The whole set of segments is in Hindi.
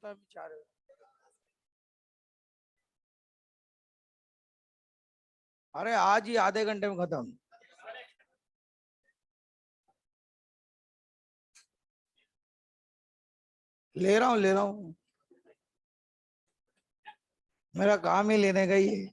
होता है बेचारे। अरे आज ही आधे घंटे में खत्म। ले रहा हूँ ले रहा हूँ, मेरा काम ही लेने का ही है।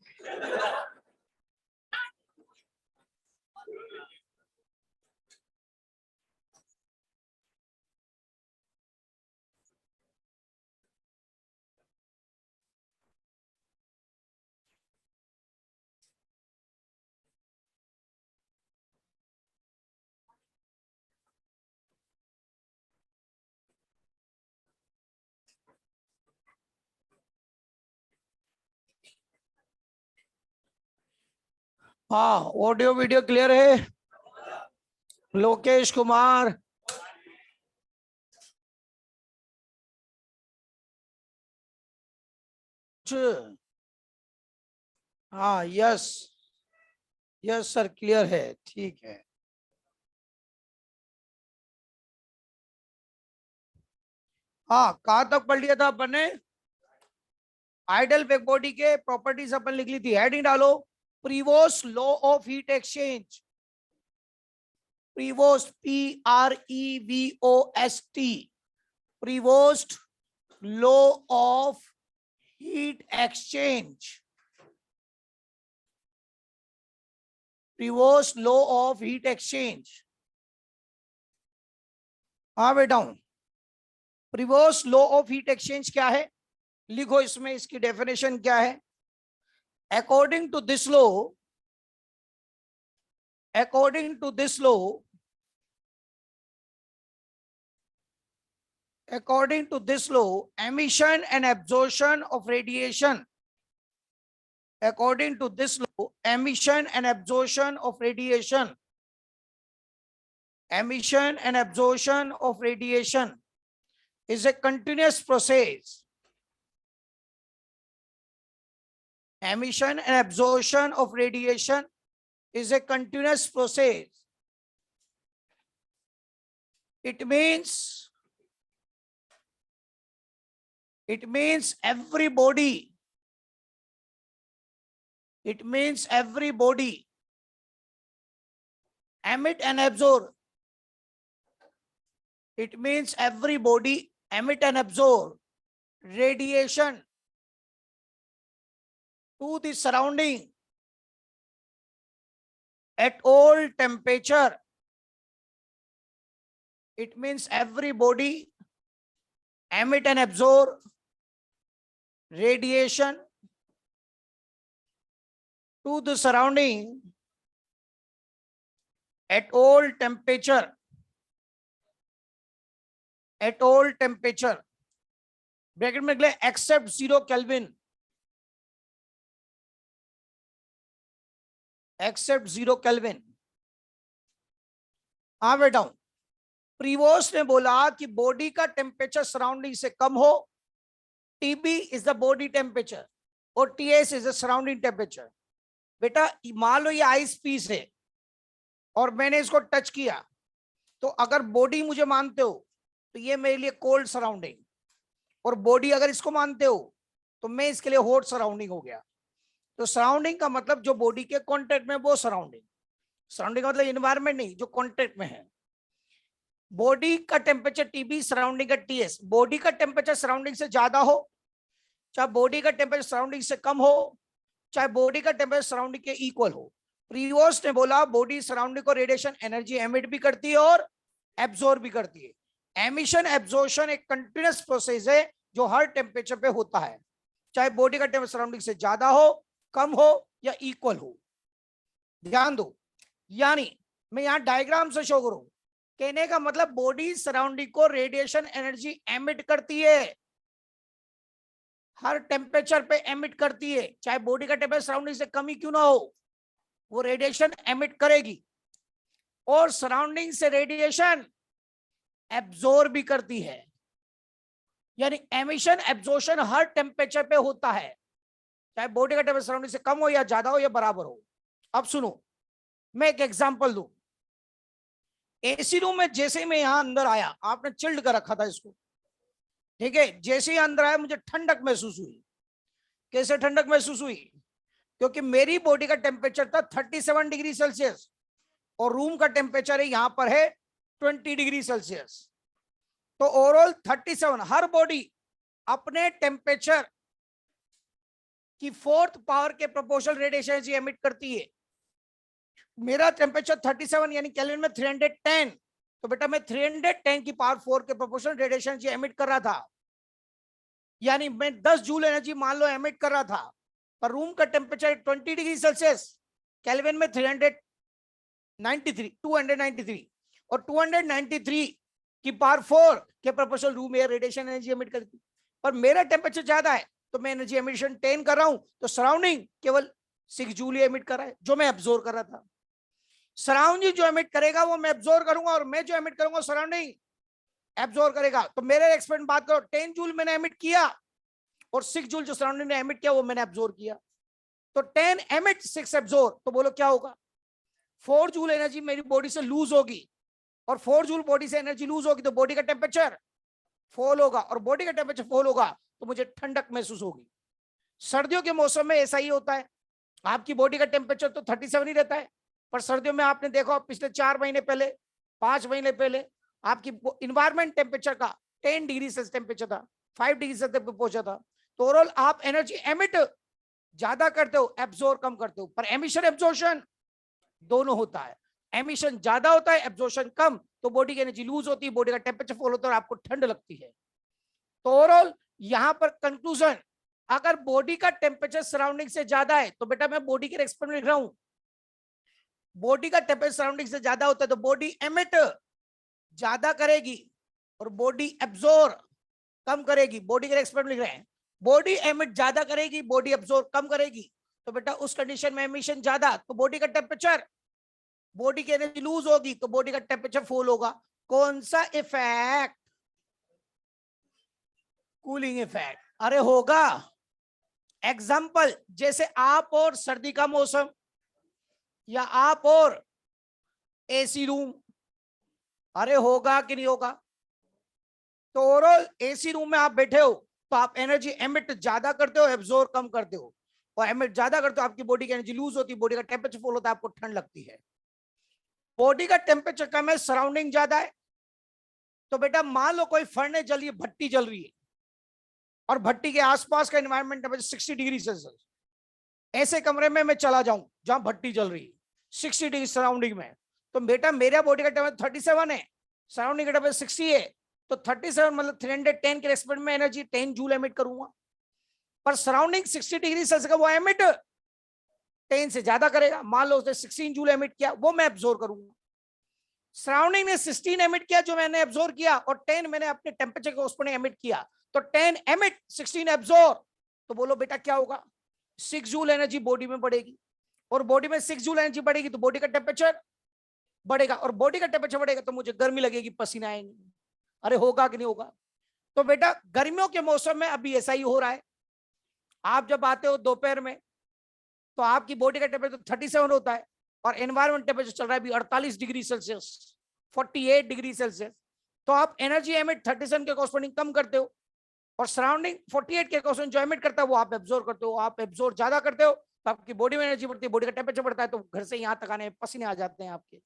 हाँ, ऑडियो वीडियो क्लियर है। लोकेश कुमार, हाँ यस, यस सर क्लियर है, ठीक है। हाँ, कहाँ तक पढ़ लिया था अपन ने? आइडल बैक बॉडी के प्रॉपर्टीज अपन लिख ली थी। हेडिंग डालो, Prevost law of heat exchange. Prevost, PREVOST, Prevost law of heat exchange. Prevost law of heat exchange. हाँ बेटा हूं। Prevost law of heat exchange क्या है? लिखो इसमें इसकी डेफिनेशन क्या है। According to this law, according to this law, according to this law, emission and absorption of radiation, according to this law, emission and absorption of radiation, emission and absorption of radiation is a continuous process. Emission and absorption of radiation is a continuous process. It means every body, it means every body emit and absorb. It means every body emit and absorb radiation to the surrounding at all temperature. It means every body emit and absorb radiation to the surrounding at all temperature. At all temperature. Bracket में निकले एक्सेप्ट 0 केल्विन, एक्सेप्ट 0 केल्विन। हाँ बेटा हूं। प्रीवोस्ट ने बोला कि बॉडी का टेम्परेचर सराउंडिंग से कम हो, TB is the body temperature और TS is the surrounding temperature. बेटा मान लो ये आइस पीस है और मैंने इसको टच किया, तो अगर बॉडी मुझे मानते हो तो ये मेरे लिए कोल्ड सराउंडिंग, और बॉडी अगर इसको मानते हो तो मैं इसके लिए हॉट सराउंडिंग हो गया। तो सराउंडिंग का मतलब जो बॉडी के कांटेक्ट में वो सराउंडिंग, सराउंडिंग का मतलब एनवायरनमेंट नहीं, जो कांटेक्ट में है। बॉडी का टेम्परेचर टीबी, सराउंडिंग का टीएस। बॉडी का टेम्परेचर सराउंडिंग से ज्यादा हो, चाहे बॉडी का टेम्परेचर सराउंडिंग से कम हो, चाहे बॉडी का टेम्परेचर सराउंडिंग के इक्वल हो। प्रीवोस्ट ने बोला बॉडी सराउंडिंग को रेडिएशन एनर्जी एमिट भी करती है और एब्जॉर्ब भी करती है। एमिशन एब्जॉर्प्शन एक कंटिन्यूअस प्रोसेस है जो हर टेम्परेचर पे होता है, चाहे बॉडी का टेम्परेचर सराउंडिंग से ज्यादा हो, कम हो या इक्वल हो। ध्यान दो, यानी मैं यहां डायग्राम से शो करूं, कहने का मतलब बॉडी सराउंडिंग को रेडिएशन एनर्जी एमिट करती है, हर टेम्परेचर पे एमिट करती है, चाहे बॉडी का टेम्परेचर सराउंडिंग से कम ही क्यों ना हो, वो रेडिएशन एमिट करेगी। और सराउंडिंग से रेडिएशन एब्जॉर्ब भी करती है, यानी एमिशन एब्जॉर्प्शन हर टेम्परेचर पे होता है, चाहे बॉडी का टेम्परेचर सराउंडिंग से कम हो या ज्यादा हो या बराबर हो। अब सुनो, मैं एक एग्जांपल दूं। एसी रूम में जैसे मैं यहां अंदर आया, आपने चिल्ड कर रखा था इसको, ठीक है, जैसे ही अंदर आया मुझे ठंडक महसूस हुई। कैसे ठंडक महसूस हुई? क्योंकि मेरी बॉडी का टेम्परेचर था 37 डिग्री सेल्सियस और रूम का टेम्परेचर है यहां पर है 20 डिग्री सेल्सियस। तो ओवरऑल 37, हर बॉडी अपने टेम्परेचर की 4th पावर के प्रोपोर्शनल रेडिएशन एनर्जी एमिट करती है। मेरा टेम्परेचर 37 यानी केल्विन में 310, तो बेटा मैं 310 की पावर 4 के प्रोपोर्शनल रेडिएशन एनर्जी एमिट कर रहा था, यानी मैं 10 जूल एनर्जी मान लो एमिट कर रहा था। पर रूम का टेम्परेचर 20 डिग्री सेल्सियस, केल्विन में 293 और 293 की पावर 4 के proportional room air radiation energy emit करती। पर मेरा टेम्परेचर ज्यादा है तो मैं एनर्जी एमिशन 10 कर रहा हूं, तो सराउंडिंग केवल 6 जूल एमिट कर रहा है जो मैं एब्जॉर्ब कर रहा था। सराउंडिंग जो एमिट करेगा वो मैं एब्जॉर्ब करूंगा और मैं जो एमिट करूंगा सराउंडिंग एब्जॉर्ब करेगा। तो मेरे एक्सपेरिमेंट बात करो, 10 जूल मैंने एमिट किया और 6 जूल जो सराउंडिंग ने एमिट किया वो मैंने एब्जॉर्ब किया। तो 10 एमिट 6 एब्जॉर्ब, तो बोलो क्या होगा? 4 जूल एनर्जी मेरी बॉडी से लूज होगी और 4 जूल बॉडी से एनर्जी लूज होगी तो बॉडी का टेम्परेचर फॉल होगा और बॉडी का टेम्परेचर फॉल होगा तो मुझे ठंडक महसूस होगी। सर्दियों के मौसम में ऐसा ही होता है, आपकी बॉडी का टेम्परेचर तो 37 ही रहता है, पर सर्दियों में आपने देखा पिछले 4 महीने पहले 5 महीने पहले आपकी इन्वायरमेंट टेम्परेचर का 10 डिग्री सेल्सियस टेम्परेचर था, 5 डिग्री सेल्सियस पहुंचा था। तो ओवरऑल आप एनर्जी एमिट ज्यादा करते हो, एब्जॉर्ब कम करते हो, पर एमिशन एब्जॉर्प्शन दोनों होता है। एमिशन ज्यादा होता है, एब्जॉर्प्शन कम, तो बॉडी की एनर्जी लूज होती है, बॉडी का टेम्परेचर फॉल होता है और आपको ठंड लगती है। तो ओवरऑल यहां पर कंक्लूजन, अगर बॉडी का टेम्परेचर सराउंडिंग से ज्यादा है तो बेटा मैं बॉडी के एक्सपेरिमेंट लिख रहा हूं, बॉडी का टेम्परेचर सराउंडिंग से ज्यादा होता है तो बॉडी एमिट ज्यादा करेगी और बॉडी एब्जॉर्ब कम करेगी। बॉडी के एक्सपेरिमेंट लिख रहे हैं, बॉडी एमिट ज्यादा करेगी, बॉडी एब्जॉर्ब कम करेगी, तो बेटा उस कंडीशन में एमिशन ज्यादा तो बॉडी का टेम्परेचर, बॉडी की एनर्जी लूज होगी तो बॉडी का टेम्परेचर फॉल होगा। कौन सा इफेक्ट? Cooling effect. अरे होगा। एग्जाम्पल, जैसे आप और सर्दी का मौसम या आप और एसी रूम, अरे होगा कि नहीं होगा? तो ओवरऑल एसी रूम में आप बैठे हो तो आप एनर्जी एमिट ज्यादा करते हो, एब्जॉर्ब कम करते हो, और एमिट ज्यादा करते हो आपकी बॉडी की एनर्जी लूज होती है, बॉडी का टेम्परेचर फॉल होता है, आपको ठंड लगती है। बॉडी का टेम्परेचर कम है, सराउंडिंग ज्यादा है, तो बेटा मान लो कोई फर्नेस जल रही है, भट्टी जल रही है और भट्टी के आसपास का एनवायरमेंट टेम्परेचर 60 डिग्री सेल्सियस, ऐसे कमरे में मैं चला जाऊं जहां भट्टी जल रही है 60 डिग्री सराउंडिंग में, तो बेटा मेरा बॉडी का टेम्परेचर 37 है, सराउंडिंग का टेम्परेचर 60 है, तो 37 मतलब 310 के रेस्पेक्ट में एनर्जी 10 जूल एमिट करूंगा। पर सराउंडिंग 60 डिग्री सेल्सियस का वो एमिट 10 से ज्यादा करेगा, मान लो उसने 16 जूल एमिट किया, वो मैं एब्जॉर्ब करूंगा। सराउंडिंग ने 16 एमिट किया जो मैंने एब्जॉर्ब किया, और 10 मैंने अपने टेम्परेचर के उसमें एमिट किया, तो 10 एमिट 16 एब्जॉर्ब, तो बोलो बेटा क्या होगा? 6 जूल एनर्जी बॉडी में बढ़ेगी, और बॉडी में 6 जूल एनर्जी बढ़ेगी तो बॉडी का टेम्परेचर बढ़ेगा, और बॉडी का टेम्परेचर बढ़ेगा तो मुझे गर्मी लगेगी, पसीना आएंगे। अरे होगा कि नहीं होगा? तो बेटा गर्मियों के मौसम में अभी ऐसा ही हो रहा है, आप जब आते हो दोपहर में तो आपकी बॉडी का टेम्परेचर 37 होता है और एनवायरमेंट टेम्परेचर चल रहा है अभी 48 डिग्री सेल्सियस, 48 डिग्री सेल्सियस, तो आप एनर्जी एमिट 37 के कॉरस्पॉन्डिंग कम करते हो और सराउंडिंग 48 के कॉरस्पॉन्डिंग जो एमिट करता है वो आप एब्जॉर्ब करते हो। आप एब्जॉर्ब ज्यादा करते हो तो आपकी बॉडी में एनर्जी बढ़ती है, बॉडी का टेम्परेचर बढ़ता है, तो घर से यहाँ तक आने पसीने आ जाते हैं आपके।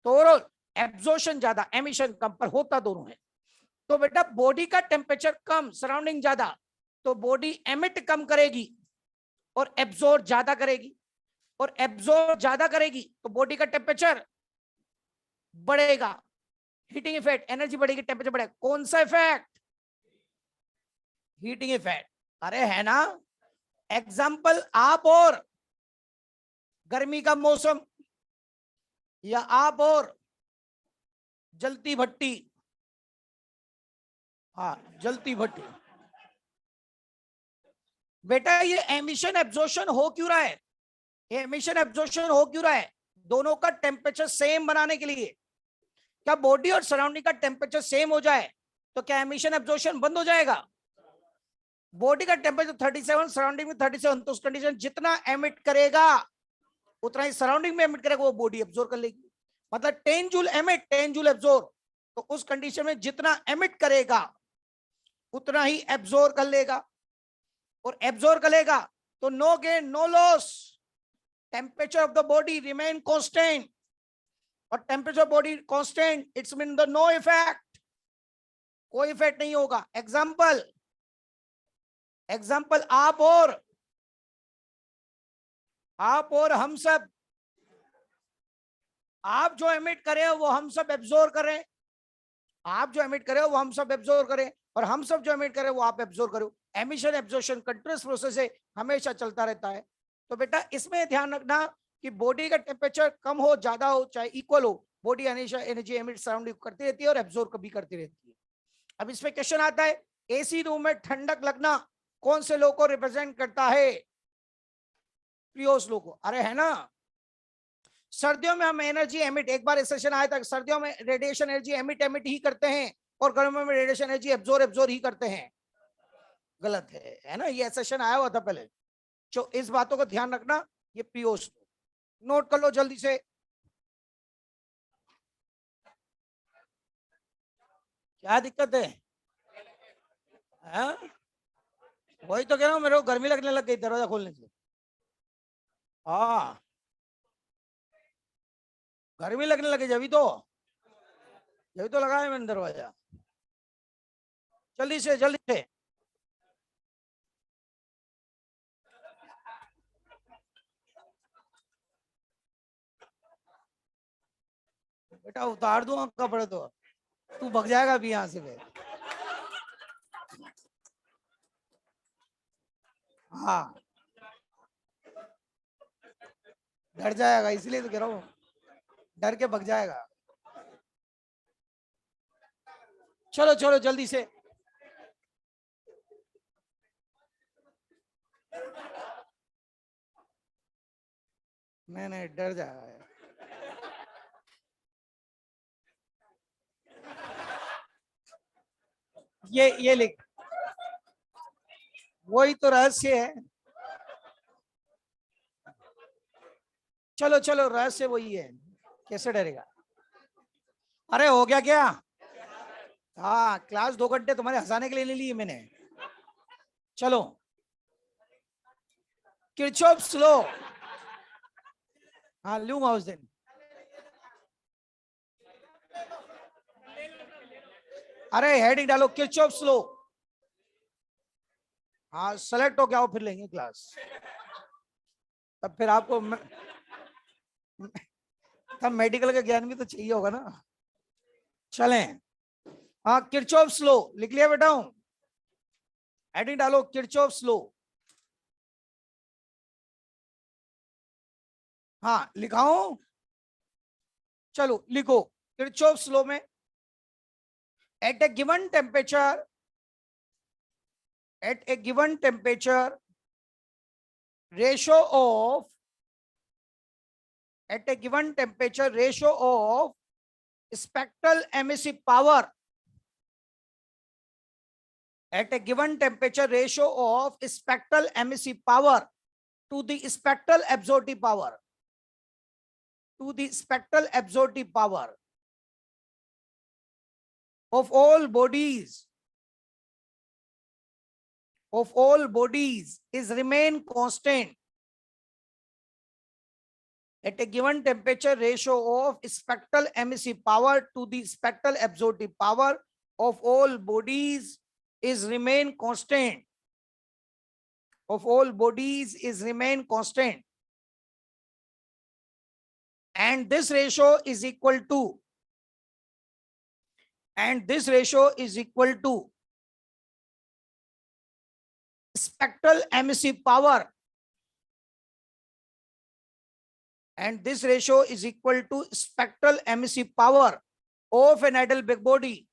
तो ओवरऑल एब्जॉर्प्शन ज्यादा, एमिशन कम, पर होता दोनों है। तो बेटा बॉडी का टेम्परेचर कम, सराउंडिंग ज्यादा, तो बॉडी एमिट कम करेगी और एब्जॉर्ब ज्यादा करेगी, और एब्जॉर्ब ज्यादा करेगी तो बॉडी का टेम्परेचर बढ़ेगा, हीटिंग इफेक्ट, एनर्जी बढ़ेगी, टेम्परेचर बढ़ेगा। कौन सा इफेक्ट? Heating effect. अरे है ना। एग्जाम्पल, आप और गर्मी का मौसम या आप और जलती भट्टी, हाँ जलती भट्टी, बेटा ये एमिशन एब्जॉर्प्शन हो क्यों रहा है? ये एमिशन एब्जॉर्प्शन हो क्यों रहा है? दोनों का टेम्परेचर सेम बनाने के लिए। क्या बॉडी और सराउंडिंग का टेम्परेचर सेम हो जाए तो क्या एमिशन एब्जॉर्प्शन बंद हो जाएगा? बॉडी का टेम्परेचर 37, सराउंडिंग में 37, तो उस कंडीशन जितना एमिट करेगा उतना ही सराउंडिंग में एमिट करेगा, वो बॉडी एब्जॉर्ब कर लेगी। मतलब 10 जूल एमिट 10 जूल एब्जॉर्ब, तो उस कंडीशन में जितना एमिट करेगा उतना ही एब्जॉर्ब कर लेगा, और एब्जॉर्ब करेगा तो no gain no loss, temperature of the body remain constant, और temperature body constant it's mean the no effect, कोई इफेक्ट नहीं होगा। एग्जाम्पल, एग्जाम्पल आप और हम सब, आप जो एमिट करें वो हम सब एब्जॉर्ब करें, आप जो एमिट करें वो हम सब एब्जॉर्ब करें, और हम सब जो एमिट करें वो आप एब्जॉर्ब करो। एमिशन एब्जॉर्प्शन कंटीन्यूअस प्रोसेस है, हमेशा चलता रहता है। तो बेटा इसमें ध्यान रखना कि बॉडी का टेम्परेचर कम हो ज्यादा हो चाहे इक्वल हो, बॉडी हमेशा एनर्जी एमिट सराउंडिंग करती रहती है और एब्जॉर्ब कभी करती रहती है। अब इसमें क्वेश्चन आता है, एसी रूम में ठंडक लगना कौन से लो को रिप्रेजेंट करता है? प्रियोस लो को। अरे है ना, सर्दियों में हम एनर्जी एमिट, एक बार सेशन आया था, सर्दियों में रेडिएशन एनर्जी एमिट ही करते हैं, और गर्मियों में रेडिएशन एनर्जी एब्जॉर्ब ही करते हैं। गलत है ना, ये सेशन आया हुआ था पहले। जो इस बातों को ध्यान रखना, ये पीओस नोट कर लो जल्दी से। क्या दिक्कत है? वही तो कह रहा हूं, मेरे को गर्मी लगने लग गई दरवाजा खोलने से। हाँ, गर्मी लगने लगी, जब तो लगाया मैंने दरवाजा। जल्दी से जल्दी से। बेटा उतार दूंगा कपड़े तो तू भग जाएगा अभी यहाँ से। हाँ, डर जाएगा, इसलिए तो कह रहा हूँ, डर के भग जाएगा। चलो चलो जल्दी से। नहीं डर जाएगा। ये लिख, वही तो रहस्य है। चलो चलो, रहस्य वही है, कैसे डरेगा? अरे हो गया क्या? हाँ, क्लास 2 घंटे तुम्हारे हंसाने के लिए ले ली मैंने। चलो, किरचॉफ्स लॉ। हाँ लूंगा उस दिन। अरे हेडिंग डालो, किरचॉफ्स लॉ। हाँ सेलेक्ट हो क्या हो, फिर लेंगे क्लास। तब फिर आपको तब मेडिकल का ज्ञान भी तो चाहिए होगा ना। चलें, हाँ किरचॉफ्स लॉ लिख लिया बेटा? हेडिंग डालो, किरचॉफ्स लॉ। हाँ लिखाओ, चलो लिखो। किरचॉफ्स लॉ में at a given temperature, ratio of, at a given temperature ratio of spectral emissive power, at a given temperature ratio of spectral emissive power to the spectral absorptive power, to the spectral absorptive power of all bodies, is remain constant at a given temperature ratio of spectral emissive power to the spectral absorptive power of all bodies is remain constant, of all bodies is remain constant, and this ratio is equal to, spectral emissive power, and this ratio is equal to spectral emissive power of an ideal big body,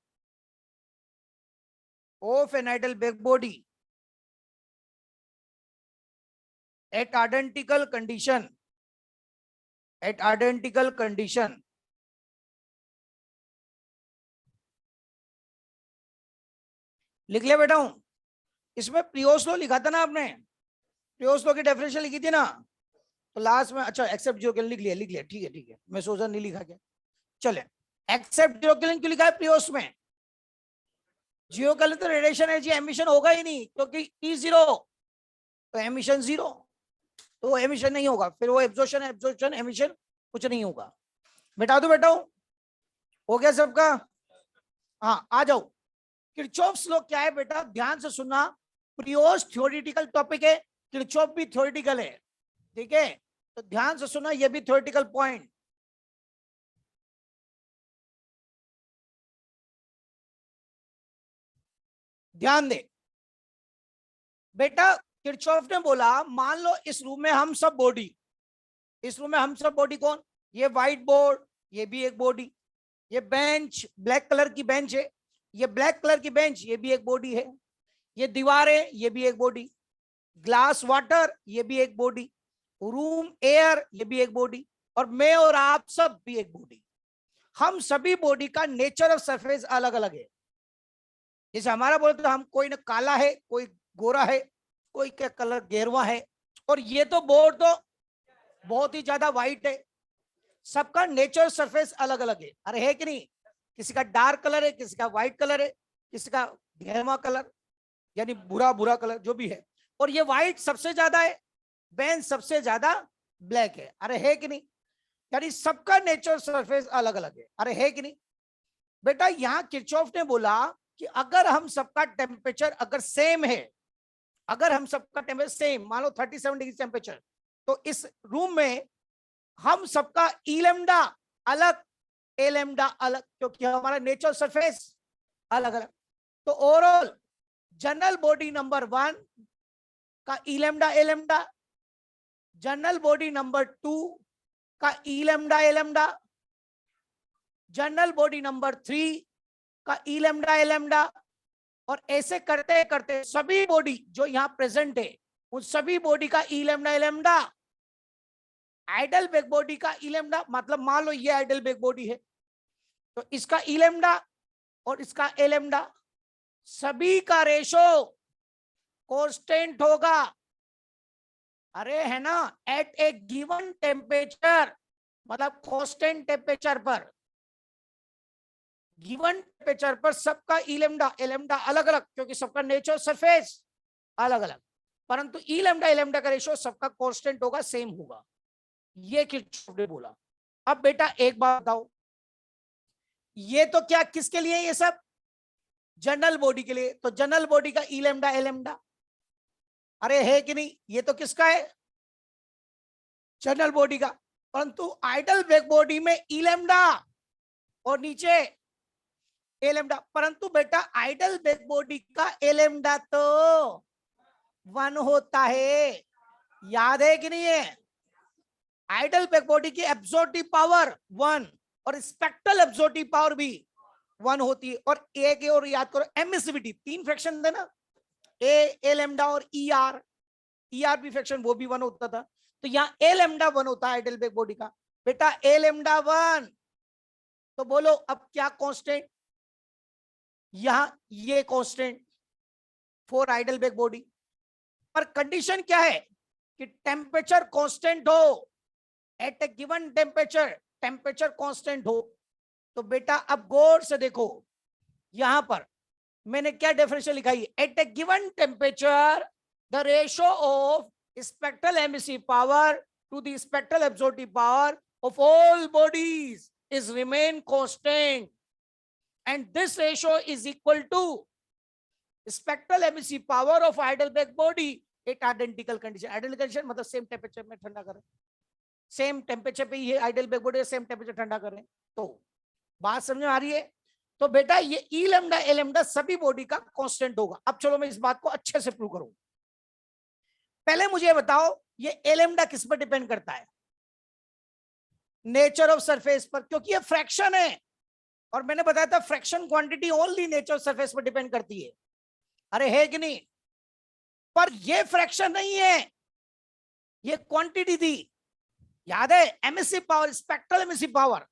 at identical condition, लिख लिया बेटा? इसमें प्रियोस लॉ लिखा था ना आपने, प्रियोस लॉ की डेफिनेशन लिखी थी ना, तो लास्ट में, अच्छा एक्सेप्ट जीरो केल्विन लिख लिया, ठीक है, मैं सोचा नहीं लिखा क्या। चले, एक्सेप्ट जीरो केल्विन क्यों लिखा है प्रियोस में? जीरो कर ले तो रेडिएशन एनर्जी एमिशन होगा ही नहीं, क्योंकि ई जीरो तो एमिशन जीरो, तो एमिशन नहीं होगा, फिर वो एब्जॉर्प्शन एमिशन कुछ नहीं होगा। मिटा दो बेटा, हो गया सबका? हाँ आ जाओ। किरचॉफ्स लॉ क्या है बेटा, ध्यान से सुनना। प्रियोस थ्योरेटिकल टॉपिक है, किरचॉफ भी थ्योरेटिकल है, ठीक है? तो ध्यान से सुना, ये भी थ्योरेटिकल पॉइंट। ध्यान दे बेटा, किरचॉफ ने बोला मान लो इस रूम में हम सब बॉडी, इस रूम में हम सब बॉडी कौन? ये व्हाइट बोर्ड, ये भी एक बॉडी, ये बेंच ब्लैक कलर की बेंच है, ये ब्लैक कलर की बेंच, ये भी एक बॉडी है, ये दीवारें, ये भी एक बॉडी, ग्लास वाटर, ये भी एक बॉडी, रूम एयर, ये भी एक बॉडी, और मैं और आप सब भी एक बॉडी। हम सभी बॉडी का नेचर ऑफ सरफेस अलग अलग है। जैसे हमारा बोले तो हम कोई ना काला है, कोई गोरा है, कोई का कलर गेरुआ है, और ये तो बोर्ड तो बहुत ही ज्यादा व्हाइट है। सबका नेचर सरफेस अलग अलग है, अरे है कि नहीं? किसी का डार्क कलर है, किसी का व्हाइट कलर है, किसी का गेरुआ कलर यानी बुरा बुरा कलर जो भी है, और ये व्हाइट सबसे ज्यादा है, बेंच सबसे ज्यादा ब्लैक है, अरे है कि नहीं? यानी सबका नेचर सरफेस अलग अलग है, अरे है कि नहीं? बेटा यहां किरचॉफ ने बोला कि अगर हम सबका टेम्परेचर अगर सेम है, अगर हम सबका टेम्परेचर सेम, मान लो 37 डिग्री टेम्परेचर, तो इस रूम में हम सबका ई लैम्डा अलग, ए लैम्डा अलग, क्योंकि हमारा नेचर सरफेस अलग अलग। तो ओवरऑल जनरल बॉडी नंबर 1 का ई लैम्डा ए लैम्डा, जनरल बॉडी नंबर 2 का ई लैम्डा ए लैम्डा, जनरल बॉडी नंबर 3 का ई लैम्डा ए लैम्डा, और ऐसे करते करते सभी बॉडी जो यहां प्रेजेंट है उन सभी बॉडी का ई लैम्डा ए लैम्डा। आइडल बैक बॉडी का ई लैम्डा, मतलब मान लो ये आइडल बैक बॉडी है, तो इसका ई लैम्डा और इसका ए लैम्डा सभी का रेशो कांस्टेंट होगा, अरे है ना? एट ए गिवन टेम्परेचर, मतलब कांस्टेंट टेम्परेचर पर, गिवन टेम्परेचर पर सबका ई लैम्डा ए लैम्डा अलग अलग, क्योंकि सबका नेचर सरफेस अलग अलग, परंतु ई लैम्डा ए लैम्डा का रेशो सबका कांस्टेंट होगा, सेम होगा, ये किरचॉफ ने बोला। अब बेटा एक बात बताओ, ये तो क्या किसके लिए? ये सब जनरल बॉडी के लिए, तो जनरल बॉडी का ई लैम्डा ए लैम्डा, अरे है कि नहीं? ये तो किसका है? जनरल बॉडी का। परंतु आइडल बैक बॉडी में ई लैम्डा और नीचे ए लैम्डा, परंतु बेटा आइडल बैक बॉडी का ए लैम्डा तो 1 होता है, याद है कि नहीं है? आइडल बैक बॉडी की एब्जॉर्प्टिव पावर 1 और स्पेक्ट्रल एब्जॉर्प्टिव पावर भी 1 होती है, और एक और याद करो एमिसिविटी, 3 फ्रैक्शन देना, ए लैम्डा और ई आर भी फ्रैक्शन, वो भी 1 होता था। तो यहाँ ए लैम्डा 1 होता है आइडल बैक बॉडी का, बेटा ए लैम्डा 1, तो बोलो अब क्या कांस्टेंट? यहां ये constant for ideal black body, पर कंडीशन क्या है कि टेम्परेचर कांस्टेंट हो, at a given temperature temperature constant हो। तो बेटा अब गौर से देखो, यहां पर मैंने क्या डेफिनेशन लिखा है, at a given temperature the ratio of spectral emissive power to the spectral absorptive power of all bodies is remain constant, and this ratio is equal to spectral emissive power of Heidelberg body at identical condition। identical condition मतलब सेम टेम्परेचर में ठंडा कर रहे, सेम टेम्परेचर पे ही Heidelberg body सेम टेम्परेचर ठंडा कर रहे हैं, तो बात समझ में आ रही है? तो बेटा ये ई लैम्डा ए लैम्डा सभी बॉडी का कांस्टेंट होगा। अब चलो मैं इस बात को अच्छे से प्रूव करूं। पहले मुझे बताओ ये ए लैम्डा किस पर डिपेंड करता है? नेचर ऑफ सरफेस पर, क्योंकि ये फ्रैक्शन है, और मैंने बताया था fraction quantity only nature of surface पर डिपेंड करती है, अरे है कि नहीं? पर ये फ्रैक्शन नहीं है, ये क्वांटिटी थी, याद है? Emissive power spectral emissive power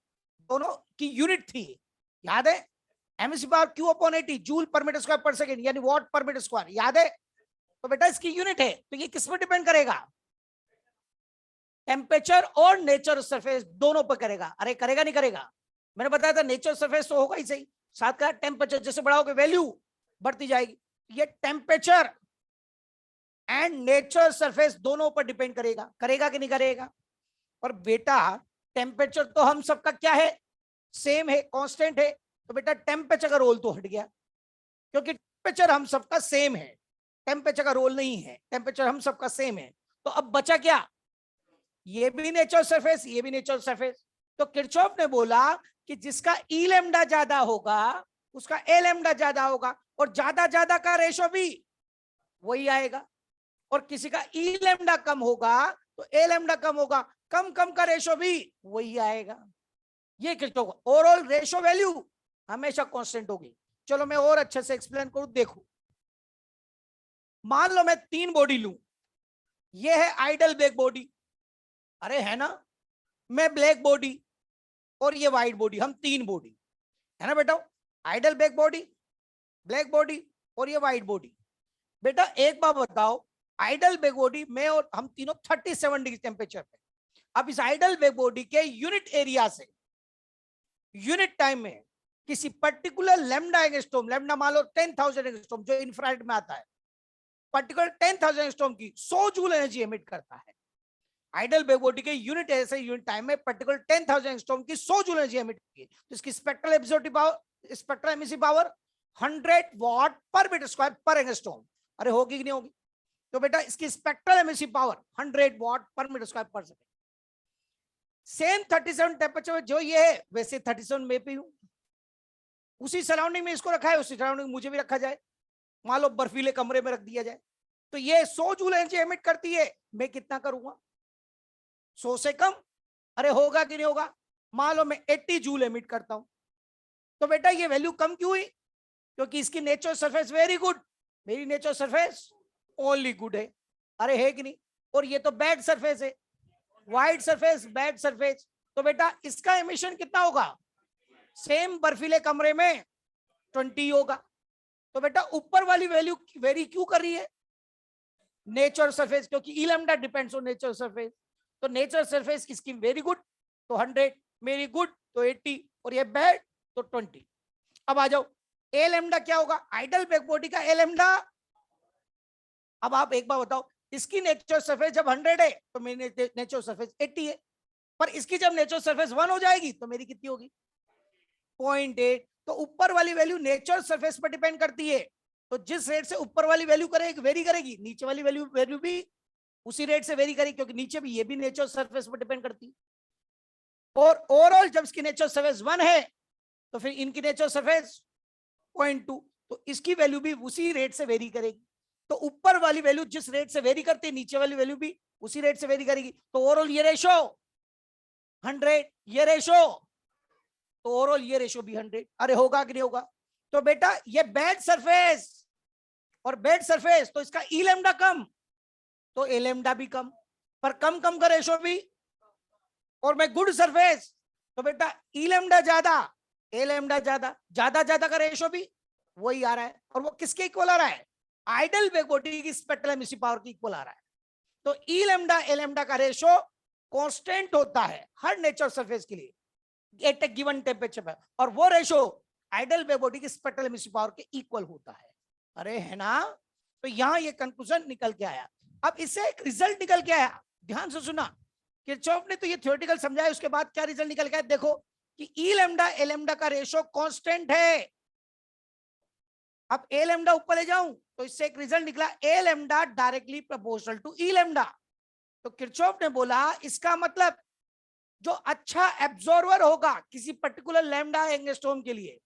दोनों की यूनिट थी, याद है? Emissive power Q upon 80 joule पर मीटर स्क्वायर पर सेकेंड, यानी वॉट पर मीटर स्क्वायर, याद है? तो बेटा इसकी यूनिट है, तो ये किस पर डिपेंड करेगा? टेम्परेचर और नेचर सरफेस दोनों पर करेगा, अरे करेगा नहीं करेगा? मैंने बताया था नेचर सरफेस तो होगा ही सही, साथ का टेम्परेचर जैसे बढ़ाओगे वैल्यू बढ़ती जाएगी। ये टेम्परेचर एंड नेचुरल सरफेस दोनों पर डिपेंड करेगा, करेगा कि नहीं करेगा। और बेटा टेम्परेचर तो हम सबका क्या है, सेम है, कांस्टेंट है, तो बेटा टेम्परेचर का रोल तो हट गया, क्योंकि टेम्परेचर हम सबका सेम है, टेम्परेचर का रोल नहीं है, टेम्परेचर हम सबका सेम है। तो अब बचा क्या, ये भी नेचुरल सरफेस, ये भी नेचुरल सरफेस। तो किरचॉफ ने बोला कि जिसका ई लैम्डा ज्यादा होगा उसका ए लैम्डा ज्यादा होगा, और ज्यादा का रेशो भी वही आएगा, और किसी का ई लैम्डा कम होगा तो ए लैम्डा कम होगा, कम का रेशो भी वही आएगा। ये किरचॉफ, ओवरऑल रेशो वैल्यू हमेशा कांस्टेंट होगी। चलो मैं और अच्छे से एक्सप्लेन करूं, देखो मान लो मैं 3 बॉडी लूं, ये है आइडल ब्लैक बॉडी, अरे है ना, मैं ब्लैक बॉडी और ये व्हाइट बॉडी, हम 3 बॉडी है ना बेटा, आइडल ब्लैक बॉडी और ये व्हाइट बॉडी। बेटा एक बात बताओ, आइडल ब्लैक बॉडी में और हम तीनों 37 डिग्री टेम्परेचर पे, अब इस आइडल ब्लैक बॉडी के यूनिट एरिया से यूनिट टाइम में किसी पर्टिकुलर लैम्डा एंगस्ट्रॉम, लैम्डा मान लो 10,000 एंगस्ट्रॉम जो इंफ्रारेड में आता है, पर्टिकुलर 10,000 एंगस्ट्रॉम की 100 जूल एनर्जी एमिट करता है। आइडल ब्लैक बॉडी के यूनिट ऐसे यूनिट टाइम में पर्टिकुलर 10,000 एंगस्ट्रॉम की 100 जूल एनर्जी एमिट की, तो इसकी spectral absorptive power, spectral emissive power 100 watt पर मीटर स्क्वायर पर एंगस्ट्रॉम। अरे होगी कि नहीं होगी, तो बेटा इसकी स्पेक्ट्रल एमिसिव पावर 100 वाट पर मीटर स्क्वायर पर सेकंड। सेम 37 टेम्परेचर जो ये है वैसे 37 में भी हूं, उसी सराउंडिंग में इसको रखा है, उसी सराउंडिंग मुझे भी रखा जाए, मान लो बर्फीले कमरे में रख दिया जाए, तो ये 100 जूल एनर्जी एमिट करती है, मैं कितना करूंगा 100 से कम, अरे होगा कि नहीं होगा। मान लो मैं 80 जूल एमिट करता हूं, तो बेटा ये वैल्यू कम क्यों हुई, क्योंकि इसकी नेचुरल सरफेस वेरी गुड, मेरी नेचुरल सरफेस ओनली गुड है, अरे है कि नहीं। और ये तो बैड सरफेस है, वाइड सरफेस बैड सरफेस, तो बेटा इसका एमिशन कितना होगा, सेम बर्फीले कमरे में 20 होगा। तो बेटा ऊपर वाली वैल्यू वेरी क्यों कर रही है, नेचुरल सरफेस, क्योंकि E lambda depends on natural surface, तो नेचुरल सरफेस इसकी वेरी गुड तो 100, मेरी गुड तो 80, और ये बैड तो 20। अब आ जाओ ए लैम्डा क्या होगा, आइडल ब्लैक बॉडी का ए लैम्डा। अब आप एक बार बताओ, इसकी नेचुरल सरफेस जब 100 है तो मेरी नेचुरल सरफेस 80 है, पर इसकी जब नेचुरल सरफेस 1 हो जाएगी तो मेरी कितनी होगी 0.8। तो ऊपर वाली वैल्यू नेचुरल सरफेस पर डिपेंड करती है, तो जिस रेट से ऊपर वाली वैल्यू करेगी वेरी करेगी, नीचे वाली वैल्यू भी उसी रेट से वेरी करेगी, क्योंकि नीचे भी ये भी नेचुरल सरफेस पर डिपेंड करती है। और ओवरऑल जब इसकी नेचुरल सरफेस 1 है तो फिर इनकी नेचुरल सरफेस 0.2, तो इसकी वैल्यू भी उसी रेट से वेरी करेगी। तो ऊपर वाली वैल्यू जिस रेट से वेरी करती है, नीचे वाली वैल्यू भी उसी रेट से वेरी करेगी, तो ओवरऑल ये रेशो 100, ये रेशो, तो ओवरऑल ये रेशो भी 100, अरे होगा कि नहीं होगा। तो बेटा ये बैड सरफेस और बैड सरफेस, तो इसका ई लैम्डा कम तो ए लैम्डा भी कम, पर कम का रेशो भी, और मैं गुड सरफेस तो बेटा ई लैम्डा ज्यादा ए लैम्डा ज्यादा का रेशो भी वही आ रहा है, और वो किसके इक्वल आ रहा है, आइडल ब्लैक बॉडी की स्पेक्ट्रल एमिसिव पावर की इक्वल आ रहा है। तो ई लैम्डा ए लैम्डा का रेशो कांस्टेंट होता है हर नेचुरल सरफेस के लिए एट ए गिवन टेम्परेचर पर, और वो रेशो आइडल ब्लैक बॉडी की स्पेक्ट्रल एमिसिव पावर के इक्वल होता है, अरे है ना। तो यहां ये कंक्लूजन निकल के आया। अब इससे एक रिजल्ट निकल के आया, ध्यान से सुना, किरचॉफ ने तो ये थ्योरेटिकल समझाया, उसके बाद क्या रिजल्ट निकल के आया देखो, कि ई लैम्डा ए लैम्डा का रेशो कांस्टेंट है। अब ए लैम्डा ऊपर ले जाऊं तो इससे एक रिजल्ट निकला, A lambda directly proportional to E lambda. तो किरचॉफ ने बोला इसका मतलब जो अच्छा एब्जॉर्वर होगा किसी पर्टिकुलर लैम्डा एंगस्ट्रॉम के लिए,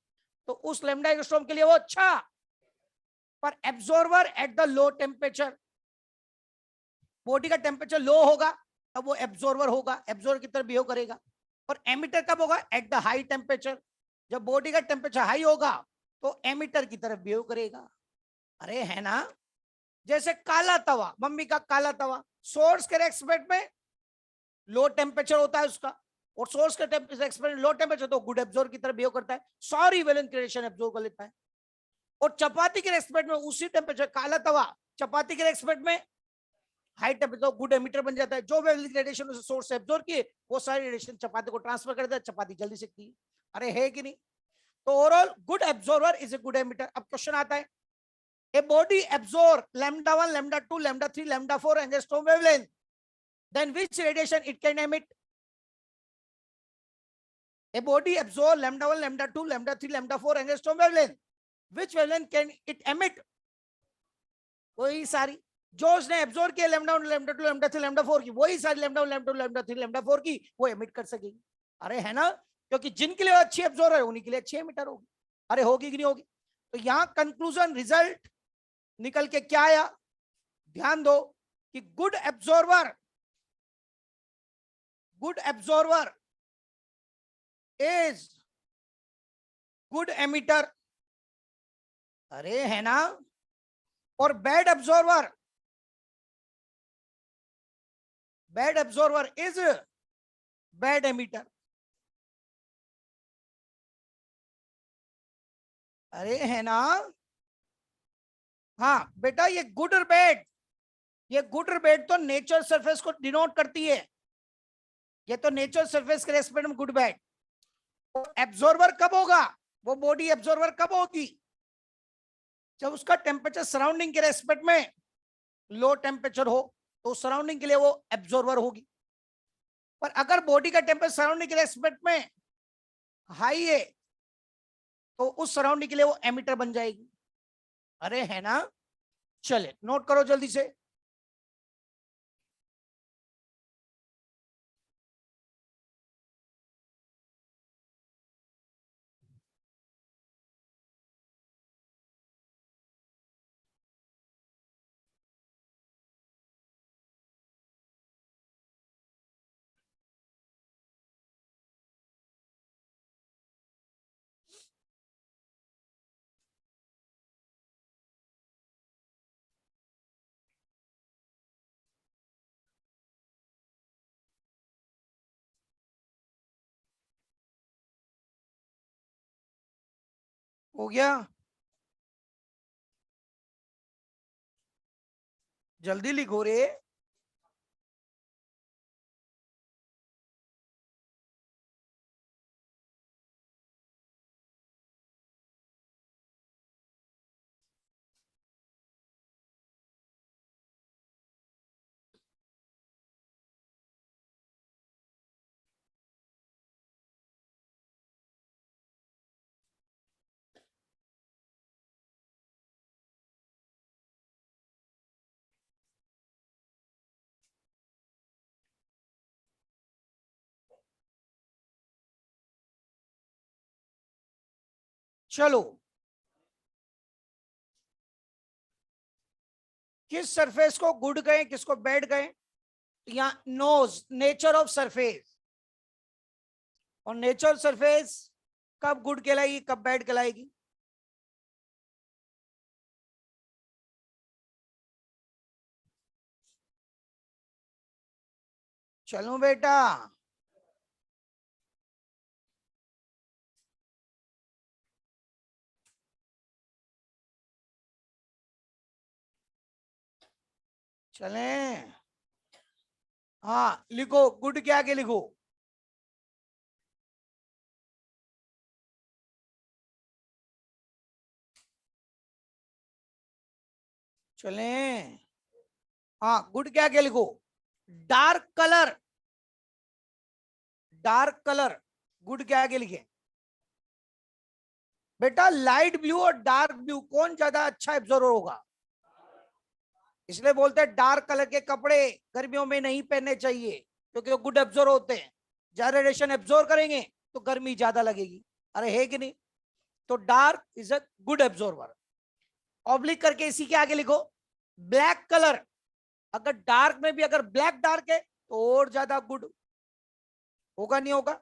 तो उस लैम्डा एंगस्ट्रॉम के लिए वो अच्छा, पर absorber at the low temperature, body का टेम्परेचर लो होगा तब वो एब्जॉर्वर होगा, एब्जॉर्वर की तरह बिहेव करेगा। और एमिटर कब होगा, एट द हाई टेम्परेचर, जब बॉडी का टेम्परेचर हाई होगा तो एमिटर की तरफ बिहेव करेगा, अरे है ना। जैसे काला तवा, मम्मी का काला तवा, सोर्स के एक्सपेक्ट में लो टेम्परेचर होता है उसका, और सोर्स के एक्सपेक्ट लो टेम्परेचर तो गुड एब्जॉर्व की तरफ बिहेव करता है, सॉरी वैलेंस रेडिएशन एब्जॉर्व कर लेता है। और चपाती के एक्सपेक्ट में उसी टेम्परेचर, काला तवा चपाती के एक्सपेक्ट में हाई टेम्परेचर गुड एमिटर बन जाता है, जो वैलेंस रेडिएशन उस सोर्स से एब्जॉर्व किए वो सारी रेडिएशन चपाती को ट्रांसफर कर देता है, चपाती जल्दी सिकती है, अरे है कि नहीं। तो overall good absorber is a good emitter. अब क्वेश्चन आता है A body absorb lambda 1, lambda 2, lambda 3, lambda 4 angstrom wavelength. Then which radiation it can emit? A body absorb lambda 1, lambda 2, lambda 3, lambda 4 angstrom wavelength. Which wavelength can it emit? वही सारी जो उसने एब्जॉर्ब किया लैम्डा 1, लैम्डा 2, लैम्डा 3, लैम्डा 4 की, वही सारी लैम्डा 1, लैम्डा 2, लैम्डा 3, लैम्डा 4 की वो एमिट कर सकेगी। अरे है ना, क्योंकि जिनके लिए अच्छी एब्जॉर्बर है उन्हीं के लिए अच्छी एमिटर होगी। अरे होगी कि नहीं होगी? तो यहां कंक्लूजन रिजल्ट निकल के क्या आया? ध्यान दो कि good absorber is good emitter. अरे है ना, और bad absorber is bad emitter. अरे है ना, हाँ बेटा, ये गुड और बैड तो नेचर सरफेस को डिनोट करती है। ये तो नेचर सरफेस के रेस्पेक्ट में गुड बैड। एब्जॉर्बर कब होगा? वो बॉडी एब्जॉर्बर कब होगी? जब उसका टेम्परेचर सराउंडिंग के रेस्पेक्ट में लो टेम्परेचर हो, तो सराउंडिंग के लिए वो एब्जॉर्बर होगी। पर अगर बॉडी का टेम्परेचर सराउंडिंग के रेस्पेक्ट में हाई है, तो उस सराउंडिंग के लिए वो एमिटर बन जाएगी। अरे है ना, चले नोट करो जल्दी से। हो गया? जल्दी लिखो रे। चलो, किस सरफेस को गुड कहें, किसको बैड कहें? यहाँ नोज नेचर ऑफ सरफेस, और नेचर सरफेस कब गुड कहलाएगी, कब बैड कहलाएगी? चलो बेटा, चलें। हाँ लिखो, गुड के आगे लिखो। चलें, हाँ गुड के आगे लिखो डार्क कलर। गुड के आगे लिखे बेटा। लाइट ब्लू और डार्क ब्लू कौन ज्यादा अच्छा एब्जॉर्वर होगा? इसलिए बोलते हैं डार्क कलर के कपड़े गर्मियों में नहीं पहनने चाहिए, क्योंकि वो गुड एब्जॉर्व होते हैं। ज्यादा रेडिएशन एब्जॉर्व करेंगे तो गर्मी ज्यादा लगेगी। अरे है कि नहीं? तो dark is a good absorber. Oblique करके इसी के आगे लिखो ब्लैक कलर। अगर डार्क में भी अगर ब्लैक डार्क है तो और ज्यादा गुड होगा, नहीं होगा?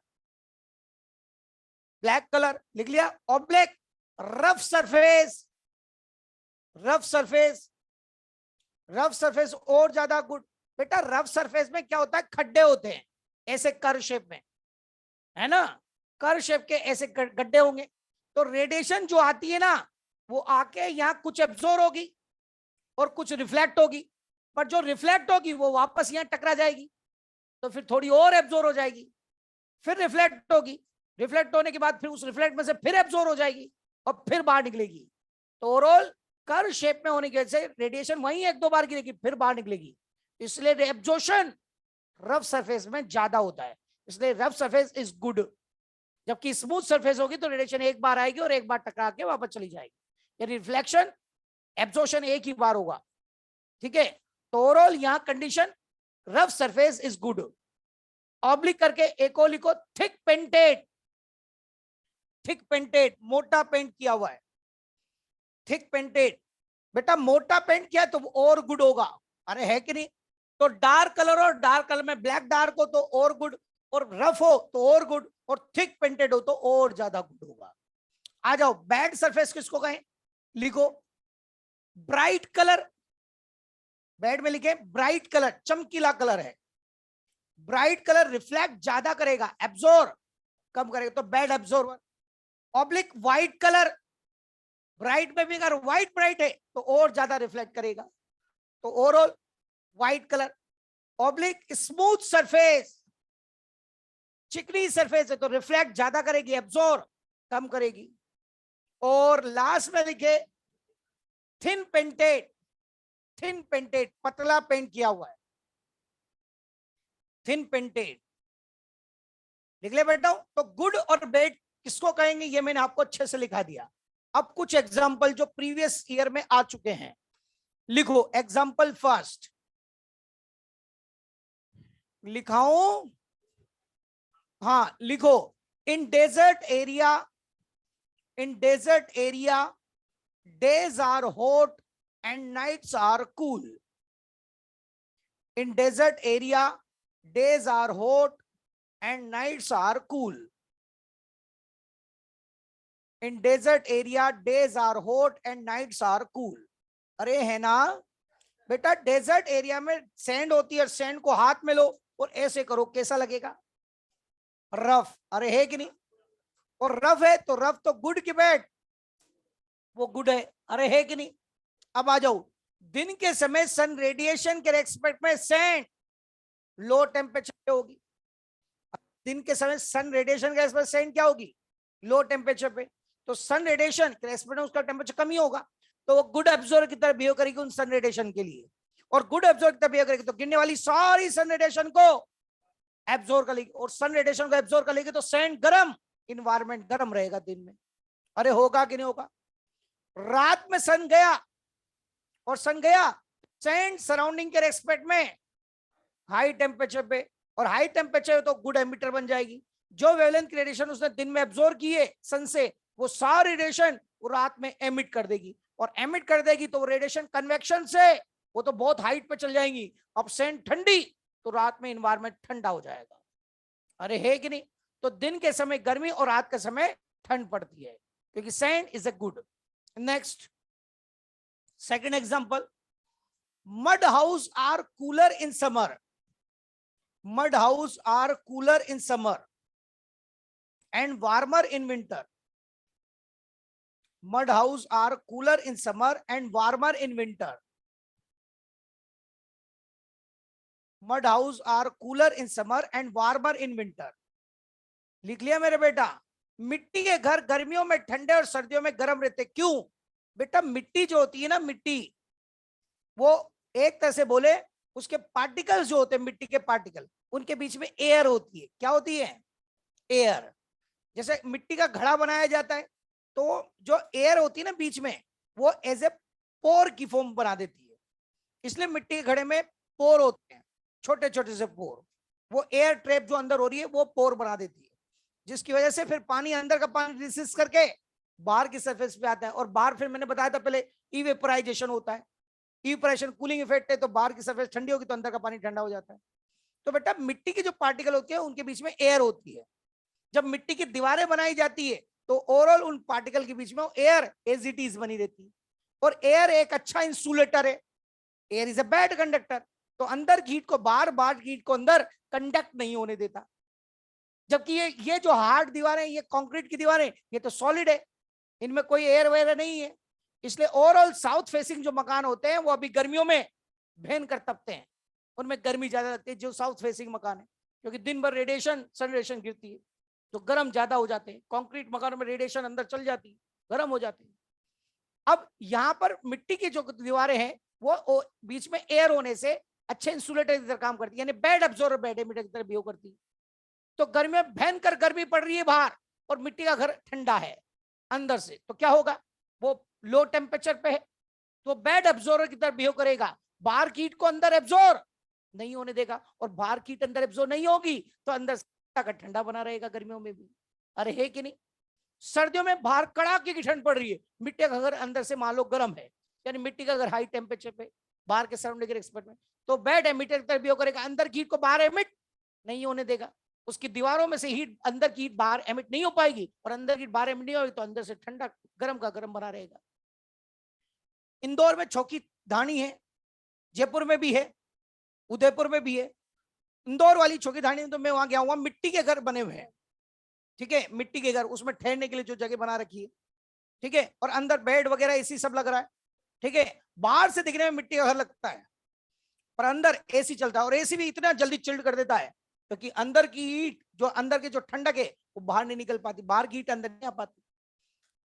ब्लैक कलर लिख लिया। ऑब्लिक रफ सरफेस, और ज्यादा गुड। बेटा रफ सरफेस में क्या होता है, खड्डे होते हैं ऐसे कर्व शेप में, है ना? कर्व शेप के ऐसे गड्ढे होंगे, तो रेडिएशन जो आती है ना, वो आके यहाँ कुछ एब्जॉर्ब होगी और कुछ रिफ्लेक्ट होगी। पर जो रिफ्लेक्ट होगी वो वापस यहाँ टकरा जाएगी, तो फिर थोड़ी और एब्जॉर्ब हो जाएगी, फिर रिफ्लेक्ट होगी। रिफ्लेक्ट होने के बाद फिर उस रिफ्लेक्ट में से फिर एब्जॉर्ब हो जाएगी और फिर बाहर निकलेगी। तो ओवरऑल कर्व शेप में होने की वजह से रेडिएशन वहीं एक दो बार गिरेगी फिर बाहर निकलेगी, इसलिए एब्जॉर्प्शन रफ सरफेस में ज्यादा होता है, इसलिए रफ सरफेस इज गुड। जबकि स्मूथ सरफेस होगी तो रेडिएशन एक बार आएगी और एक बार टकरा के वापस चली जाएगी, यानी रिफ्लेक्शन एब्जॉर्प्शन एक ही बार होगा। ठीक है, तो ओवरऑल यहां condition rough surface is good. Oblique करके एक और लिखो, थिक पेंटेड, थिक पेंटेड मोटा पेंट किया हुआ है, थिक पेंटेड। बेटा मोटा पेंट किया है तो और गुड होगा, अरे है कि नहीं? तो डार्क कलर और डार्क कलर में ब्लैक डार्क हो तो और गुड, और रफ हो तो और गुड, और थिक पेंटेड हो तो और ज्यादा गुड होगा। आ जाओ, बैड सरफेस किसको कहें? लिखो ब्राइट कलर, बैड में लिखे ब्राइट कलर, चमकीला कलर है, ब्राइट कलर रिफ्लेक्ट ज्यादा करेगा, एब्जॉर्ब कम करेगा, तो bad absorber. Oblique white colour, bright में भी अगर व्हाइट ब्राइट है तो और ज्यादा रिफ्लेक्ट करेगा, तो overall white colour. Oblique smooth surface, चिकनी सरफेस है तो रिफ्लेक्ट ज्यादा करेगी, एब्जॉर्ब कम करेगी। और लास्ट में लिखे थिन पेंटेड, थिन पेंटेड पतला पेंट किया हुआ है, थिन पेंटेड लिख ले बेटा। तो गुड और बैड किसको कहेंगे ये मैंने आपको अच्छे से लिखा दिया। अब कुछ एग्जाम्पल जो प्रीवियस ईयर में आ चुके हैं लिखो। एग्जाम्पल फर्स्ट लिखाऊं? हाँ लिखो। In desert area, in desert area days are hot and nights are cool. In desert area days are hot and nights are cool. In desert area days are hot and nights are cool. अरे है ना बेटा, डेजर्ट एरिया में सैंड होती है, सैंड को हाथ में लो और ऐसे करो, कैसा लगेगा? रफ। अरे है कि नहीं? और रफ है तो रफ तो गुड की बैड? वो गुड है, अरे है कि नहीं? अब आ जाओ, दिन के समय सन रेडिएशन के रेस्पेक्ट में सैंड लो टेम्परेचर पे होगी, दिन के समय सन रेडिएशन के रेस्पेक्ट सैंड क्या होगी? लो टेम्परेचर पे। तो सन रेडिएशन के रेस्पेक्ट में उसका टेम्परेचर कम ही होगा, तो वो गुड एब्जॉर्बर की तरह बिहेव करेगी उन सन रेडिएशन के लिए, और गुड एब्जॉर्बर की तरह बिहेव करेगी तो गिरने वाली सारी सन रेडिएशन को एब्जॉर्ब कर लेगी, और सन रेडिएशन को एब्जॉर्ब कर लेगी तो सैंड गर्म, इन्वायरमेंट गर्म रहेगा दिन में। अरे होगा कि नहीं होगा? रात में सन गया और सन गया, सैंड सराउंडिंग के रेस्पेक्ट में हाई टेम्परेचर पे, और हाई टेम्परेचर तो गुड एमिटर बन जाएगी। जो वेवलेंथ रेडिएशन उसने दिन में एब्जॉर्ब किए सन से, वो सारी रेडिएशन वो रात में एमिट कर देगी, और एमिट कर देगी तो वो रेडिएशन कन्वेक्शन से वो तो बहुत हाइट पे चल जाएंगी। अब सैंड ठंडी तो रात में इन्वायरमेंट ठंडा हो जाएगा। अरे है कि नहीं? तो दिन के समय गर्मी और रात के समय ठंड पड़ती है, क्योंकि sand is a good. Next, second example, mud house are cooler in summer. Mud house are cooler in summer and warmer in winter. Mud house are cooler in summer and warmer in winter. Mud house are cooler in summer and warmer in winter. लिख लिया मेरे बेटा? मिट्टी के घर गर्मियों में ठंडे और सर्दियों में गर्म रहते, क्यों? बेटा मिट्टी जो होती है ना, मिट्टी वो एक तरह से बोले उसके पार्टिकल्स जो होते हैं, मिट्टी के पार्टिकल, उनके बीच में एयर होती है। क्या होती है? एयर। जैसे मिट्टी का घड़ा बनाया जाता है तो जो एयर होती है ना बीच में, वो एज ए पोर की फॉर्म बना देती है, इसलिए मिट्टी के घड़े में पोर होते हैं, छोटे छोटे से पोर। वो एयर ट्रैप जो अंदर हो रही है वो पोर बना देती है, जिसकी वजह से फिर पानी, अंदर का पानी रिसिस्ट करके बाहर की सरफेस पे आता है, और बाहर फिर मैंने बताया था पहले इवेपोराइजेशन होता है। इवेपोरेशन कूलिंग इफेक्ट है, तो बाहर की सरफेस ठंडी होगी तो अंदर का पानी ठंडा हो जाता है। तो बेटा मिट्टी की जो पार्टिकल होती है उनके बीच में एयर होती है। जब मिट्टी की दीवारें बनाई जाती है तो ओवरऑल उन पार्टिकल के बीच में एयर एज इट इज बनी रहती है, और एयर एक अच्छा इंसुलेटर है। Air is a bad conductor, तो अंदर हीट को बाहर, बाहर हीट को अंदर कंडक्ट नहीं होने देता। जबकि ये जो हार्ड दीवारें, ये कंक्रीट की दीवारें, ये तो सॉलिड है, इनमें कोई एयर वगैरह नहीं है। इसलिए ओवरऑल साउथ फेसिंग जो मकान होते हैं वो अभी गर्मियों में भयंकर तपते हैं, उनमें गर्मी ज्यादा लगती है जो साउथ फेसिंग मकान है, क्योंकि दिन भर रेडिएशन, सन रेडिएशन गिरती है तो गर्म ज्यादा हो जाते हैं। कंक्रीट मकानों में रेडिएशन अंदर चल जाती है, गर्म हो जाती है। अब यहाँ पर मिट्टी की जो दीवारें हैं वो बीच में एयर होने से अच्छे इंसुलेटर की तरह काम करती है, यानी बैड एब्जॉर्बर बैड एमिटर की तरह बिहेव करती है। तो गर्मी में भयंकर गर्मी पड़ रही है बाहर और मिट्टी का घर ठंडा है अंदर से, तो क्या होगा, वो लो टेम्परेचर पे है तो बैड एब्जॉर्बर की तरह बिहेव करेगा, बाहर की हीट को अंदर एब्जॉर्ब नहीं होने देगा, और बाहर की हीट अंदर एब्जॉर्ब नहीं होगी तो अंदर का ठंडा बना रहेगा गर्मियों में भी। अरे है कि नहीं? सर्दियों में बाहर कड़ाके की ठंड पड़ रही है, मिट्टी का घर अंदर से मान लो गर्म है, यानी मिट्टी का घर हाई टेम्परेचर पे बाहर के सराउंडिंग एक्सपर्ट में, तो बैड एमिटर की तरह बिहेव करेगा, अंदर की हीट को बाहर एमिट नहीं होने देगा, उसकी दीवारों में से हीट अंदर की हीट बाहर एमिट नहीं हो पाएगी, और अंदर की बाहर एमिट नहीं होगी तो अंदर से ठंडा गर्म का गर्म बना रहेगा। इंदौर में चौकी धानी है, जयपुर में भी है, उदयपुर में भी है। इंदौर वाली चौकी धानी में तो मैं वहां गया हुआ, मिट्टी के घर बने हुए हैं, ठीक है, मिट्टी के घर, उसमें ठहरने के लिए जो जगह बना रखी है, ठीक है, और अंदर बेड वगैरह एसी सब लग रहा है, ठीक है, बाहर से दिखने में मिट्टी का घर लगता है पर अंदर एसी चलता है, और एसी भी इतना जल्दी चिल्ड कर देता है क्योंकि अंदर की हीट, जो अंदर की जो ठंडक है वो बाहर नहीं निकल पाती, बाहर की हीट अंदर नहीं आ पाती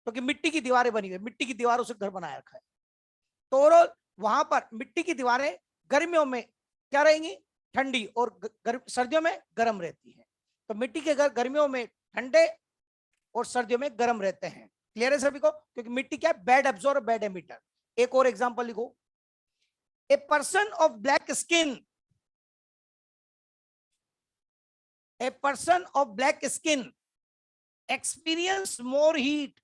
क्योंकि मिट्टी की दीवारें बनी हुई, मिट्टी की दीवारों से घर बनाया रखा है। तो ओवरऑल वहां पर मिट्टी की दीवारें गर्मियों में क्या रहेंगी, ठंडी, और सर्दियों में गर्म रहती है। तो मिट्टी के घर गर्मियों में ठंडे और सर्दियों में गर्म रहते हैं। क्लियर है सभी को? क्योंकि मिट्टी क्या है, बैड एब्जॉर्बर बैड एमिटर। एक और एग्जांपल लिखो, a person of black skin, a person of black skin experience more heat,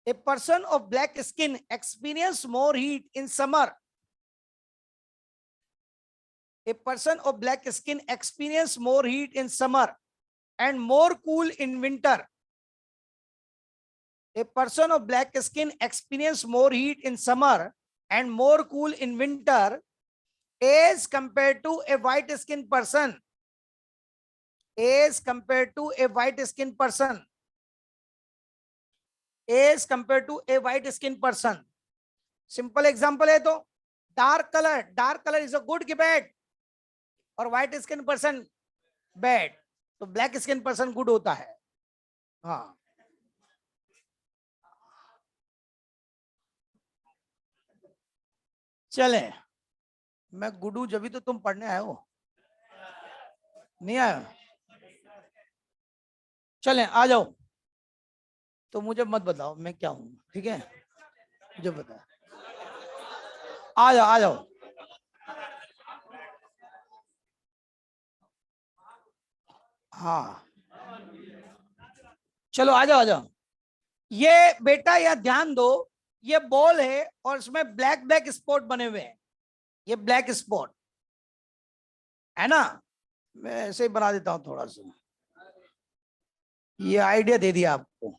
a person of black skin experience more heat in summer, a person of black skin experience more heat in summer and more cool in winter, a person of black skin experience more heat in summer and more cool in winter as compared to a white skin person, as compared to a white skin person, as compared to a white skin person. Simple example है तो dark colour is a good की बैड, और व्हाइट स्किन पर्सन बैड, तो ब्लैक स्किन पर्सन गुड होता है। हाँ, चले, मैं गुडू जब भी तो तुम पढ़ने आए हो, नहीं आए? चले आ जाओ, तो मुझे मत बताओ मैं क्या हूं, ठीक है, मुझे बता, आ जाओ आ जाओ। हाँ चलो आ जाओ आ जाओ। ये बेटा या ध्यान दो, ये बॉल है और इसमें ब्लैक ब्लैक स्पॉट बने हुए हैं, ये ब्लैक स्पॉट है ना, मैं ऐसे ही बना देता हूं थोड़ा सा, ये आइडिया दे दिया आपको।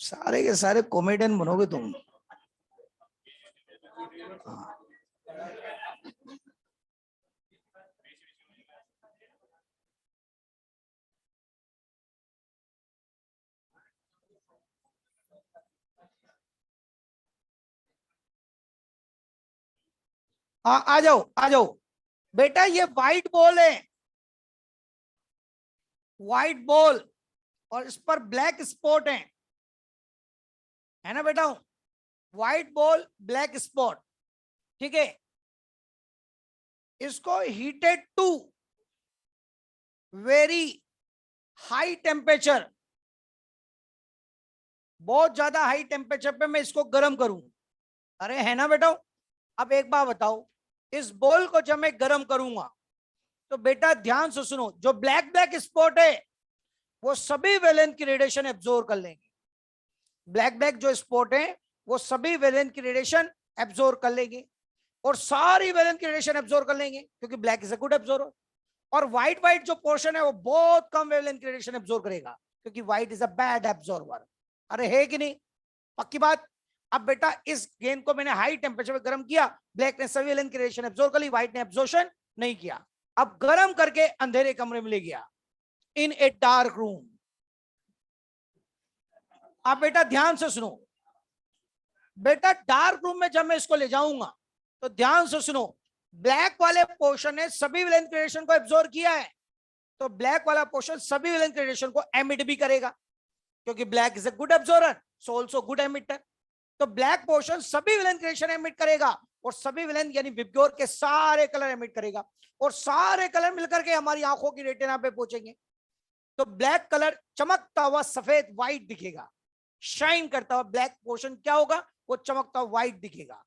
सारे के सारे कॉमेडियन बनोगे तुम। हाँ। हाँ आ जाओ आ जाओ बेटा, ये व्हाइट बॉल है, व्हाइट बॉल, और इस पर ब्लैक स्पॉट है ना बेटा, व्हाइट बॉल ब्लैक स्पॉट, ठीक है, इसको heated to very high temperature, बहुत ज्यादा हाई टेम्परेचर पे मैं इसको गर्म करूं। अरे है ना बेटा, अब एक बात बताओ, इस बॉल को जब मैं गर्म करूंगा तो बेटा ध्यान से सुनो, जो ब्लैक ब्लैक स्पॉट है वो सभी वेलेंथ की रेडिएशन एब्जॉर्ब कर लेंगे, ब्लैक ब्लैक जो स्पॉट है वो सभी वेलेंथ की रेडिएशन एब्जॉर्ब कर लेंगे, और सारी वेलेंथ की रेडिएशन एब्जॉर्ब कर लेंगे क्योंकि black is a good absorber, और व्हाइट व्हाइट जो पोर्शन है वो बहुत कम वेवलेंथ की रेडिएशन एब्जॉर्ब करेगा क्योंकि white is a bad absorber. अरे है कि नहीं, पक्की बात? अब बेटा इस गेंद को मैंने हाई टेम्परेचर पे गर्म किया, ब्लैक ने सभी वेवलेंथ की रेडिएशन एब्जॉर्ब कर ली, व्हाइट ने एब्जॉर्प्शन नहीं किया, अब गर्म करके अंधेरे कमरे में ले गया, इन ए डार्क रूम। आप बेटा ध्यान से सुनो, बेटा डार्क रूम में जब मैं इसको ले जाऊंगा तो ध्यान से सुनो, ब्लैक वाले पोर्शन ने सभी वेवलेंथ की रेडिएशन को एब्जॉर्ब किया है, तो ब्लैक वाला पोर्शन सभी वेवलेंथ रेडिएशन को एमिट भी करेगा, क्योंकि black is a good absorber, so also good emitter. तो ब्लैक पोर्शन सभी वेवलेंथ रेडिएशन एमिट करेगा, और सभी वेवलेंथ यानी विबग्योर के सारे कलर एमिट करेगा, और सारे कलर मिलकर के हमारी आंखों की रेटिना पे पहुंचेंगे। तो ब्लैक कलर चमकता हुआ सफेद व्हाइट दिखेगा, शाइन करता हुआ ब्लैक पोर्शन क्या होगा, वो चमकता हुआ व्हाइट दिखेगा।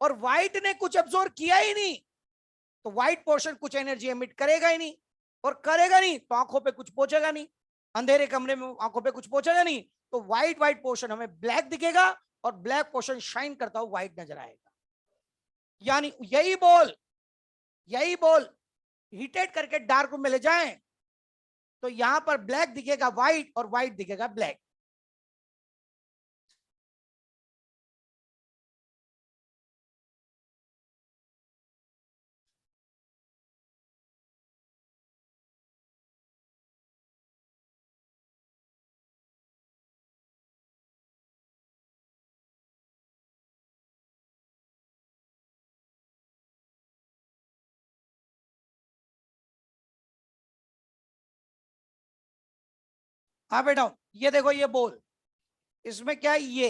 और व्हाइट ने कुछ एब्जॉर्ब किया ही नहीं, तो व्हाइट पोर्शन कुछ एनर्जी एमिट करेगा ही नहीं, और करेगा नहीं तो आंखों पे कुछ पहुंचेगा नहीं, अंधेरे कमरे में आंखों पे कुछ पहुंचेगा नहीं। तो व्हाइट व्हाइट पोर्शन हमें ब्लैक दिखेगा, और ब्लैक पोर्शन शाइन करता हुआ व्हाइट नजर आएगा। यानी यही बॉल हीटेड करके डार्क रूम में ले जाएं तो यहां पर ब्लैक दिखेगा व्हाइट, और व्हाइट दिखेगा ब्लैक। हाँ बेटा, ये देखो ये बॉल, इसमें क्या है, ये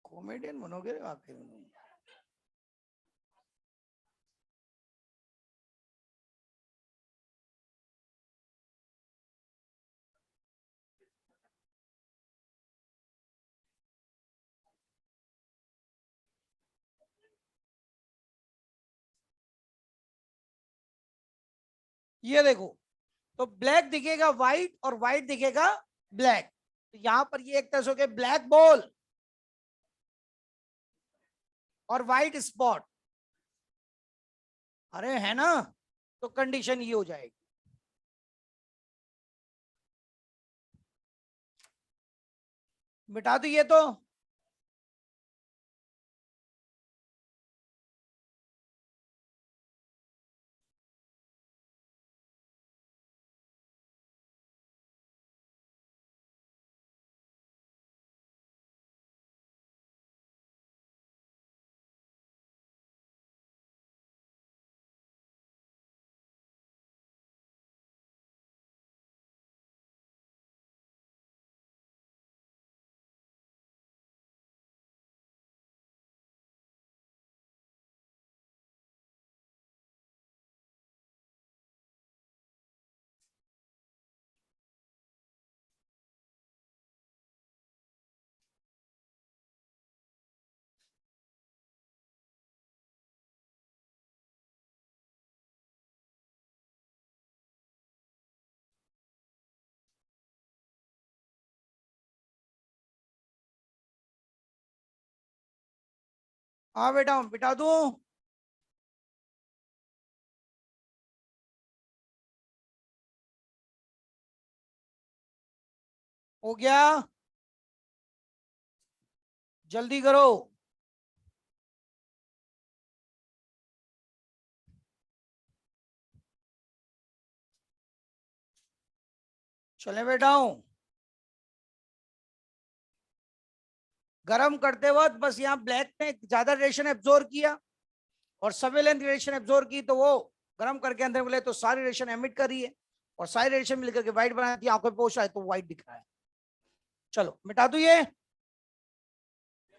कॉमेडियन बनोगे आखिर में। ये देखो, तो ब्लैक दिखेगा व्हाइट, और व्हाइट दिखेगा ब्लैक। तो यहां पर ये एक तरह से हो गया ब्लैक बॉल और व्हाइट स्पॉट। अरे है ना, तो कंडीशन ये हो जाएगी। मिटा दो ये तो। हाँ बेटा, मिटा दू। हो गया, जल्दी करो। चले बेटा, गर्म करते वक्त बस यहाँ ब्लैक ने ज्यादा रेडिएशन एब्जॉर्ब किया और सर्वेलेंस रेडिएशन एब्जॉर्ब की, तो वो गर्म करके अंदर मिले तो सारी रेडिएशन एमिट कर रही है, और सारी रेडिएशन मिलकर के व्हाइट बनाती है, आंखों पे पहुंचा है तो व्हाइट दिख रहा है। चलो मिटा दू ये।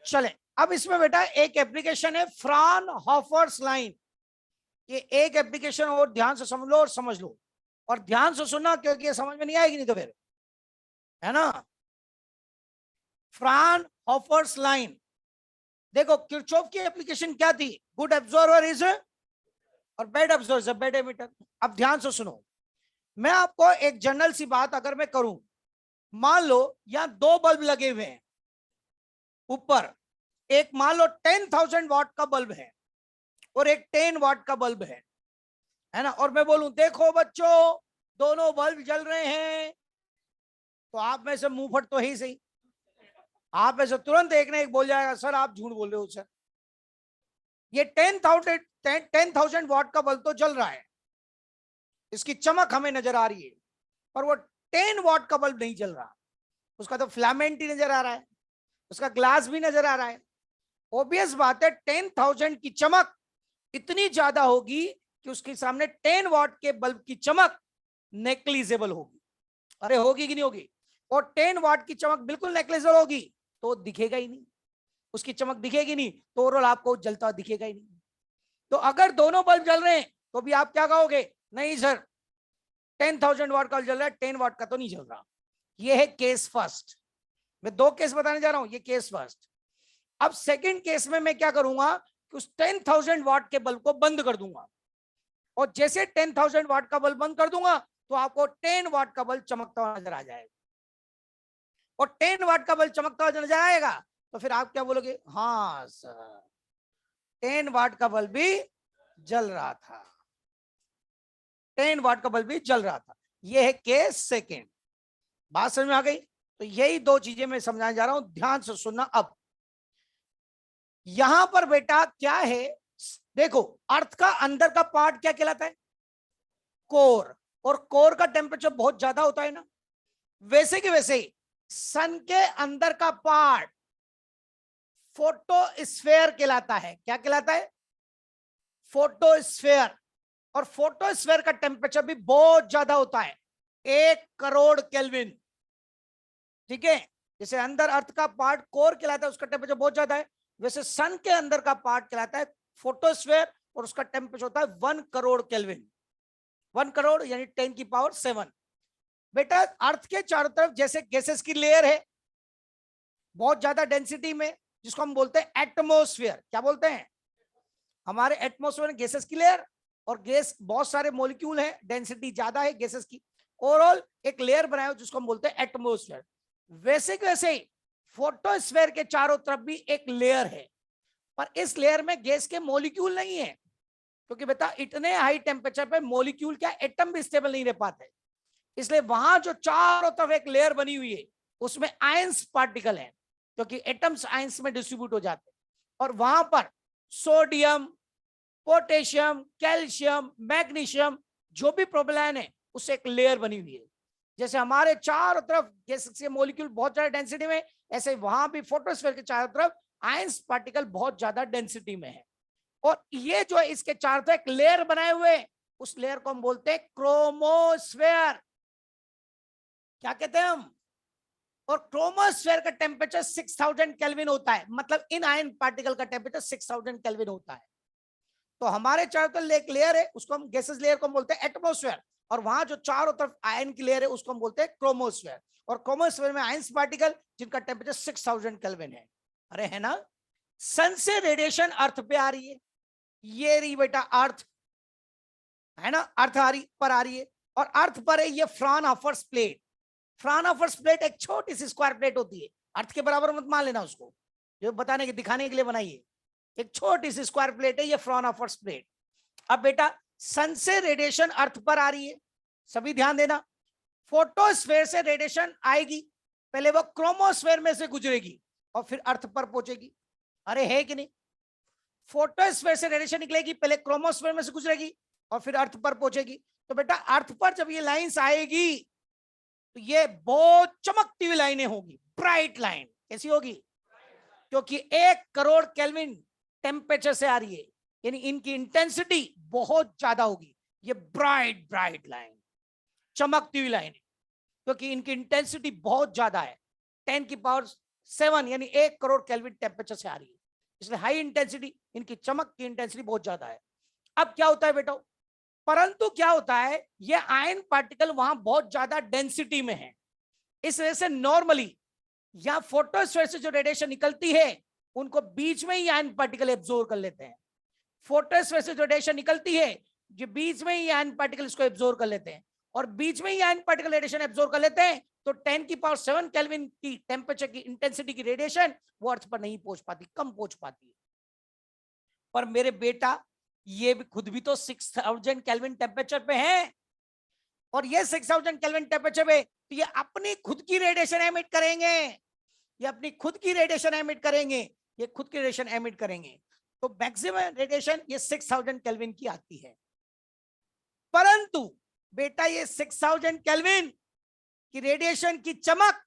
चले, अब इसमें बेटा एक एप्लीकेशन है फ्राउनहोफर्स लाइन। ये एक एप्लीकेशन और ध्यान से समझ लो और समझ लो, और ध्यान से सुनना, क्योंकि ये समझ में नहीं आएगी नहीं तो फिर, है ना। फ्राउनहोफर्स लाइन, देखो किरचॉफ की एप्लीकेशन क्या थी, गुड एब्जॉर्वर इज और बैड एब्जॉर्वर बैड एमिटर। अब ध्यान से सुनो, मैं आपको एक जनरल सी बात अगर मैं करूं, मान लो यहां दो बल्ब लगे हुए हैं ऊपर, एक मान लो 10,000 वाट का बल्ब है और एक 10 वाट का बल्ब है ना, और मैं बोलूं देखो बच्चों दोनों बल्ब जल रहे हैं, तो आप में से मुंह फट तो ही सही, आप में से तुरंत एक ने एक बोल जाएगा सर आप झूठ बोल रहे हो सर, ये 10,000 वाट का बल्ब तो जल रहा है, इसकी चमक हमें नजर आ रही है, पर वो 10 वाट का बल्ब नहीं जल रहा, उसका तो फिलामेंट ही नजर आ रहा है। उसका ग्लास भी नजर आ रहा है। ऑब्वियस बात है 10,000 की चमक इतनी ज्यादा होगी कि उसके सामने 10 वॉट के बल्ब की चमक नेग्लिजिबल होगी। अरे होगी कि नहीं होगी? और 10 वॉट की चमक बिल्कुल नेग्लिजिबल होगी तो दिखेगा ही नहीं, उसकी चमक दिखेगी नहीं, तो ओवरऑल आपको जलता हुआ दिखेगा ही नहीं। तो अगर दोनों बल्ब जल रहे हैं तो भी आप क्या कहोगे? नहीं सर 10,000 वॉट का जल रहा है, 10 वॉट का तो नहीं जल रहा। ये है केस फर्स्ट। मैं 2 केस बताने जा रहा हूं, ये केस फर्स्ट। अब सेकंड केस में मैं क्या करूंगा कि उस 10,000 वॉट के बल्ब को बंद कर दूंगा, और जैसे 10,000 वॉट का बल्ब बंद कर दूंगा तो आपको 10 वॉट का बल्ब चमकता हुआ नजर आ जाएगा। और 10 वॉट का बल्ब चमकता हुआ नजर आएगा तो फिर आप क्या बोलोगे? हाँ सर 10 वॉट का बल्ब भी जल रहा था, 10 वॉट का बल्ब भी जल रहा था। यह है केस सेकेंड। बात समझ में आ गई? तो यही 2 चीजें मैं समझाने जा रहा हूं, ध्यान से सुनना। अब यहां पर बेटा क्या है, देखो अर्थ का अंदर का पार्ट क्या कहलाता है? कोर। और कोर का टेम्परेचर बहुत ज्यादा होता है ना, वैसे कि वैसे सन के अंदर का पार्ट फोटोस्फेयर कहलाता है। क्या कहलाता है? फोटोस्फेयर। और फोटोस्फेयर का टेम्परेचर भी बहुत ज्यादा होता है, 1 करोड़ केल्विन। ठीक है, जैसे अंदर अर्थ का पार्ट कोर कहलाता है, उसका टेम्परेचर बहुत ज्यादा है, वैसे सन के अंदर का पार्ट कहलाता है फोटोस्फेयर, और उसका टेम्परेचर होता है 1 करोड़ केल्विन। 1 करोड़ यानी 10 की पावर 7। बेटा अर्थ के चारों तरफ जैसे गैसेस की लेयर है बहुत ज्यादा डेंसिटी में, जिसको हम बोलते हैं एटमोस्फेयर। क्या बोलते हैं? हमारे एटमोस्फेयर में गैसेस की लेयर, और गैस बहुत सारे मॉलिक्यूल है, डेंसिटी ज्यादा है गैसेस की, ओवरऑल एक लेयर बनाया जिसको हम बोलते हैं एटमोस्फेयर। वैसे वैसे फोटोस्फेयर के चारों तरफ भी एक लेयर है, पर इस लेयर में गैस के मॉलिक्यूल नहीं है, क्योंकि बेटा इतने हाई टेम्परेचर पे मॉलिक्यूल क्या एटम भी स्टेबल नहीं रह पाते। इसलिए वहां जो चारों तरफ एक लेयर बनी हुई है उसमें आयंस पार्टिकल है, क्योंकि एटम्स आयंस में डिस्ट्रीब्यूट हो जाते हैं, और वहां पर सोडियम, पोटेशियम, कैल्शियम, मैग्नीशियम जो भी प्रोपेलाइन है उससे एक लेयर बनी हुई है। जैसे हमारे चारों तरफ गैस के मॉलिक्यूल बहुत ज्यादा डेंसिटी में, ऐसे वहां भी फोटोस्फीयर के चारों तरफ आयंस पार्टिकल बहुत ज्यादा डेंसिटी में है। और ये जो है इसके चारों तरफ एक लेयर बनाए हुए, उस लेयर को हम बोलते हैं क्रोमोस्फेयर। क्या कहते हैं हम? और क्रोमोस्फेयर का टेम्परेचर 6000 केल्विन होता है, मतलब इन आयन पार्टिकल का टेम्परेचर 6000 केल्विन होता है। तो हमारे चारों तरफ एक लेयर है, उसको हम गैसेस लेयर को हम बोलते हैं एटमोस्फेयर, और वहां जो चारों तरफ आयन की लेयर है उसको हम बोलते हैं क्रोमोस्फेयर। और क्रोमोस्फेयर में आयंस पार्टिकल जिनका टेम्परेचर 6000 केल्विन है। अरे है ना, सन से रेडिएशन अर्थ पे आ रही है, ये रही बेटा अर्थ, है ना, अर्थ आ रही पर आ रही है, और अर्थ पर है ये फ्राउनहोफर्स प्लेट। फ्राउनहोफर्स प्लेट एक छोटी सी स्क्वायर प्लेट होती है, अर्थ के बराबर मत मान लेना उसको, जो बताने के दिखाने के लिए बनाई है, एक छोटी सी स्क्वायर प्लेट है ये फ्राउनहोफर्स प्लेट। अब बेटा सन से रेडिएशन अर्थ पर आ रही है, सभी ध्यान देना। फोटोस्फेयर से रेडिएशन आएगी, पहले वो क्रोमोस्फेयर में से गुजरेगी और फिर अर्थ पर पहुंचेगी। अरे है कि नहीं? फोटोस्फेयर से रेडिएशन निकलेगी, पहले क्रोमोस्फेयर में से गुजरेगी और फिर अर्थ पर पहुंचेगी। तो बेटा अर्थ पर जब ये लाइंस आएगी तो ये बहुत चमकती हुई लाइनें होगी, ब्राइट लाइन। कैसी होगी? क्योंकि 1 करोड़ केल्विन टेम्परेचर से आ रही है, यानी इनकी इंटेंसिटी बहुत ज्यादा होगी। ये ब्राइट ब्राइट लाइन, चमकती हुई लाइन, क्योंकि इनकी इंटेंसिटी बहुत ज्यादा है, 10 की पावर 7 यानी 1 करोड़ केल्विन टेम्परेचर से आ रही है, इसलिए हाई इंटेंसिटी, इनकी चमक की इंटेंसिटी बहुत ज्यादा है। अब क्या होता है बेटा, परंतु क्या होता है, ये आयन पार्टिकल वहां बहुत ज्यादा डेंसिटी में है, इस वजह से नॉर्मली या फोटोस्फीयर से जो रेडिएशन निकलती है उनको बीच में ही आयन पार्टिकल एब्जॉर्ब कर लेते हैं। फोटोस्फीयर से जो रेडिएशन निकलती है जो बीच में ही आयन पार्टिकल इसको एब्जॉर्ब कर लेते हैं, और बीच में ही आयन पार्टिकल रेडिएशन एब्जॉर्ब कर लेते हैं, तो 10 की पावर 7 केल्विन की टेम्परेचर की इंटेंसिटी की रेडिएशन वो अर्थ पर नहीं पहुंच पाती, कम पहुंच पाती है। पर मेरे बेटा ये भी खुद भी तो 6000 केल्विन टेम्परेचर पे है, और ये 6000 केल्विन टेम्परेचर पे तो ये अपनी खुद की रेडिएशन एमिट करेंगे, ये अपनी खुद की रेडिएशन एमिट करेंगे, ये खुद की रेडिएशन एमिट करेंगे। तो मैक्सिमम रेडिएशन ये 6000 केल्विन की आती है। परंतु बेटा ये 6000 केल्विन की रेडिएशन की चमक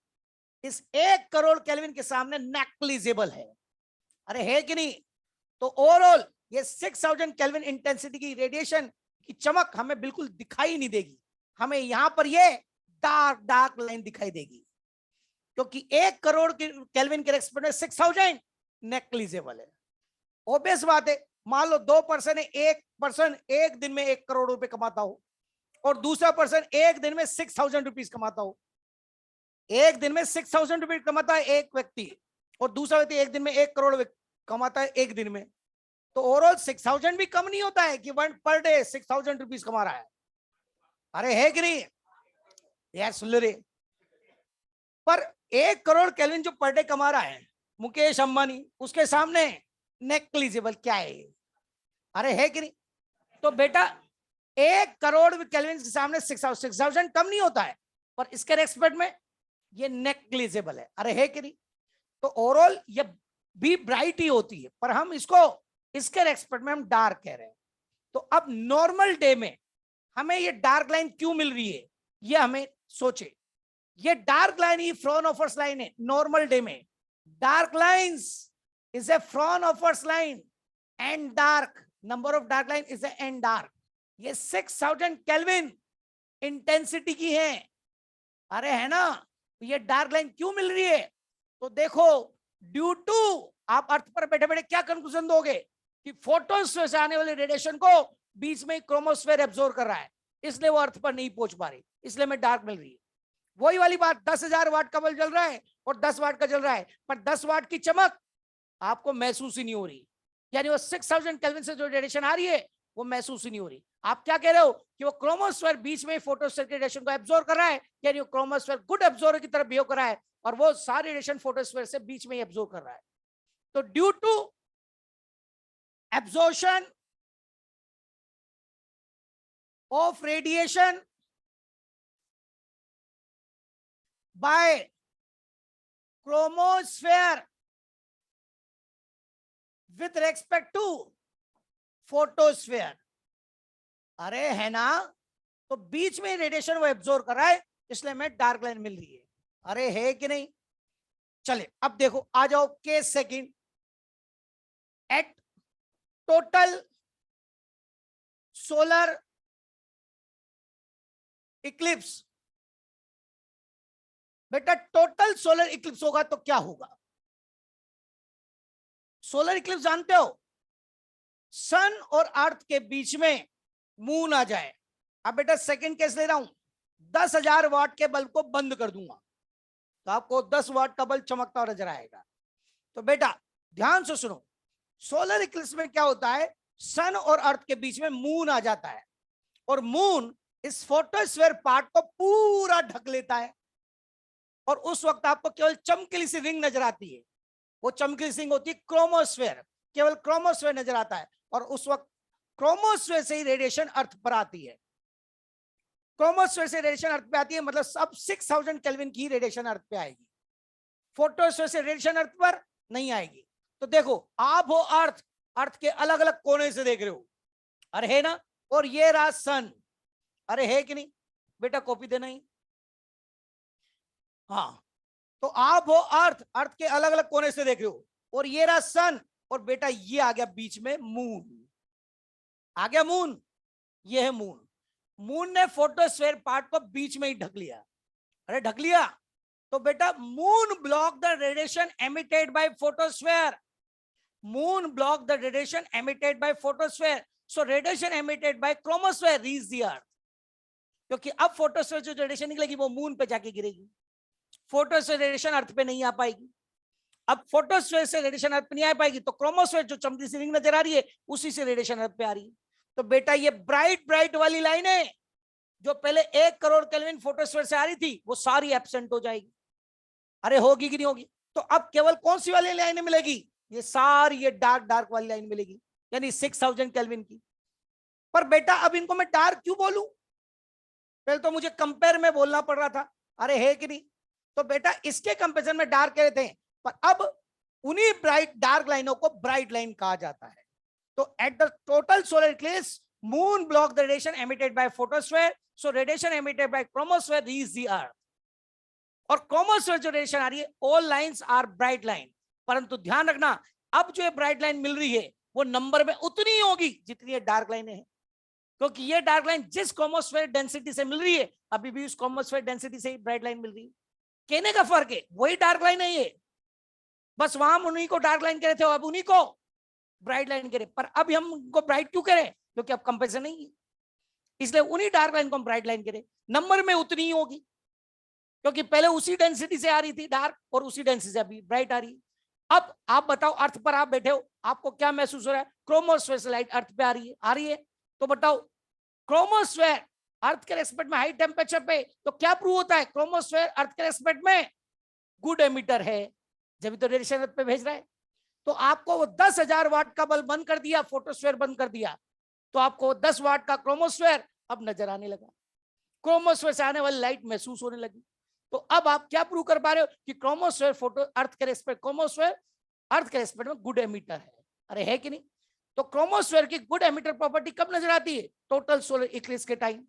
इस 1 करोड़ केल्विन के सामने नेग्लिजिबल है। अरे है कि नहीं? तो ओवरऑल ये 6000 केल्विन इंटेंसिटी की रेडिएशन की चमक हमें बिल्कुल दिखाई नहीं देगी, हमें यहां पर ये डार्क डार्क लाइन दिखाई देगी, क्योंकि 1 करोड़ के केल्विन के रेस्पेक्ट में 6000 नेग्लिजिबल है। ऑब्वियस बात है, मान लो 2 पर्सन है, एक पर्सन एक दिन में 1 करोड़ रुपए कमाता हो और दूसरा पर्सन एक दिन में 6000 रुपीज कमाता हो। एक दिन में 6000 रुपीज कमाता है एक व्यक्ति और दूसरा व्यक्ति एक दिन में 1 करोड़ कमाता है एक दिन में, तो ओवरऑल 6000 भी कम नहीं होता है कि वन पर डे 6000 रुपीज कमा रहा है। अरे है कि नहीं यार, सुन रे। पर 1 करोड़ केल्विन जो पर डे कमा रहा है मुकेश अंबानी, उसके सामने नेग्लिजिबल क्या है? अरे है कि नहीं? तो बेटा 1 करोड़ केल्विन के सामने 6000 कम नहीं होता है, पर इसके रेस्पेक्ट में ये नेग्लिजिबल है। अरे है कि नहीं? तो ओवरऑल ये भी ब्राइट ही होती है, पर हम इसको इसके रेस्पेक्ट में हम डार्क कह रहे हैं। तो अब नॉर्मल डे में हमें ये डार्क लाइन क्यों मिल रही है, ये हमें सोचे। ये डार्क लाइन ही फ्राउनहोफर्स लाइन है। नॉर्मल डे में dark lines is a Fraunhofer's line and dark number of dark line is and dark. ये 6000 केल्विन इंटेंसिटी की है। अरे है ना? ये डार्क लाइन क्यों मिल रही है? तो देखो, ड्यू टू आप अर्थ पर बैठे बैठे क्या कंक्लूजन दोगे कि फोटोस्फीयर से आने वाले रेडिएशन को बीच में क्रोमोस्फीयर एब्जॉर्ब कर रहा है, इसलिए वो अर्थ पर नहीं पहुंच पा रही, इसलिए मैं डार्क मिल रही है। वही वाली बात, 10,000 वाट का बल्ब जल रहा है और 10 वाट का जल रहा है, पर 10 वाट की चमक आपको महसूस ही नहीं हो रही, यानी वो 6000 केल्विन से जो रेडिएशन आ रही है वो महसूस ही नहीं हो रही। आप क्या कह रहे हो कि वो क्रोमोस्फीयर बीच में फोटोस्फीयर के रेडिएशन को एब्जॉर्ब कर रहा है, यानी वो क्रोमोस्फीयर गुड एब्जॉर्बर की तरह बिहेव कर रहा है और वो सारे रेडिएशन फोटोस्फीयर से बीच में ही एब्जॉर्ब कर रहा है। तो due to absorption of radiation by chromosphere with respect to photosphere, अरे है ना, तो बीच में रेडिएशन वो एब्जॉर्ब कर रहा है, इसलिए हमें डार्क लाइन मिल रही है। अरे है कि नहीं? चले अब देखो, आ जाओ case second. At total solar eclipse, बेटा टोटल सोलर इक्लिप्स होगा तो क्या होगा? सोलर इक्लिप्स जानते हो, सन और अर्थ के बीच में मून आ जाए। अब बेटा सेकंड केस ले रहा हूं, 10,000 वाट के बल्ब को बंद कर दूंगा तो आपको 10 वाट का बल्ब चमकता हुआ नजर आएगा। तो बेटा ध्यान से सुनो, सोलर इक्लिप्स में क्या होता है, सन और अर्थ के बीच में मून आ जाता है और मून इस फोटोस्फीयर पार्ट को पूरा ढक लेता है और उस वक्त आपको केवल चमकीली सी रिंग नजर आती है। वो चमकीली सी रिंग होती है क्रोमोस्फीयर, केवल क्रोमोस्फीयर नजर आता है और उस वक्त क्रोमोस्फीयर से ही रेडिएशन अर्थ पर आती है। क्रोमोस्फीयर से रेडिएशन अर्थ पे आती है, मतलब सब 6000 केल्विन की रेडिएशन अर्थ पे आएगी, फोटोस्फीयर से रेडिएशन अर्थ पर नहीं आएगी। तो देखो, आप हो अर्थ, अर्थ के अलग अलग कोने से देख रहे हो, अरे है ना, और ये रहा सन, अरे है कि नहीं? बेटा कॉपी देना ही, हाँ। तो आप हो अर्थ, अर्थ के अलग अलग कोने से देख रहे हो, और ये रहा सन, और बेटा ये आ गया बीच में मून, आ गया मून, ये है मून। मून ने फोटोस्फीयर पार्ट को बीच में ही ढक लिया, अरे ढक लिया, तो बेटा moon block the radiation emitted by photosphere, moon block the radiation emitted by photosphere, so radiation emitted by chromosphere reach the अर्थ, क्योंकि अब फोटोस्फीयर जो रेडिएशन निकलेगी वो मून पे जाके गिरेगी, फोटोस्फीयर रेडिएशन अर्थ पे नहीं आ पाएगी। अब फोटोस्फीयर से रेडिएशन अर्थ पे नहीं आ पाएगी तो क्रोमोस्फीयर जो चमकी सी रिंग नजर आ रही है उसी से रेडिएशन अर्थ पे आ रही है। तो बेटा ये ब्राइट ब्राइट वाली लाइन है जो पहले 1 करोड़ केल्विन फोटोस्फीयर से आ रही थी वो सारी एब्सेंट हो जाएगी। अरे होगी कि नहीं होगी? तो अब केवल कौन सी वाली लाइन मिलेगी? ये सारी ये डार्क डार्क वाली लाइन मिलेगी, यानी 6000 केल्विन की। पर बेटा अब इनको मैं डार्क क्यों बोलूं? पहले तो मुझे कंपेयर में बोलना पड़ रहा था, अरे है कि नहीं? तो बेटा इसके कंपेरिजन में डार्क कह रहे थे, पर अब उन्हीं ब्राइट डार्क लाइनों को ब्राइट लाइन कहा जाता है। तो at the total solar eclipse moon block the radiation emitted by photosphere, so radiation emitted by chromosphere reach the earth. और क्रोमोस्फेयर जो रेडिएशन आ रही है, all lines are bright line, परंतु ध्यान रखना अब जो ब्राइट लाइन मिल रही है वो नंबर में उतनी ही होगी जितनी ये डार्क लाइन है, क्योंकि ये डार्क लाइन जिस क्रोमोस्फेयर डेंसिटी से मिल रही है अभी भी उस क्रोमोस्फेयर डेंसिटी से ही ब्राइट लाइन मिल रही है। कहने का फर्क है, वही डार्क लाइन है ये, बस वहां हम उन्हीं को डार्क लाइन कह रहे थे, अब उन्हीं को ब्राइट लाइन कह रहे, पर अब हम उनको ब्राइट क्यों करें, क्योंकि अब कंपेरिजन नहीं है, इसलिए उन्हीं डार्क लाइन को हम ब्राइट लाइन करें, नंबर में उतनी ही होगी, क्योंकि पहले उसी डेंसिटी से आ रही थी डार्क और उसी डेंसिटी से अभी ब्राइट आ रही है। अब आप बताओ, अर्थ पर आप बैठे हो, आपको क्या महसूस हो रहा है, क्रोमोस्फेयर से लाइट अर्थ पे आ रही है, तो बताओ क्रोमोस्फेयर अर्थ के रेस्पेक्ट में हाई टेम्परेचर पे तो क्या प्रूव होता है, क्रोमोस्फेयर अर्थ के रेस्पेक्ट में गुड एमिटर है, जब तो रेडिएशन अर्थ पे भेज रहा है। तो आपको वो 10,000 वाट का बल्ब बंद कर दिया, फोटोस्फेयर बंद कर दिया, तो आपको 10 वाट का क्रोमोस्फेयर अब नजर आने लगा, क्रोमोस्फेयर से आने वाली लाइट महसूस होने लगी। तो अब आप क्या प्रूव कर पा रहे हो कि क्रोमोस्फेयर फोटो अर्थ के रेस्पेक्ट, क्रोमोस्फेयर अर्थ के रेस्पेक्ट में गुड एमिटर है, अरे है कि नहीं। तो क्रोमोस्फेयर की गुड एमिटर प्रॉपर्टी कब नजर आती है, टोटल सोलर इक्लिप्स के टाइम,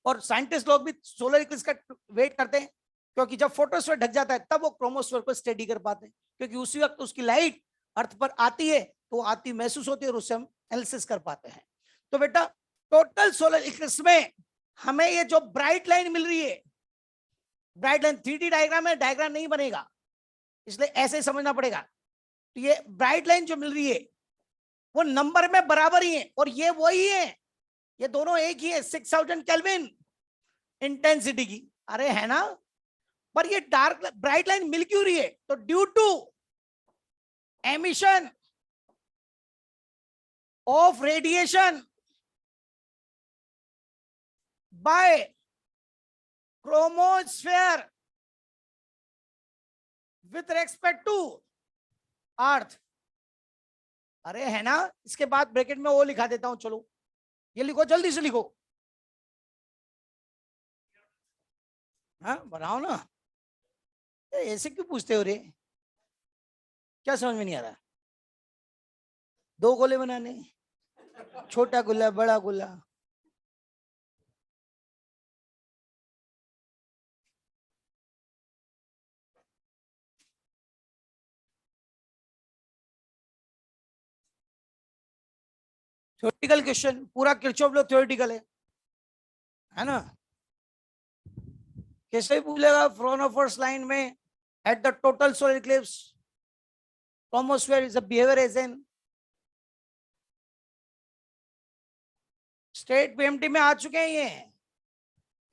और साइंटिस्ट लोग भी सोलर इक्लिप्स का वेट करते हैं, क्योंकि जब फोटोस्फेयर ढक जाता है तब वो क्रोमोस्फेयर को स्टडी कर पाते हैं, क्योंकि उसी वक्त उसकी लाइट अर्थ पर आती है तो आती महसूस होती है और उससे हम एनालिसिस कर पाते हैं। तो बेटा टोटल सोलर इक्लिप्स में हमें ये जो ब्राइट लाइन मिल रही है, ब्राइट लाइन 3D डायग्राम में डायग्राम नहीं बनेगा, इसलिए ऐसे ही समझना पड़ेगा। तो ये ब्राइट लाइन जो मिल रही है वो नंबर में बराबर ही है, और ये वही है, ये दोनों एक ही है, 6000 केल्विन इंटेंसिटी की, अरे है ना। पर ये डार्क ब्राइट लाइन मिल क्यों रही है, तो due to emission of radiation by chromosphere with respect to earth, अरे है ना। इसके बाद ब्रैकेट में वो लिखा देता हूं, चलो ये लिखो, जल्दी से लिखो, हाँ बनाओ ना, ऐसे क्यों पूछते हो रे, क्या समझ में नहीं आ रहा, 2 गोले बनाने, छोटा गोला बड़ा गोला, थ्योरेटिकल क्वेश्चन, पूरा किरचॉफ लॉ थ्योरेटिकल है ना। कैसे पूछेगा, फ्रॉम फर्स्ट लाइन में at the total solar eclipse chromosphere is a behaviour as an, state PMT में आ चुके हैं ये,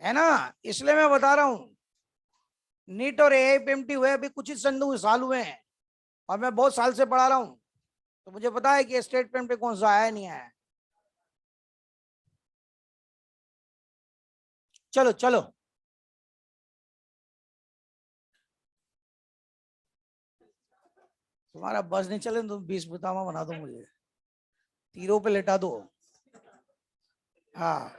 है ना, इसलिए मैं बता रहा हूं, नीट और एआईपीएमटी हुए अभी कुछ ही साल हुए हैं, और मैं बहुत साल से पढ़ा रहा हूं, तो मुझे पता है कि स्टेट पीएमटी कौन सा आया नहीं आया। चलो चलो, तुम्हारा बस नहीं चले, तुम 20 बुतामा बना दो, मुझे तीरों पे लेटा दो, हाँ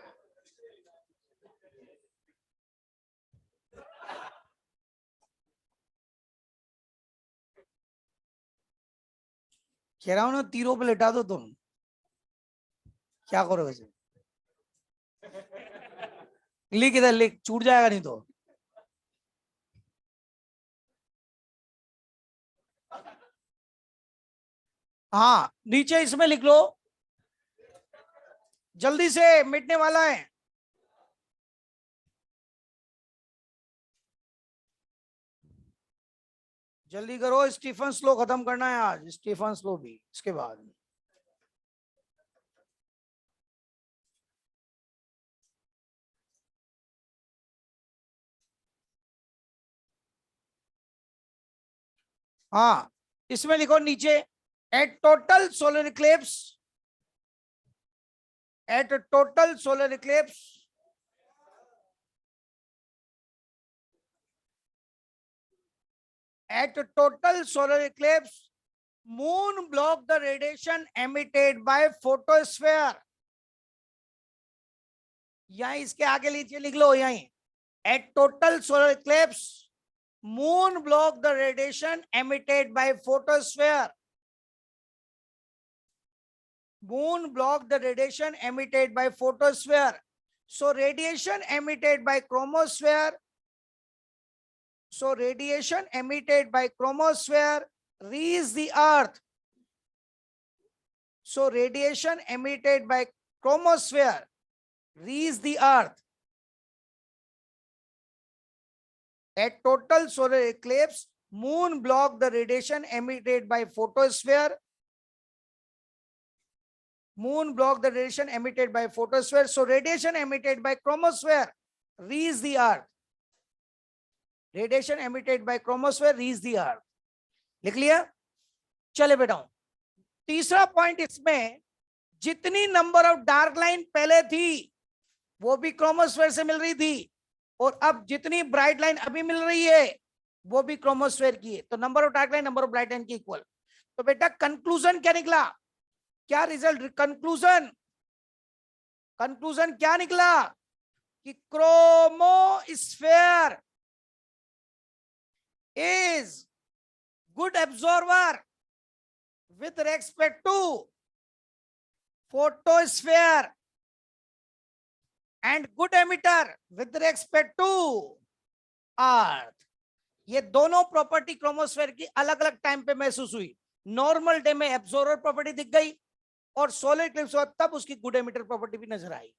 कह रहा हूं ना, तीरों पे लेटा दो, तुम क्या करो वैसे, लिख इधर लिख, छूट जाएगा नहीं तो। हाँ नीचे इसमें लिख लो, जल्दी से मिटने वाला है, जल्दी करो, स्टीफन स्लो खत्म करना है आज, स्टीफन स्लो भी इसके बाद। हाँ इसमें लिखो नीचे, at total solar eclipse, at total solar eclipse at total solar eclipse moon block the radiation emitted by photosphere, यहां इसके आगे लीजिए, लिख लो यहीं, at total solar eclipse moon block the radiation emitted by photosphere, moon block the radiation emitted by photosphere, so radiation emitted by chromosphere So radiation emitted by chromosphere reaches the earth. So radiation emitted by chromosphere reaches the earth. At total solar eclipse, moon block the radiation emitted by photosphere. Moon block the radiation emitted by photosphere. So radiation emitted by chromosphere reaches the earth. Radiation emitted by chromosphere reaches the earth. लिख लिया? चले बेटा, तीसरा पॉइंट इसमें जितनी नंबर ऑफ डार्क लाइन पहले थी वो भी क्रोमोस्फेयर से मिल रही थी, और अब जितनी ब्राइट लाइन अभी मिल रही है वो भी क्रोमोस्फेयर की है, तो number of dark line number of bright line की इक्वल। तो बेटा कंक्लूजन क्या निकला? क्या रिजल्ट? कंक्लूजन क्या निकला कि chromosphere is good absorber with respect to photosphere and good emitter with respect to earth. ये दोनों प्रॉपर्टी क्रोमोस्फेयर की अलग अलग टाइम पे महसूस हुई। नॉर्मल डे में एब्जॉर्बर प्रॉपर्टी दिख गई, और सोलर इक्लिप्स हुआ तब उसकी गुड एमिटर प्रॉपर्टी भी नजर आई।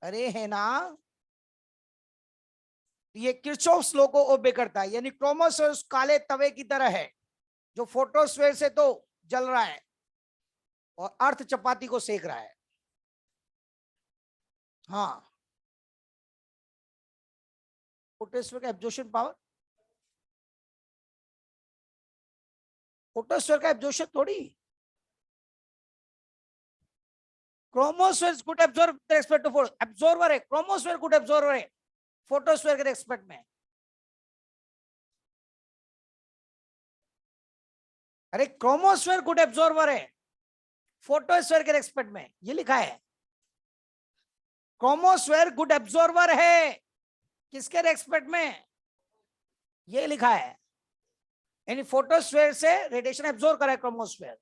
अरे है ना, ये किरचॉफ्स लॉ को ओबे करता है, यानी क्रोमोस्फेयर काले तवे की तरह है जो फोटोस्फेयर से तो जल रहा है और अर्थ चपाती को सेक रहा है। हाँ, फोटोस्फेयर का एब्जॉर्प्शन पावर, फोटोस्फेयर का एब्जॉर्प्शन थोड़ी, chromosphere good absorb with respect to photo, absorber है क्रोमोस्फेयर, गुड एब्जॉर्बर है फोटोस्फेयर के रिस्पेक्ट में। अरे क्रोमोस्फेयर गुड एब्जॉर्बर है फोटोस्फेयर के रिस्पेक्ट में, ये लिखा है। क्रोमोस्फेयर गुड एब्जॉर्बर है किसके रिस्पेक्ट में? ये लिखा है, यानी फोटोस्फेयर से रेडिएशन एब्जॉर्ब करा है क्रोमोस्फेयर।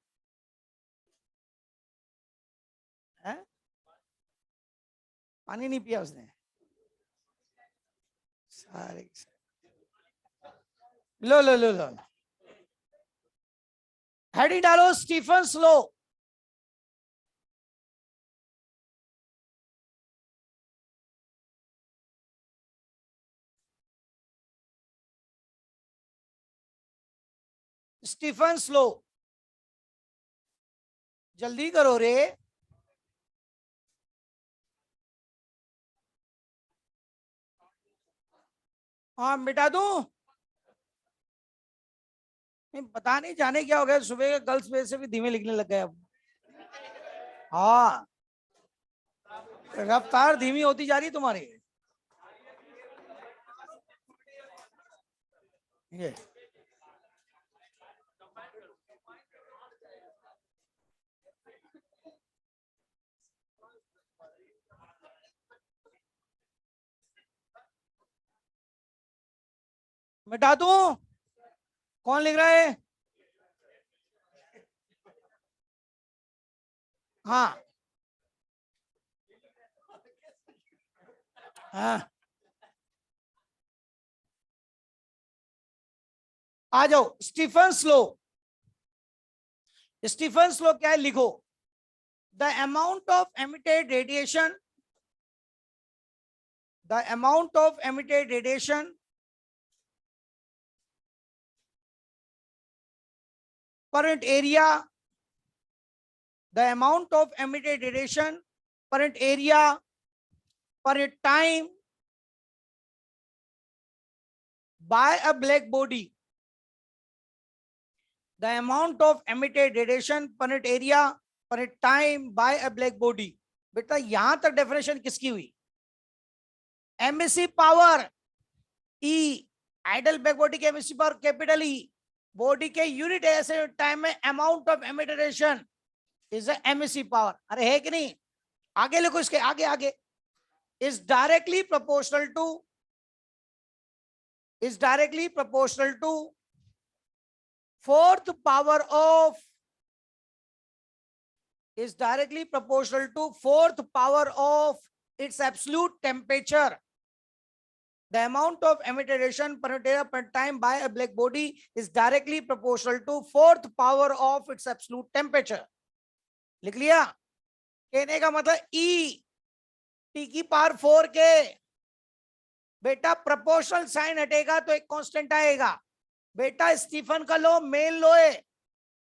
पानी नहीं पिया उसने सारे। लो लो लो लो, हेडिंग डालो स्टीफन्स लॉ। स्टीफन्स लॉ, जल्दी करो रे। हाँ मिटा दूं? पता नहीं जाने क्या हो गया, सुबह के गर्ल्स पेज से भी धीमे लिखने लग गए अब। हाँ, रफ्तार धीमी होती जा रही तुम्हारी। ये मिटा दूं? कौन लिख रहा है? हाँ हाँ, आ जाओ। स्टीफन्स लॉ, स्टीफन्स लॉ क्या है लिखो। The amount of emitted radiation, the amount of emitted radiation per unit area, the amount of emitted radiation per unit area per unit time by a black body, the amount of emitted radiation per unit area per unit time by a black body। बेटा यहां तक डेफिनेशन किसकी हुई? एमएससी पावर ई, आइडल ब्लैक बॉडी के MSc power capital E, body के यूनिट ऐसे टाइम में amount of emitted radiation is MSc power. अरे है कि नहीं? आगे लिखो, इसके आगे आगे, is directly proportional to fourth power of its absolute temperature The amount of emitted radiation per time by a black body is directly proportional to fourth power of its absolute temperature. लिख लिया? कहने का मतलब E T की पावर 4 के बेटा प्रोपोर्शनल साइन हटेगा तो एक कांस्टेंट आएगा। बेटा स्टीफन का लो मेन लो है।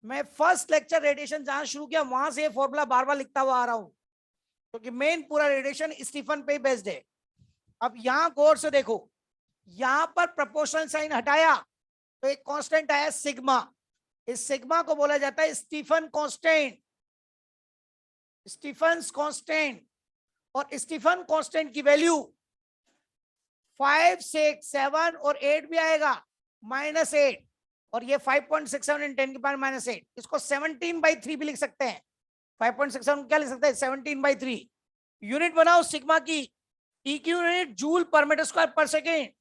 मैं फर्स्ट लेक्चर रेडिएशन जहां शुरू किया वहां से ये फॉर्मूला बार बार लिखता हुआ आ रहा हूं, क्योंकि मेन पूरा रेडिएशन स्टीफन पे ही बेस्ड है। अब यहां गौर से देखो, यहां पर प्रोपोर्शनल साइन हटाया तो एक कांस्टेंट आया सिग्मा। इस सिग्मा को बोला जाता है स्टीफन कांस्टेंट, स्टीफन कांस्टेंट। और स्टीफन कांस्टेंट की वैल्यू 5, 6, 7 और 8 भी आएगा, -8। और ये 5.67 इन 10 की पावर -8। इसको 17/3 भी लिख सकते हैं। 5.67 क्या लिख सकते हैं? 17/3। यूनिट बनाओ सिग्मा की। ई की यूनिट जूल पर मीटर स्क्वायर पर सेकेंड,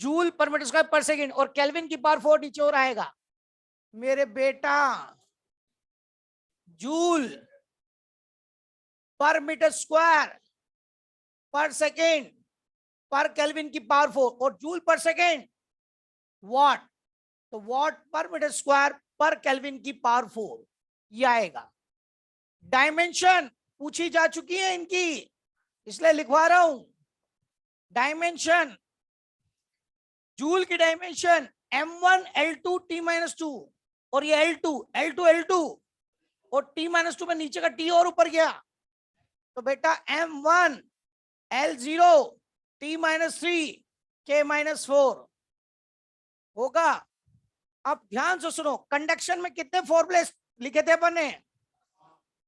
जूल पर मीटर स्क्वायर पर सेकेंड। और केल्विन की पावर 4 नीचे और आएगा मेरे बेटा, जूल पर मीटर स्क्वायर पर सेकेंड पर केल्विन की पावर 4। और जूल पर सेकेंड वॉट, तो वॉट पर मीटर स्क्वायर पर केल्विन की पावर 4 ये आएगा। डायमेंशन पूछी जा चुकी है इनकी, इसलिए लिखवा रहा हूं। डायमेंशन, जूल की डायमेंशन m1 l2 t-2 और ये l2 l2 l2 और t-2 में नीचे का t और ऊपर गया तो बेटा m1 l0 t-3 k-4 होगा। अब ध्यान से सुनो, कंडक्शन में कितने फॉर्मूले लिखे थे अपन ने?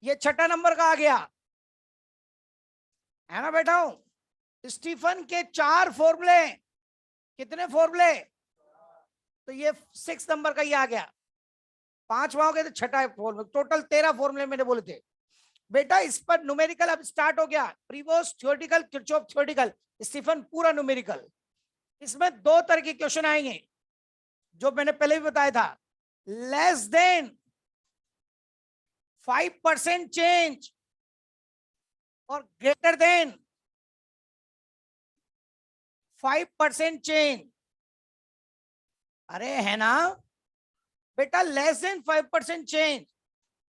ये छठा नंबर का आ गया है ना बेटा। स्टीफन के 4 फॉर्मूले, कितने फॉर्मूले? तो ये 6 नंबर का ही आ गया। 5 वहां हो गए तो छठा फॉर्मूला, टोटल 13 फॉर्मूले मैंने बोले थे बेटा। इस पर न्यूमेरिकल अब स्टार्ट हो गया। Prevost theoretical, Kirchhoff theoretical, Stephen पूरा न्यूमेरिकल। इसमें 2 तरह के क्वेश्चन आएंगे जो मैंने पहले भी बताया था। लेस देन 5% चेंज और ग्रेटर देन 5% चेंज। अरे है ना बेटा, लेस देन 5% चेंज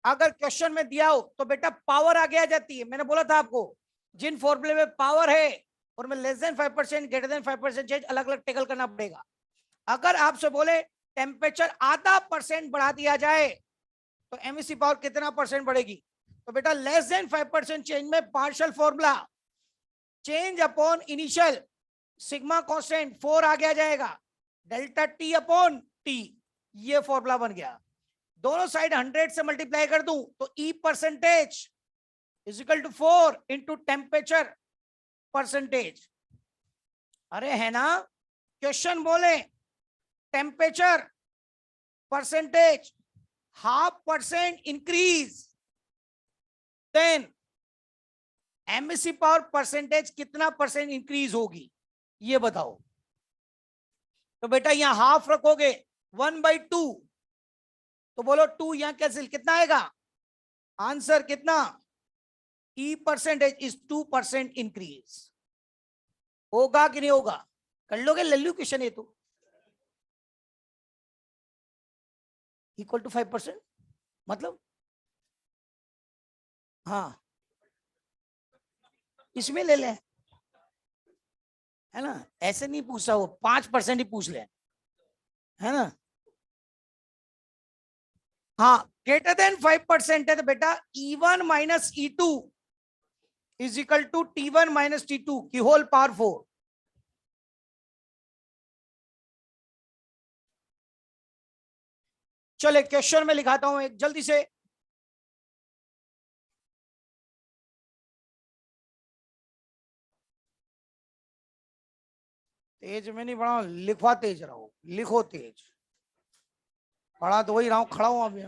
अगर क्वेश्चन में दिया हो तो बेटा पावर आगे आ जाती है। मैंने बोला था आपको, जिन फॉर्मूले में पावर है और में less than 5% greater than 5% change अलग अलग टेकल करना पड़ेगा। अगर आपसे बोले टेम्परेचर आधा % बढ़ा दिया जाए तो एमईसी पावर कितना % बढ़ेगी? तो बेटा लेस देन 5% चेंज में partial formula change upon initial sigma constant 4 आ गया जाएगा, डेल्टा टी अपॉन टी, ये फॉर्मूला बन गया। दोनों साइड 100 से मल्टीप्लाई कर दूं तो E percentage is equal to 4 into temperature percentage. अरे है ना, क्वेश्चन बोले temperature percentage 0.5% increase, then emissive power percentage कितना % इंक्रीज होगी ये बताओ। तो बेटा यहां हाफ रखोगे 1/2 तो बोलो 2 यहां कैंसिल, कितना आएगा आंसर? कितना? ई परसेंटेज इज 2% इंक्रीज। होगा कि नहीं होगा? कर लोगे लल्लू क्वेश्चन ये तो। इक्वल टू 5% मतलब हाँ इसमें ले लें, है ना? ऐसे नहीं पूछा, वो 5% ही पूछ ले, है ना? हाँ ग्रेटर देन 5% है तो बेटा E1 minus E2 is equal to T1 minus T2 की होल पावर 4। चले क्वेश्चन में लिखाता हूं एक जल्दी से। तेज में नहीं पढ़ा, लिखवा तेज रहो, लिखो तेज। पढ़ा तो वही रहा हूं, खड़ा हूं अभी।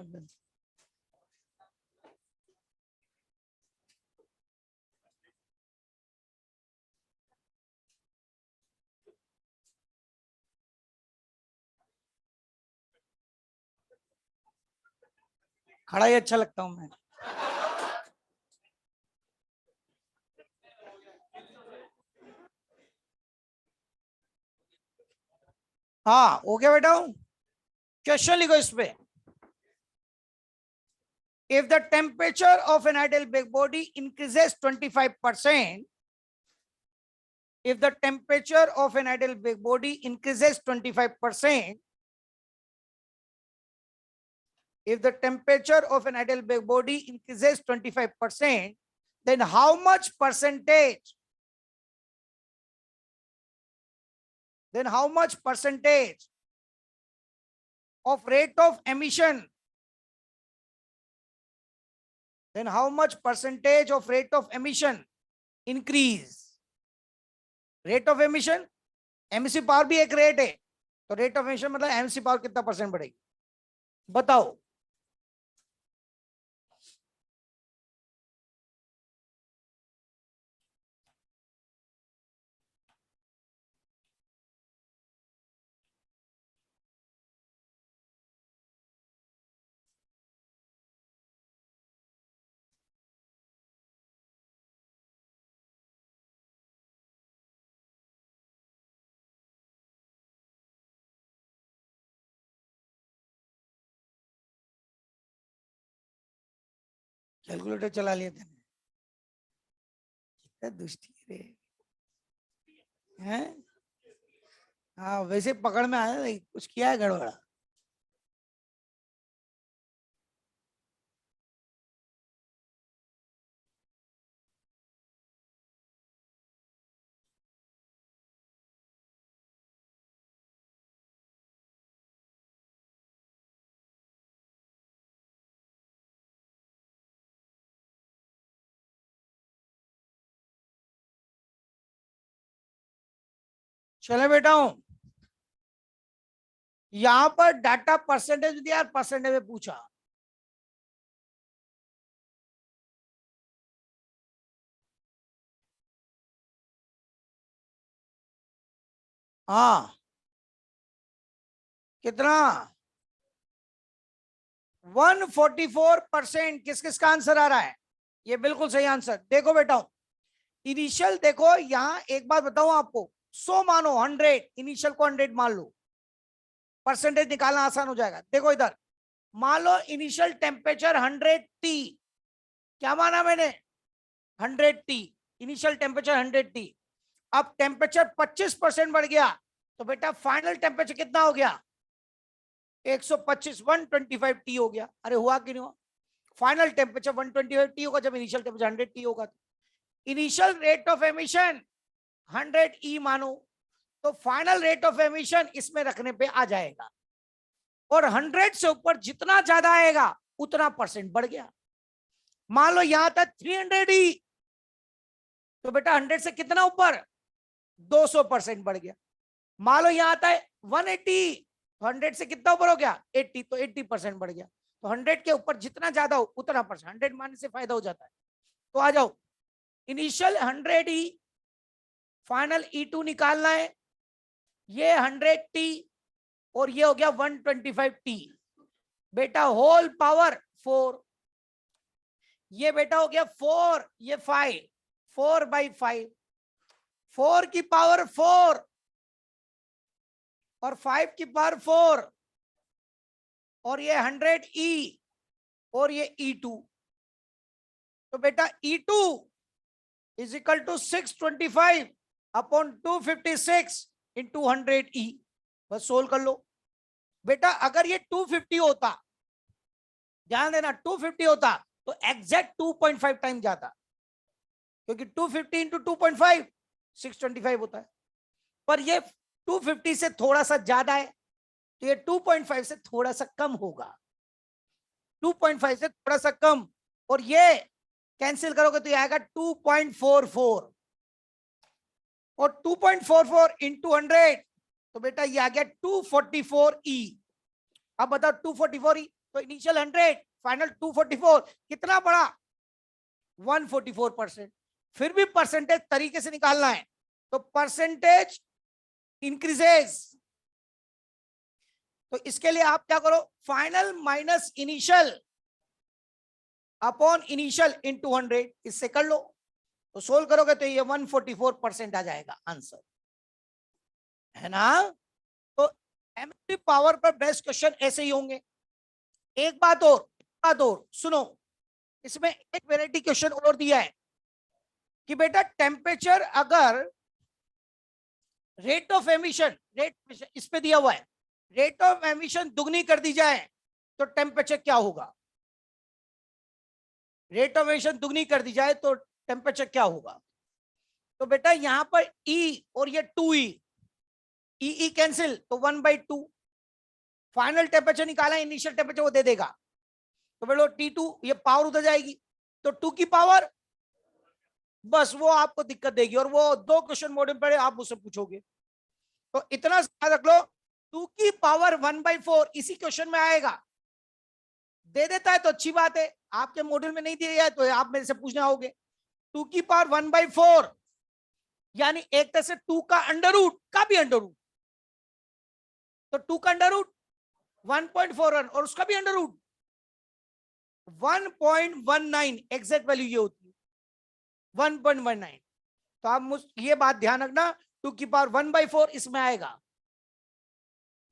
खड़ा ही अच्छा लगता हूं मैं। हाँ हो गया बेटा, क्वेश्चन लिखो इस पे। If the temperature of an ideal big body increases 25%, if the temperature of an ideal big body increases 25%, if the temperature of an ideal big body increases 25%, then how much percentage? Then how much percentage of rate of emission? Then how much percentage of rate of emission increase? Rate of emission, MC power भी एक रेट है, तो रेट ऑफ एमिशन मतलब एमसी पावर कितना परसेंट बढ़ेगी बताओ। कैलकुलेटर चला लिया थे, कितना दुष्टी रे हैं। हाँ वैसे पकड़ में आया, कुछ किया है गड़बड़ा। चले बेटा हूं, यहां पर डाटा परसेंटेज दिया, परसेंटेज में पूछा। हाँ कितना, 144%। किस किस का आंसर आ रहा है, ये बिल्कुल सही आंसर। देखो बेटा इनिशियल, देखो यहां एक बात बताऊं आपको, 100 मानो 100, इनिशियल को 100 मान लो, परसेंटेज निकालना आसान हो जाएगा। देखो इधर मान लो इनिशियल टेम्परेचर 100T, क्या माना मैंने 100T, इनिशियल टेम्परेचर 100T। अब टेम्परेचर 25% बढ़ गया, तो बेटा फाइनल टेम्परेचर कितना हो गया 125, 125T हो गया। अरे हुआ कि नहीं हुआ, फाइनल टेम्परेचर 125T होगा जब इनिशियल टेम्परेचर 100T होगा। Initial rate of emission 100E मानो, तो फाइनल रेट ऑफ एमिशन इसमें रखने पे आ जाएगा, और 100 से ऊपर जितना ज्यादा आएगा उतना परसेंट बढ़ गया। मान लो यहां तक 300E, तो बेटा 100 से कितना ऊपर 200% बढ़ गया। मान लो यहां आता है 180, तो 100 से कितना ऊपर हो गया 80, तो 80% बढ़ गया। तो 100 के ऊपर जितना ज्यादा हो उतना परसेंट, 100 मानने से फायदा हो जाता है। तो आ जाओ, इनिशियल 100E, फाइनल E2 निकालना है, ये 100T और ये हो गया 125T। बेटा होल पावर 4, ये बेटा हो गया 4, ये 5, 4/5, 4 की पावर 4 और 5 की पावर 4, और ये 100E और ये E2। तो बेटा E2 is equal to 625 upon 256 into 100E। बस सोल्व कर लो बेटा। अगर ये 250 होता, ध्यान देना 250 होता तो एग्जैक्ट 2.5 टाइम जाता, क्योंकि 250 इंटू 2.5 625 होता है। पर ये 250 से थोड़ा सा ज्यादा है, तो ये 2.5 से थोड़ा सा कम होगा, 2.5 से थोड़ा सा कम, और ये कैंसिल करोगे तो ये आएगा 2.44, और 2.44 इंटू 100, तो बेटा ये आ गया 244E। अब बताओ 244E, तो इनिशियल 100 फाइनल 244, कितना बड़ा 144%। फिर भी परसेंटेज तरीके से निकालना है, तो परसेंटेज इंक्रीजेस, तो इसके लिए आप क्या करो, final minus initial upon initial into 100, इससे कर लो। तो सोल्व करोगे तो ये 144% आ जाएगा आंसर, है ना। तो एमिसिव पावर पर बेस्ट क्वेश्चन ऐसे ही होंगे। एक बात और सुनो, इसमें एक वेराइटी क्वेश्चन और दिया है कि बेटा टेम्परेचर अगर रेट ऑफ एमिशन, रेट इस पे दिया हुआ है, रेट ऑफ एमिशन दुगनी कर दी जाए तो टेम्परेचर क्या होगा? रेट ऑफ एमिशन दुगनी कर दी जाए तो टेम्परेचर क्या होगा? तो बेटा यहां पर ई और ये 2E, ई कैंसिल तो 1/2, फाइनल टेम्परेचर निकाला, इनिशियल टेम्परेचर वो दे देगा, तो बोलो T2, ये पावर उधर जाएगी तो 2 की पावर, बस वो आपको दिक्कत देगी और वो 2 क्वेश्चन मॉड्यूल पढ़े आप मुझसे पूछोगे। तो इतना याद रख लो, 2 की पावर 1/4 इसी क्वेश्चन में आएगा। दे देता है तो अच्छी बात है, आपके मॉड्यूल में नहीं दिया है तो आप मेरे से पूछने आओगे। 2 की पावर 1/4 यानी एक तरह से 2 का अंडर रूट का भी अंडर रूट, तो 2 का अंडर रूट 1.41 और उसका भी अंडर रूट 1.19, एग्जैक्ट वैल्यू ये होती है 1.19। तो आप ये बात ध्यान रखना, 2 की पावर 1/4 इसमें आएगा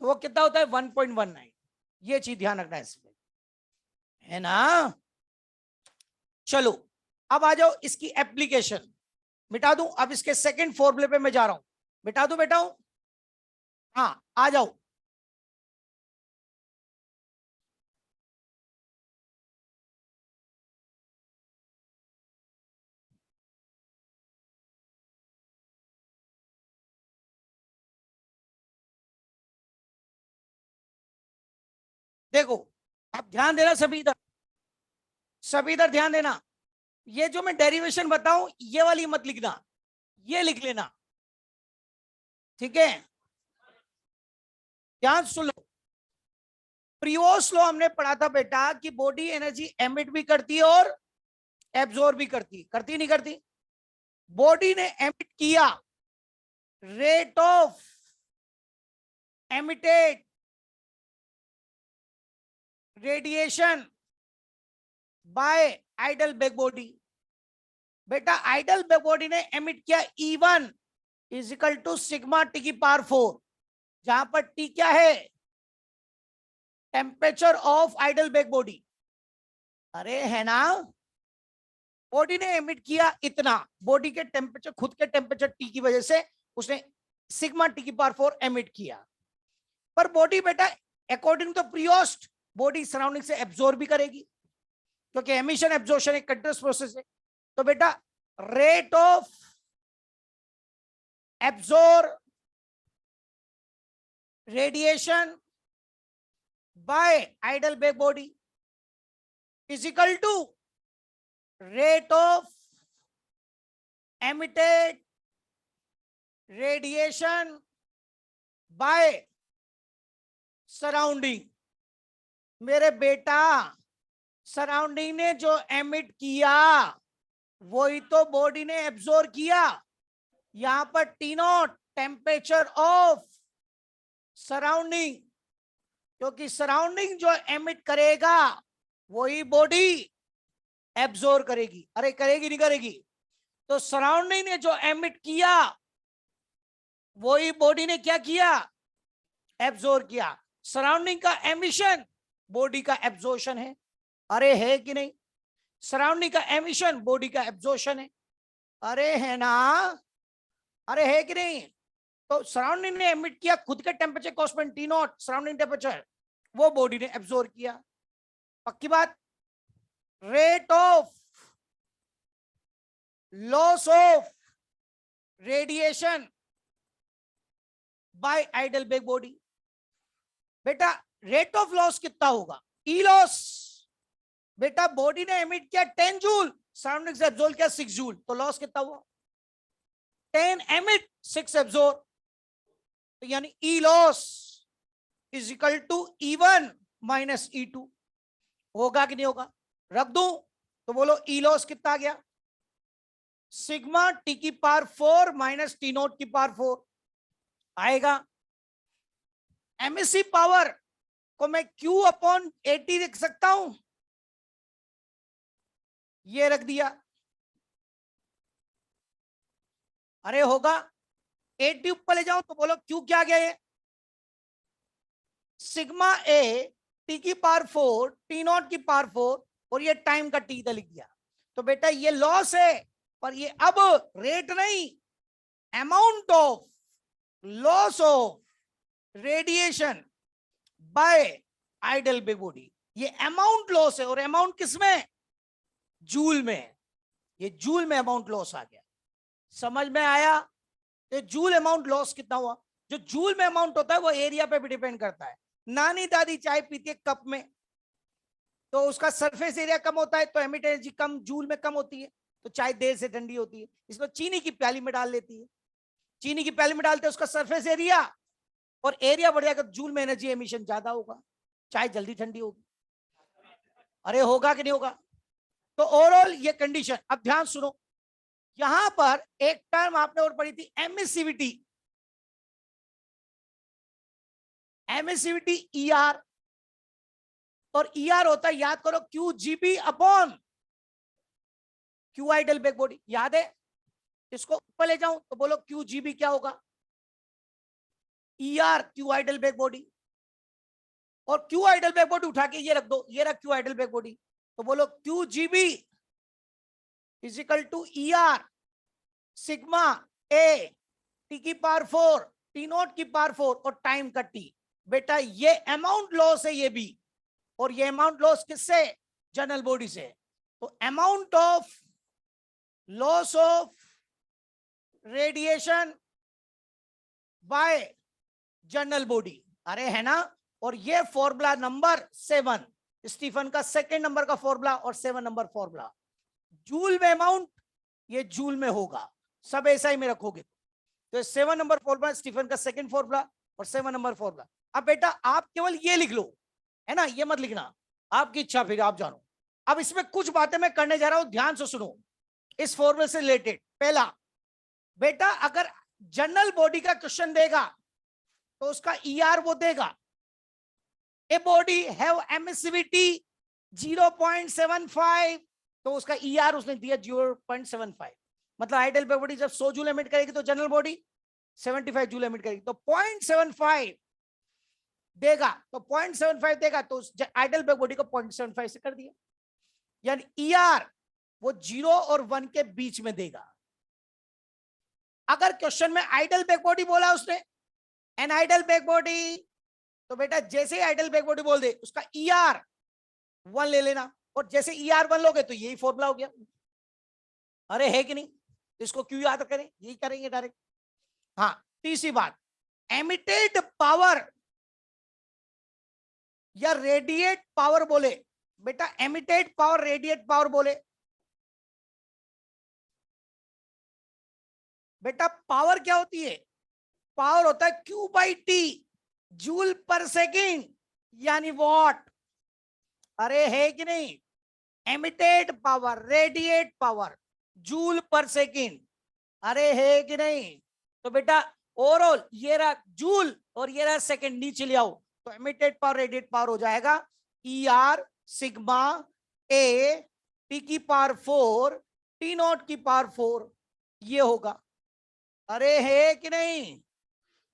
तो वो कितना होता है 1.19, ये चीज ध्यान रखना है इसमें, है ना। चलो अब आ जाओ इसकी एप्लीकेशन, मिटा दूं अब इसके सेकंड फॉर्मूले पे मैं जा रहा हूं, मिटा दूं बेटा? हाँ आ जाओ। देखो अब ध्यान देना सभी इधर, सभी इधर ध्यान देना, ये जो मैं डेरिवेशन बताऊं ये वाली मत लिखना, ये लिख लेना, ठीक है? ध्यान सुन लो, प्रियोस लॉ हमने पढ़ा था बेटा कि बॉडी एनर्जी एमिट भी करती है और एब्जॉर्ब भी करती नहीं करती? बॉडी ने एमिट किया, rate of emitted radiation by ideal black body, बेटा आइडल बैक बॉडी ने एमिट किया E1 is equal to sigma T की पावर 4, जहां पर टी क्या है? Temperature of ideal black body, अरे है ना। बॉडी ने एमिट किया इतना, बॉडी के टेम्परेचर, खुद के टेम्परेचर टी की वजह से उसने सिग्मा टी की पावर 4 एमिट किया, पर बॉडी बेटा according to Prevost body surrounding से एब्जॉर्ब भी करेगी, क्योंकि एमिशन एब्जॉर्प्शन एक कंटीन्यूअस प्रोसेस है। तो बेटा rate of absorb radiation by ideal black body is equal to rate of emitted radiation by surrounding. मेरे बेटा सराउंडिंग ने जो एमिट किया वही तो बॉडी ने एब्जॉर्ब किया, यहां पर T not temperature of surrounding, क्योंकि सराउंडिंग जो एमिट करेगा वही बॉडी एब्जॉर्ब करेगी, अरे करेगी नहीं करेगी? तो सराउंडिंग ने जो एमिट किया वही बॉडी ने क्या किया? एब्जॉर्ब किया। सराउंडिंग का एमिशन बॉडी का एब्जॉर्प्शन है, अरे है कि नहीं? सराउंडिंग का एमिशन बॉडी का एब्जॉर्प्शन है, अरे है ना, अरे है कि नहीं? तो सराउंडिंग ने एमिट किया खुद के temperature constant T naught surrounding temperature, वो बॉडी ने एब्जॉर्ब किया, पक्की बात। Rate of loss of radiation by ideal black body, बेटा रेट ऑफ लॉस कितना होगा? ई लॉस, बेटा बॉडी ने एमिट किया 10 जूल, सराउंडिंग से एब्जॉर्ब किया 6 जूल, तो लॉस कितना हुआ? 10 एमिट 6 एब्जॉर्ब, तो यानी E loss is equal to E1 minus E2, होगा कि नहीं होगा? रख दूं तो बोलो ई लॉस कितना आ गया? सिग्मा टी की पावर 4 माइनस T नॉट की पावर 4 आएगा। एमएससी पावर को मैं Q अपॉन 80 लिख सकता हूं, ये रख दिया, अरे होगा 80 ऊपर ले जाओ तो बोलो Q क्या आ गया? ये सिग्मा ए टी की पावर 4 टी नॉट की पावर 4 और ये टाइम का टी इधर लिख दिया। तो बेटा ये लॉस है, पर ये अब रेट नहीं, amount of loss of radiation by ideal black body, ये अमाउंट लॉस है। और अमाउंट किसमें? जूल में। ये जूल में अमाउंट लॉस आ गया। समझ में आया? तो जूल अमाउंट लॉस कितना हुआ? जो जूल में अमाउंट होता है वो एरिया पे भी डिपेंड करता है। नानी दादी चाय पीती है कप में, तो उसका सरफेस एरिया कम होता है तो एमिट एनर्जी कम जूल में कम होती है, तो चाय देर से ठंडी होती है। इसको चीनी की प्याली में डाल लेती है, चीनी की प्याली में डालते हैं उसका सरफेस एरिया, और एरिया बढ़ जाएगा, जूल में एनर्जी एमिशन ज्यादा होगा, चाय जल्दी ठंडी होगी। अरे होगा कि नहीं होगा? तो ओवरऑल ये कंडीशन। अब ध्यान सुनो, यहां पर एक टर्म आपने और पढ़ी थी, एमिसिविटी। एमिसिविटी ईआर, और ईआर होता है, याद करो, Q GB upon Q ideal black body. याद है? इसको ऊपर ले जाऊं तो बोलो क्यू जीबी क्या होगा? E r Q ideal black body, और क्यू आइडल बैक बॉडी उठा के ये रख दो, ये रख क्यू आइडल बैक बॉडी, तो बोलो Q GB is equal to e r sigma A T की पावर 4 टी नॉट की पावर 4 और टाइम का टी। बेटा ये अमाउंट लॉस है ये भी, और ये अमाउंट लॉस किससे? जनरल बॉडी से। तो amount of loss of radiation bye general body, अरे है ना? और ये फॉर्मूला नंबर 7, स्टीफन का सेकंड नंबर का फॉर्मूला और 7 नंबर फॉर्मूला। जूल में अमाउंट, ये जूल में होगा, सब ऐसा ही में रखोगे। तो 7 नंबर फॉर्मूला स्टीफन का सेकंड फॉर्मूला और 7 नंबर फॉर्मूला। अब बेटा आप केवल ये लिख लो, है ना, ये मत लिखना, आपकी इच्छा, फिर आप जानो। अब इसमें कुछ बातें मैं करने जा रहा हूं, ध्यान से सुनो इस फॉर्मूले से रिलेटेड। पहला, बेटा अगर जनरल बॉडी का क्वेश्चन देगा तो उसका ईआर वो देगा, ए बॉडी हैव एमिसिविटी 0.75, तो उसका ईआर उसने दिया 0.75। मतलब आइडल बॉडी जब 100 जूल एमिट करेगी तो जनरल बॉडी 75 जूल एमिट करेगी, तो 0.75 देगा, तो 0.75 देगा, तो आइडल बैक बॉडी को 0.75 से कर दिया। यानी ईआर वो 0 और 1 के बीच में देगा। अगर क्वेश्चन में आइडल बैक बॉडी बोला उसने, एन आइडल बैक बॉडी, तो बेटा जैसे ही आइडल बैक बॉडी बोल दे उसका ईआर 1 ले लेना, और जैसे ईआर 1 लोगे तो यही फॉर्मूला हो गया। अरे है कि नहीं? इसको क्यों याद करें, यही करेंगे डायरेक्ट। हाँ, तीसरी बात, एमिटेड पावर या रेडिएट पावर बोले, बेटा एमिटेड पावर रेडिएट पावर बोले, बेटा पावर क्या होती है? पावर होता है Q बाई टी, जूल पर सेकेंड, यानी वॉट। अरे है कि नहीं? Emitted power, radiate power, joule पर सेकेंड, अरे है कि नहीं? तो बेटा ओवरऑल ये रहा जूल और ये रहा सेकेंड, नीचे ले आओ, तो एमिटेड पावर रेडिएट पावर हो जाएगा ER सिग्मा ए टी की पावर 4 टी नॉट की पावर 4, ये होगा। अरे है कि नहीं?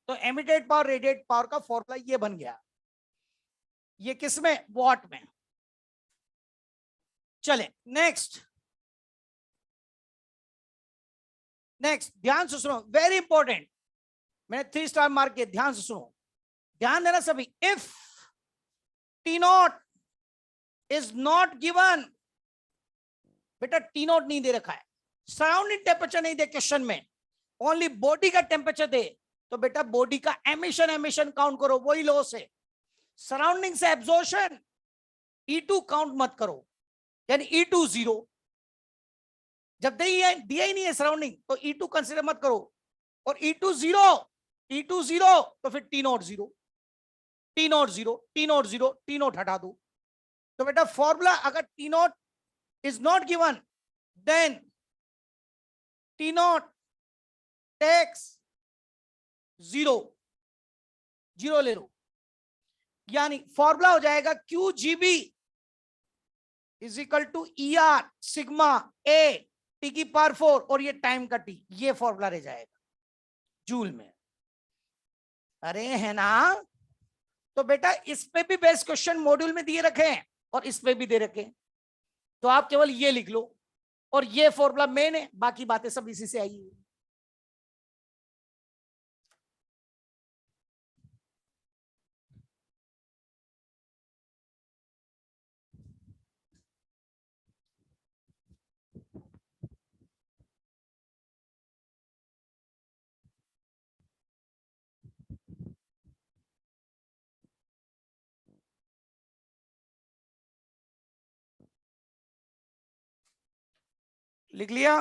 तो एमिटेड पावर रेडिएट पावर का फॉर्मूला ये बन गया। ये किसमें? वॉट में। चले नेक्स्ट, नेक्स्ट ध्यान से सुनो, वेरी इंपॉर्टेंट, मैंने 3 स्टार मार्क किया, ध्यान से सुनो, ध्यान देना सभी। If T not is not given, बेटा टी नॉट नहीं दे रखा है, सराउंडिंग टेम्परेचर नहीं दे क्वेश्चन में, ओनली बॉडी का टेम्परेचर दे, तो बेटा बॉडी का एमिशन काउंट करो, वही लॉस है। सराउंडिंग से एब्जॉर्प्शन E2 काउंट मत करो, यानी E2 0। जब दिया ही नहीं है सराउंडिंग तो E2 कंसीडर मत करो, और E2 0 तो फिर T naught 0, T naught 0, T naught 0, T naught हटा दो। तो बेटा फॉर्मूला, अगर T naught is not given then T naught takes 0 ले लो, यानी फॉर्मूला हो जाएगा QGB is equal to ER sigma A T की पावर 4 और ये टाइम का टी, ये फॉर्मूला रह जाएगा जूल में। अरे है ना? तो बेटा इस पे भी बेस्ट क्वेश्चन मॉड्यूल में दिए रखे हैं और इस पे भी दे रखे हैं, तो आप केवल ये लिख लो और ये फॉर्मूला मेन है, बाकी बातें सब इसी से आई। लिख लिया?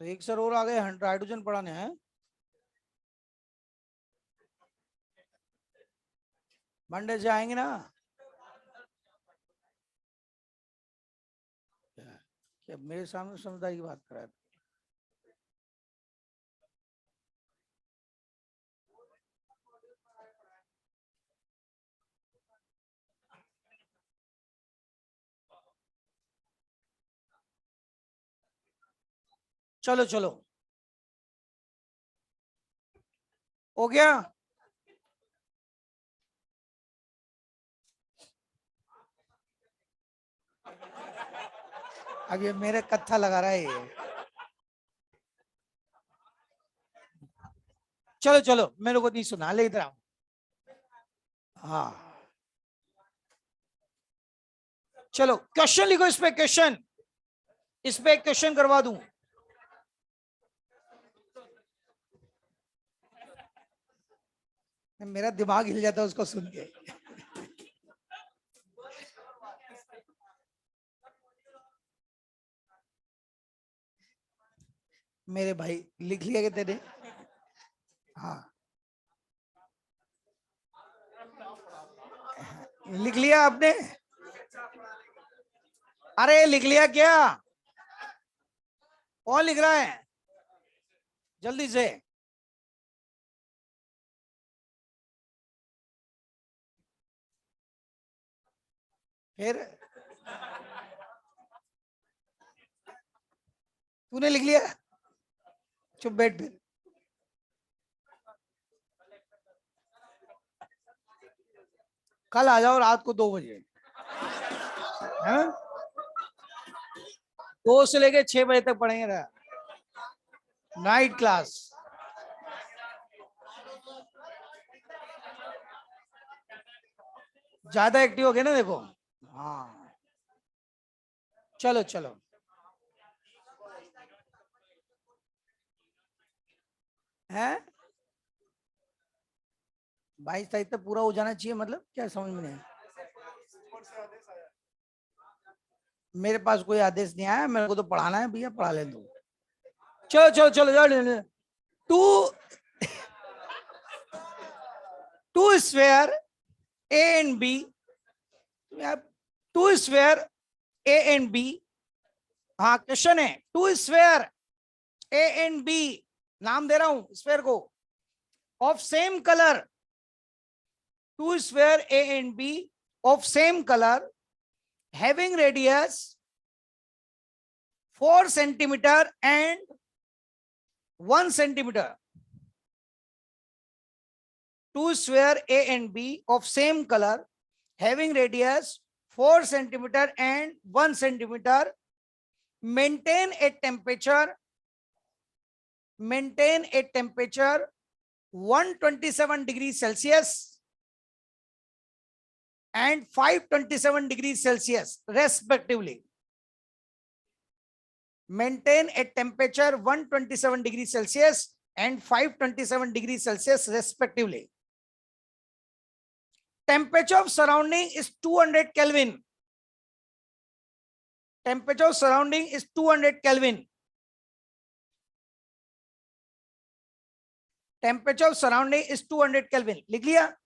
तो एक सर और आ गए हाइड्रोजन पढ़ाने हैं। मंडे से आएंगे ना? क्या मेरे सामने समझदारी की बात कर रहा है? चलो चलो, हो गया? अब ये मेरे कत्था लगा रहा है ये। चलो चलो, मेरे को नहीं सुना, ले इधर आओ। हाँ चलो, क्वेश्चन लिखो इस पे, क्वेश्चन इस पे एक क्वेश्चन करवा दूं। मेरा दिमाग हिल जाता है उसको सुन के। मेरे भाई लिख लिया क्या तेरे? हाँ लिख लिया आपने? अरे लिख लिया क्या? कौन लिख रहा है जल्दी से? फिर तूने लिख लिया? चुप बैठ फिर। कल आ जाओ रात को 2 बजे, है? 2 से लेके 6 बजे तक पढ़ेंगे ना, नाइट क्लास। ज्यादा एक्टिव हो गए ना, देखो। हाँ चलो चलो, है 22 तारीख तक पूरा हो जाना चाहिए, मतलब क्या समझ में नहीं आया? मेरे पास कोई आदेश नहीं आया, मेरे को तो पढ़ाना है भैया, पढ़ा ले दो। चलो चलो चलो चलो, two two square A and B, two square A and B. हाँ क्वेश्चन है, two square A and B, नाम दे रहा हूं स्क्वायर को, of same colour, two square A and B of same colour, having radius 4 centimeter and 1 centimeter. Two square A and B of same color, having radius 4 centimeter and 1 centimeter, maintain a temperature 127 degrees Celsius and 527 degrees Celsius respectively. Maintain a temperature 127 degrees Celsius and 527 degrees Celsius respectively. Temperature of surrounding is 200 Kelvin. Temperature of surrounding is 200 Kelvin. Temperature of surrounding is 200 Kelvin. लिख लिया?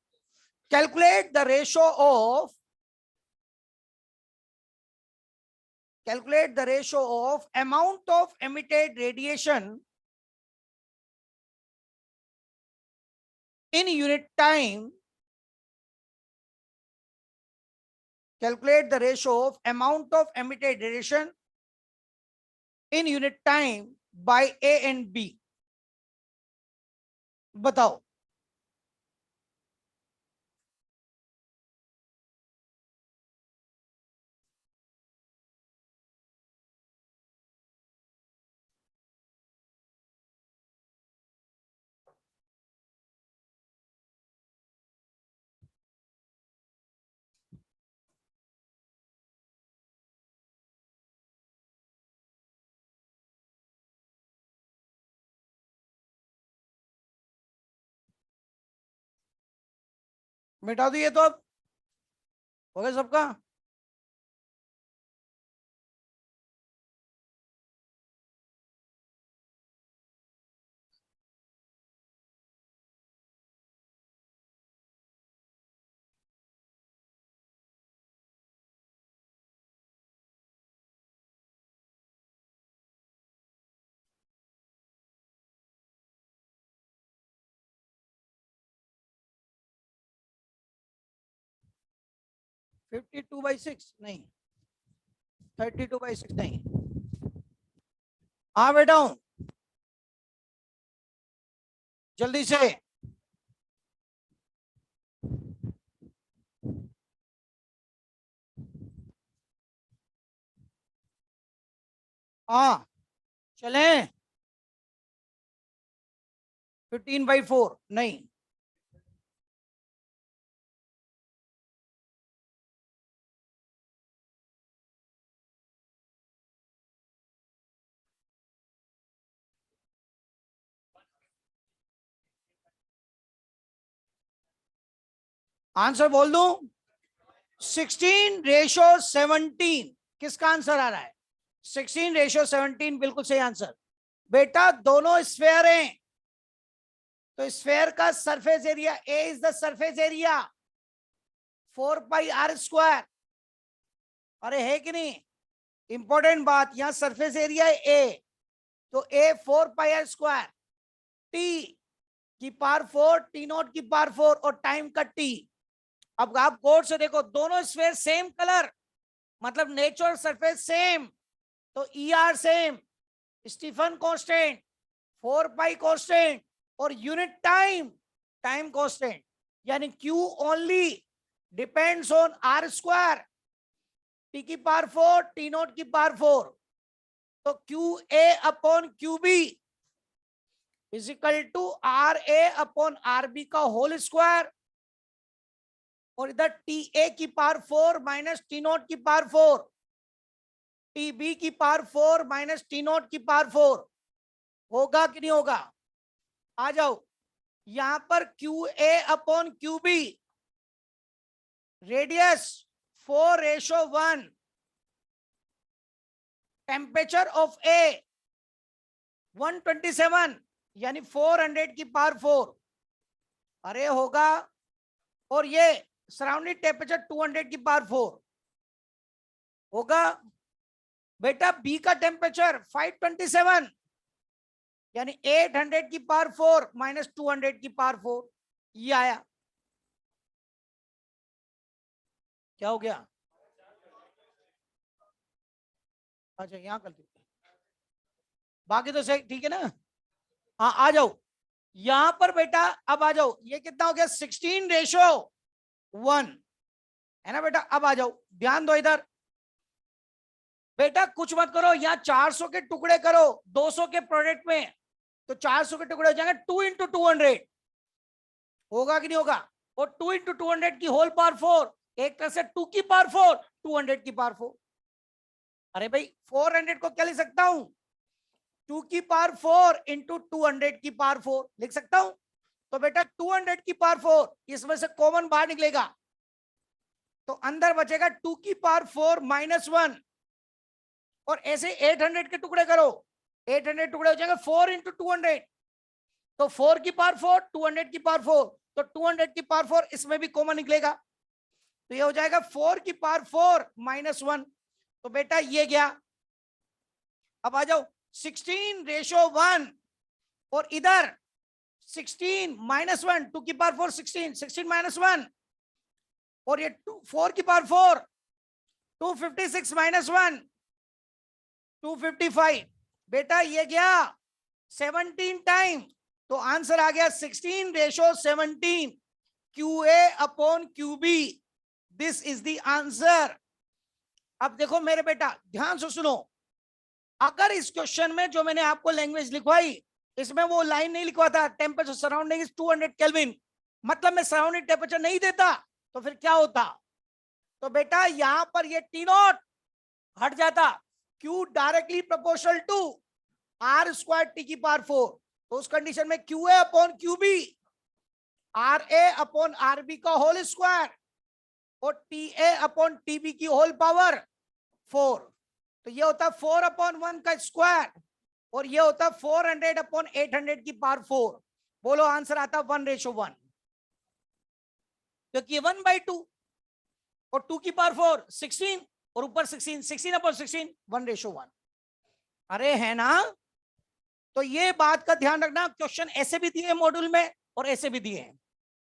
Calculate the ratio of amount of emitted radiation in unit time. Calculate the ratio of amount of emitted radiation in unit time by A and B. बताओ। मिटा दो ये तो, अब हो गया सबका। फिफ्टी टू बाई सिक्स नहीं, 32/6 नहीं। हाँ बेटा हूं, जल्दी से। हाँ चले। 15/4 नहीं। आंसर बोल दूं, 16:17 किसका आंसर आ रहा है? 16:17 बिल्कुल सही आंसर। बेटा दोनों स्फेयर हैं, तो स्फेयर का surface area A is the surface area 4πr²। अरे है कि नहीं? इंपॉर्टेंट बात, यहां सरफेस एरिया है ए, तो ए 4πr², टी की पावर 4, टी नॉट की पावर 4 और टाइम का टी। अब आप गौर से देखो, दोनों स्फेयर सेम कलर, मतलब नेचुरल सरफेस सेम, तो E R same, Stefan constant, 4π constant और यूनिट टाइम, टाइम कांस्टेंट, यानी Q only depends on r², T की पावर 4, टी नॉट की पावर 4, तो QA/QB is equal to RA/RB का होल स्क्वायर, और इधर TA की पावर 4 माइनस टी नॉट की पावर 4, TB की पावर 4 माइनस टी नॉट की पावर 4। होगा कि नहीं होगा? आ जाओ, यहां पर QA/QB, रेडियस 4:1, टेम्परेचर ऑफ ए 127 यानी 400 की पावर 4। अरे होगा, और ये सराउंडिंग टेम्परेचर 200 की पावर 4 होगा। बेटा बी का टेम्परेचर 527 यानी 800 की पावर 4 माइनस 200 की पावर 4, ये आया। क्या हो गया? अच्छा यहां कर दीजिए, बाकी तो सही ठीक है ना। हाँ आ जाओ यहां पर बेटा, अब आ जाओ, ये कितना हो गया? 16:1 है ना बेटा। अब आ जाओ, ध्यान दो इधर। बेटा कुछ मत करो, यहाँ 400 के टुकड़े करो 200 के प्रोडक्ट में, तो 400 के टुकड़े हो जाएंगे 2 × 200। होगा कि नहीं होगा? और 2 × 200 की होल पावर 4, एक तरह से 2 की पावर 4, 200 की पावर 4। अरे भाई 400 को क्या लिख सकता हूं? 2 की पावर 4 इंटू 200 की पावर 4 लिख सकता हूं। तो बेटा 200 की पावर 4, इसमें से कॉमन बाहर निकलेगा, तो अंदर बचेगा 2 की पावर 4 माइनस 1, और ऐसे 800 के टुकड़े करो, 800 टुकड़े हो जाएंगे 4 × 200, तो 4 की पावर 4, 200 की पावर 4, तो 200 की पावर 4 इसमें भी कॉमन निकलेगा, तो ये हो जाएगा 4 की पावर 4 माइनस 1। तो बेटा ये गया। अब आ जाओ 16:1, और इधर 16 माइनस 1, 2 की पावर 4 16, 16 माइनस 1, और ये 4 की पावर 4, 256 माइनस 1, 255, बेटा ये गया 17 टाइम, तो आंसर आ गया 16:17 QA upon QB। This is the answer. अब देखो मेरे बेटा ध्यान से सुनो, अगर इस क्वेश्चन में जो मैंने आपको लैंग्वेज लिखवाई, इसमें वो लाइन नहीं लिखवा था टेम्परेचर सराउंडिंग इज 200 केल्विन, मतलब मैं सराउंडिंग टेम्परेचर नहीं देता तो फिर क्या होता? तो बेटा यहां पर ये T नॉट हट जाता, Q directly proportional to R square T की पावर 4। तो उस कंडीशन में QA upon QB RA upon RB का होल स्क्वायर और TA अपॉन TB की होल पावर 4। तो ये होता है 4/1 का स्क्वायर और ये होता है 400/800 की पावर 4। बोलो आंसर आता 1:1, क्योंकि 1/2 और 2 की पावर 4 16 और ऊपर 16/16 1:1। अरे है ना? तो ये बात का ध्यान रखना, क्वेश्चन ऐसे भी दिए मॉड्यूल में और ऐसे भी दिए हैं,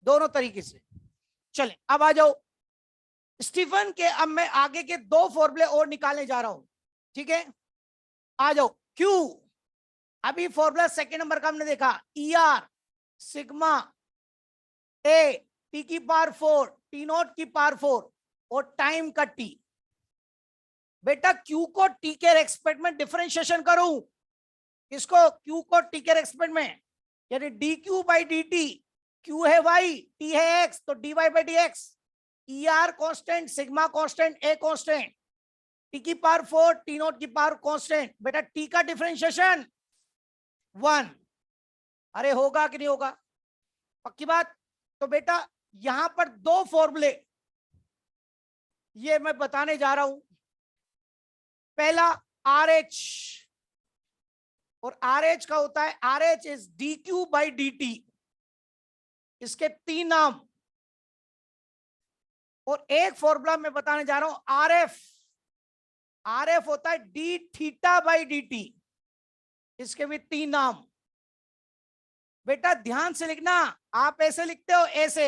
दोनों तरीके से। चले अब आ जाओ स्टीफन के, अब मैं आगे के 2 फॉर्मूले और निकालने जा रहा हूं, ठीक है? आ जाओ क्यू, अभी फॉर्मूला सेकंड नंबर का हमने देखा ER सिग्मा A T की पावर 4 T नॉट की पावर 4 और टाइम का T। बेटा Q को T के रेस्पेक्ट में डिफरेंशिएशन करूं, किसको? Q को T के रेस्पेक्ट में, यानी dQ बाई dt, Q है y T है x, तो dy by dx। ER constant, sigma constant, A constant, T की पावर 4 T नॉट की पावर कांस्टेंट। बेटा T का डिफरेंशिएशन 1। अरे होगा कि नहीं होगा? पक्की बात। तो बेटा यहां पर 2 फॉर्मूले ये मैं बताने जा रहा हूं। पहला RH, और RH का होता है RH is dQ by dt, इसके 3 नाम। और एक फॉर्मूला मैं बताने जा रहा हूं RF, RF होता है d थीटा बाई dt, इसके भी 3 नाम। बेटा ध्यान से लिखना, आप ऐसे लिखते हो ऐसे,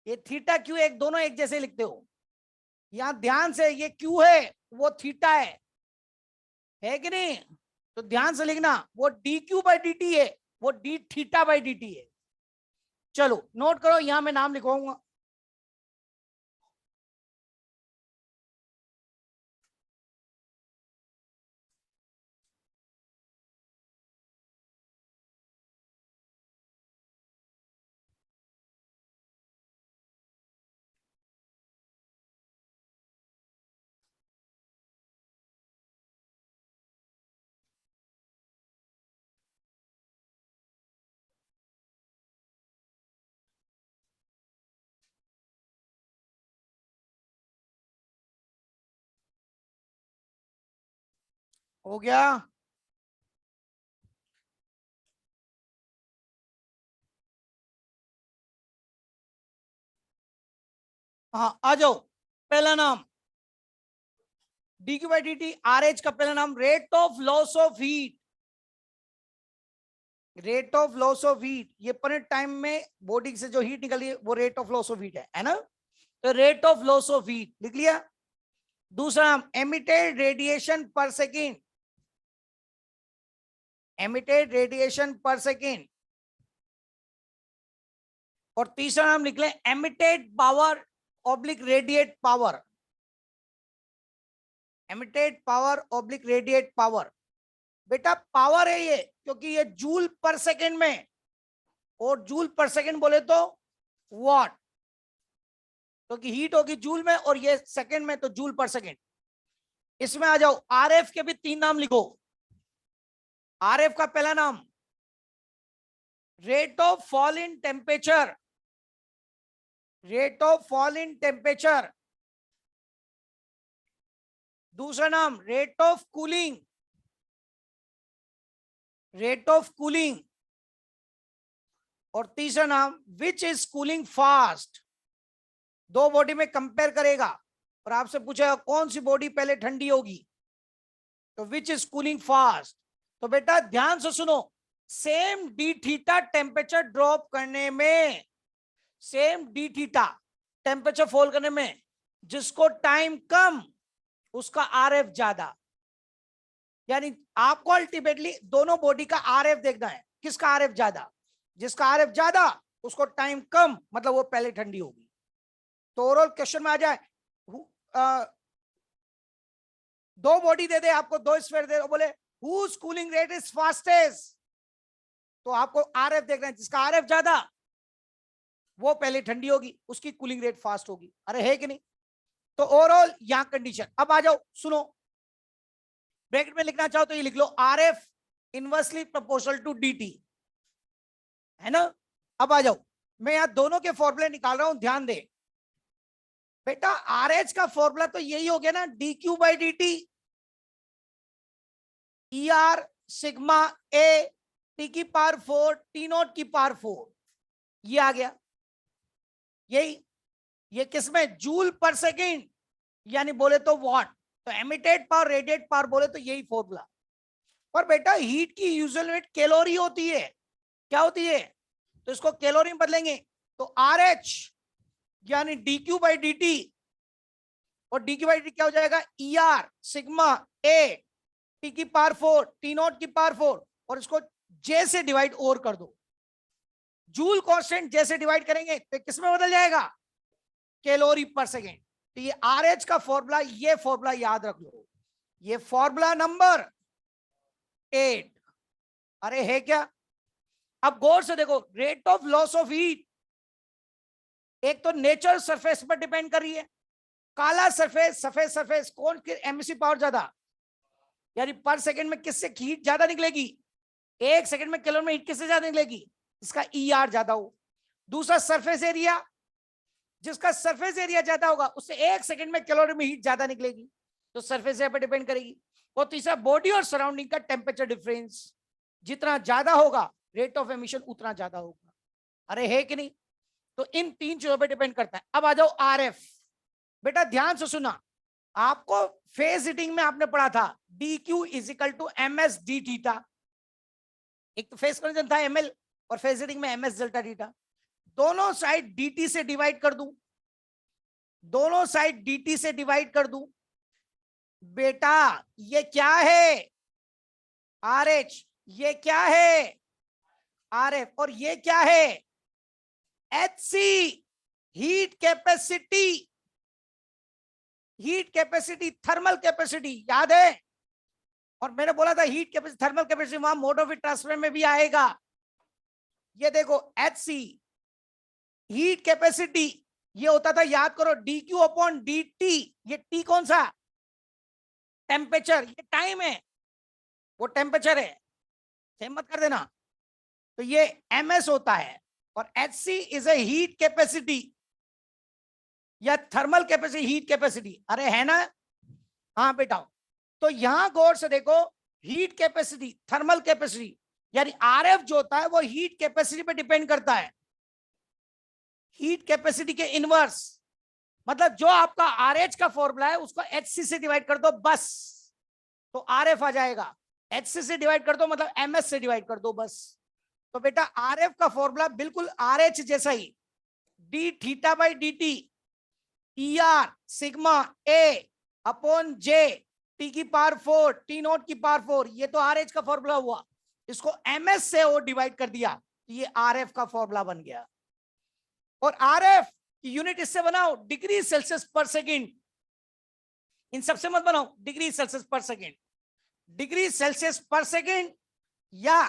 ये थीटा क्यू एक दोनों एक जैसे लिखते हो। यहां ध्यान से, ये क्यू है वो थीटा है कि नहीं? तो ध्यान से लिखना, वो D Q by D T है, वो D theta by D T है। चलो नोट करो, यहां मैं नाम लिखवाऊंगा। हो गया? हाँ आ जाओ। पहला नाम D Q by D T, R H का पहला नाम rate of loss of heat. Rate of loss of heat, ये पर टाइम में बॉडी से जो हीट निकली है वो rate of loss of heat है ना? तो rate of loss of heat लिख लिया। दूसरा नाम एमिटेड रेडिएशन पर सेकेंड, एमिटेड रेडिएशन पर सेकेंड। और तीसरा नाम लिख लें emitted power oblique radiate power, emitted power oblique radiate power. बेटा पावर है ये, क्योंकि ये जूल पर सेकेंड में, और जूल पर सेकेंड बोले तो वॉट, क्योंकि हीट होगी जूल में और ये सेकेंड में, तो जूल पर सेकेंड। इसमें आ जाओ, आरएफ के भी 3 नाम लिखो। आरएफ का पहला नाम rate of fall in temperature, rate of fall in temperature. दूसरा नाम rate of cooling, rate of cooling. और तीसरा नाम which is cooling fast. 2 body में कंपेयर करेगा और आपसे पूछेगा कौन सी बॉडी पहले ठंडी होगी, तो विच इज कूलिंग फास्ट। तो बेटा ध्यान से सुनो, same D theta temperature drop करने में, same D theta temperature fall करने में, जिसको टाइम कम उसका आरएफ ज्यादा। यानी आपको अल्टीमेटली दोनों बॉडी का आरएफ देखना है, किसका आरएफ ज्यादा, जिसका आरएफ ज्यादा उसको टाइम कम, मतलब वो पहले ठंडी होगी। तो ओवरऑल क्वेश्चन में आ जाए, दो बॉडी दे दे आपको, दो स्फीयर दे, बोले whose cooling rate is fastest, तो आपको आरएफ देखना है, जिसका आरएफ ज्यादा वो पहले ठंडी होगी, उसकी कूलिंग रेट फास्ट होगी। अरे है कि नहीं? तो ओवरऑल यहां कंडीशन। अब आ जाओ, सुनो, ब्रैकेट में लिखना चाहो तो ये लिख लो, R F inversely proportional to D T, है ना। अब आ जाओ, मैं यहां दोनों के फॉर्मूले निकाल रहा हूं, ध्यान दे बेटा। आर एच का फॉर्मूला तो यही हो गया ना, D Q by D T, E R sigma A T की पावर 4 टी नॉट की पावर 4, ये आ गया। यही ये किसमें, जूल पर सेकेंड, यानी बोले तो वॉट, तो एमिटेड पावर रेडिएट पावर बोले तो यही फॉर्मूला। पर बेटा हीट की यूजुअल यूनिट कैलोरी होती है, क्या होती है, तो इसको कैलोरी में बदलेंगे, तो आर एच यानी D Q by D T, और डी क्यू बाई डी क्या हो जाएगा, ई आर सिग्मा ए टी की पावर 4 टी नॉट की पावर 4, और इसको जे से डिवाइड और कर दो, जूल कांस्टेंट जैसे डिवाइड करेंगे तो किस में बदल जाएगा, कैलोरी पर सेकेंड। तो ये आर एच का फॉर्मूला, ये फॉर्मूला याद रख लो, ये फॉर्मूला नंबर 8। अरे है क्या? अब गौर से देखो, rate of loss of heat एक तो नेचर सरफेस पर डिपेंड कर रही है, काला सरफेस सफेद सरफेस, कौन की एमसी पावर ज्यादा, यानी पर सेकंड में किससे हीट ज्यादा निकलेगी, एक सेकंड में कैलोरी में हीट किससे ज्यादा निकलेगी, इसका ई आर ज्यादा हो। दूसरा सरफेस एरिया, जिसका सरफेस एरिया ज्यादा होगा उससे एक सेकंड में कैलोरी में हीट ज्यादा निकलेगी, तो सरफेस एरिया पर डिपेंड करेगी। और तीसरा बॉडी और सराउंडिंग का टेम्परेचर डिफरेंस, जितना ज्यादा होगा रेट ऑफ एमिशन उतना ज्यादा होगा। अरे है कि नहीं? तो इन तीन चीजों पे डिपेंड करता है। अब आ जाओ आर एफ, बेटा ध्यान से सुना, आपको फेज हीटिंग में आपने पढ़ा था D Q is equal to M S D theta, एक तो फेज कंडीशन था एमएल, और फेज हीटिंग में एम एस डेल्टा थीटा, दोनों साइड dt से डिवाइड कर दूं, दोनों साइड dt से डिवाइड कर दूं, बेटा ये क्या है, आर एच, ये क्या है आर एफ, और ये क्या है H C, heat capacity, heat capacity thermal capacity, याद है। और मैंने बोला था हीट कैपेसिटी थर्मल कैपेसिटी वहां मोड ऑफ हीट ट्रांसफर में भी आएगा। ये देखो एच सी हीट कैपेसिटी, ये होता था, याद करो, D Q upon D T, ये टी कौन सा, टेम्परेचर, ये टाइम है, वो टेम्परेचर है, सेम मत कर देना। तो ये एम एस होता है, और H C is a heat capacity या थर्मल कैपेसिटी, हीट कैपेसिटी, अरे है ना, हाँ बेटा। तो यहां गौर से देखो, हीट कैपेसिटी थर्मल कैपेसिटी, यानी आरएफ जो होता है वो हीट कैपेसिटी पे डिपेंड करता है, हीट कैपेसिटी के इनवर्स, मतलब जो आपका आरएच का फॉर्मूला है उसको एचसी से डिवाइड कर दो बस, तो आरएफ आ जाएगा, एचसी से डिवाइड कर दो मतलब एमएस से डिवाइड कर दो बस। तो बेटा आरएफ का फॉर्मूला बिल्कुल आरएच जैसा ही, D theta by D T E R sigma A upon J T की पावर 4 टी नॉट की पावर 4, ये तो आरएच का फॉर्मूला हुआ, इसको एमएस से और डिवाइड कर दिया, ये आरएफ का फॉर्मूला बन गया। और आरएफ की यूनिट इससे बनाओ, डिग्री सेल्सियस पर सेकेंड, इन सबसे मत बनाओ, डिग्री सेल्सियस पर सेकेंड, डिग्री सेल्सियस पर सेकेंड या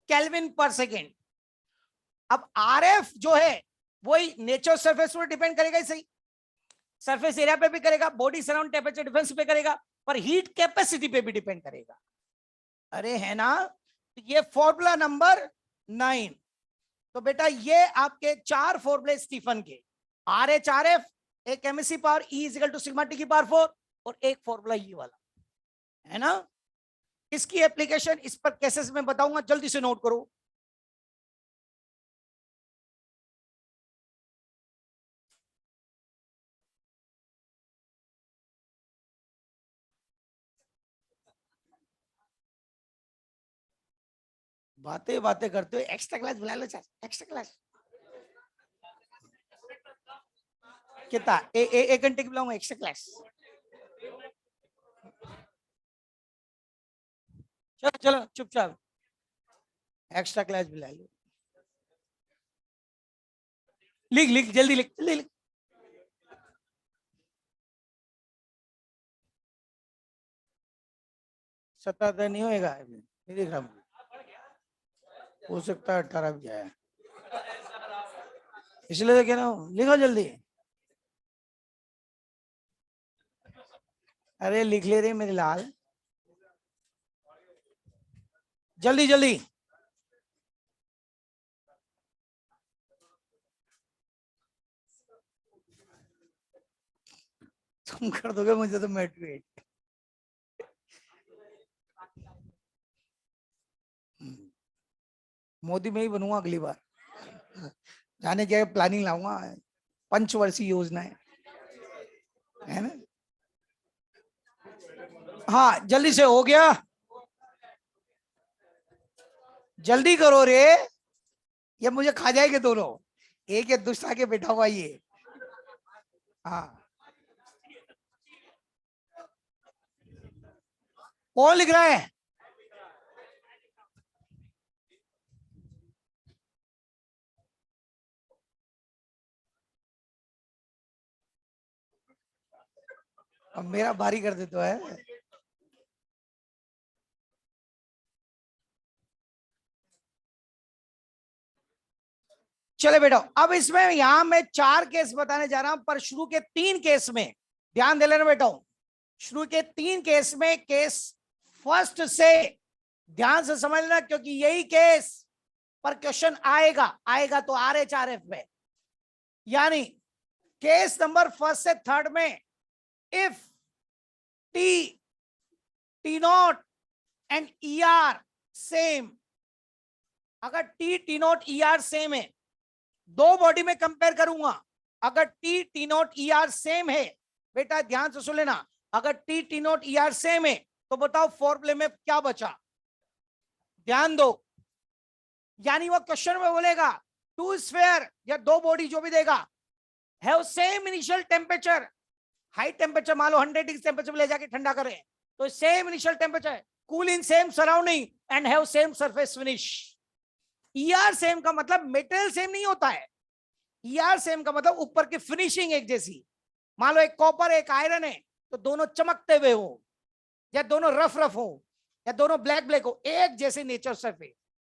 केल्विन पर सेकेंड। अब आरएफ जो है वही नेचर सरफेस पर डिपेंड करेगा ही सही, सरफेस एरिया पे भी करेगा, बॉडी सराउंड टेम्परेचर डिफरेंस पे करेगा, पर हीट कैपेसिटी पे भी डिपेंड करेगा। अरे है ना, तो ये फॉर्मूला नंबर 9। तो बेटा ये आपके 4 फॉर्मूले स्टीफन के, आर एच आर एफ, एक M S C power E is equal to sigma T की पावर 4, और एक फॉर्मूला ये वाला, है ना। इसकी एप्लीकेशन इस पर केसेस में बताऊंगा, जल्दी से नोट करो। बातें बातें करते हो, एक्स्ट्रा क्लास बुला लो सर, एक्स्ट्रा क्लास कितना, एक घंटे की बुलाऊंगा एक्स्ट्रा क्लास। चलो चलो चुपचाप, एक्स्ट्रा क्लास बुला लो। लिख लिख जल्दी लिख, जल्दी लिख। सत्रह नहीं होएगा, नहीं दिख रहा मुझे, हो सकता है 18 भी जाए, इसलिए तो कह रहा हूँ लिखो जल्दी। अरे लिख ले रही मेरी लाल, जल्दी जल्दी। तुम कर दोगे मुझे तो मोटिवेट। मोदी में ही बनूंगा अगली बार, जाने क्या प्लानिंग लाऊंगा, पंचवर्षीय योजना है ना। हाँ जल्दी से हो गया, जल्दी करो रे, ये मुझे खा जाएंगे दोनों, एक एक दूसरा के बैठा हुआ ये। हाँ कौन लिख रहा है? अब मेरा भारी कर देता है। चले बेटा, अब इसमें यहां मैं 4 केस बताने जा रहा हूं, पर शुरू के 3 केस में ध्यान दे लेना बेटा। शुरू के 3 केस में केस फर्स्ट से ध्यान से समझ लेना, क्योंकि यही केस पर क्वेश्चन आएगा, आएगा तो RHRF में। यानी केस नंबर फर्स्ट से थर्ड में, if T not and ER same, अगर T नॉट ER सेम है, दो बॉडी में कंपेयर करूंगा, अगर T नॉट ER सेम है, बेटा ध्यान से सुन लेना, अगर T नॉट ER सेम है तो बताओ फॉर्मूले में क्या बचा, ध्यान दो। यानी वो क्वेश्चन में बोलेगा टू स्फीयर या दो बॉडी जो भी देगा, have same initial temperature, high temperature मान लो 100 डिग्री टेम्परेचर में ले जाके ठंडा करें, तो same initial temperature, cool in same surrounding and have same surface finish. ER same का मतलब मेटेरियल सेम नहीं होता है, ER सेम का मतलब ऊपर की फिनिशिंग एक जैसी। मान लो एक कॉपर एक आयरन है, तो दोनों चमकते हुए हो, या दोनों रफ रफ हो, या दोनों ब्लैक ब्लैक हो, एक जैसे नेचर सरफेस।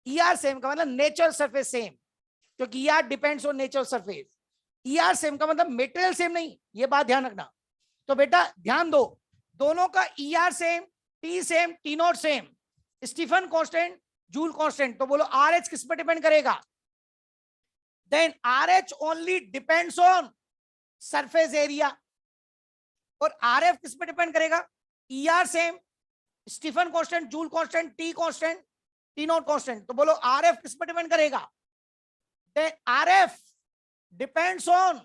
ER सेम का मतलब नेचर सरफेस सेम, क्योंकि ER depends on nature surface. ER same का मतलब मेटेरियल सेम नहीं, ये बात ध्यान रखना। तो बेटा ध्यान दो, दोनों का ER same, T same, T not same, Stefan constant, joule constant, तो बोलो RH किस पर डिपेंड करेगा? Then RH only depends on surface area, और RF किस पे डिपेंड करेगा? ER same, Stefan constant, joule constant, T constant, T not constant, तो बोलो RF किस पे डिपेंड करेगा? Then RF depends on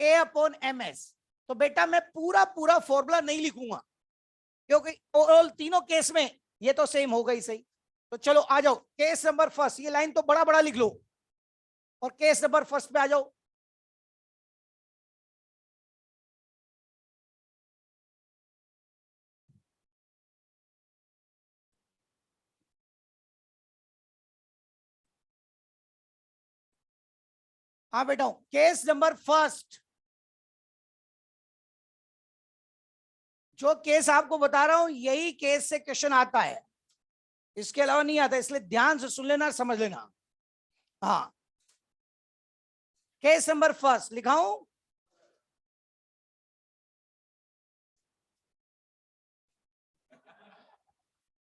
A upon MS। तो बेटा मैं पूरा पूरा फॉर्मूला नहीं लिखूंगा, क्योंकि ऑल तीनों केस में ये तो सेम होगा ही सही। तो चलो आ जाओ केस नंबर फर्स्ट, ये लाइन तो बड़ा बड़ा लिख लो, और केस नंबर फर्स्ट पे आ जाओ। हाँ बेटा, केस नंबर फर्स्ट, जो केस आपको बता रहा हूं यही केस से क्वेश्चन आता है, इसके अलावा नहीं आता, इसलिए ध्यान से सुन लेना, समझ लेना। हाँ केस नंबर फर्स्ट लिखाऊं,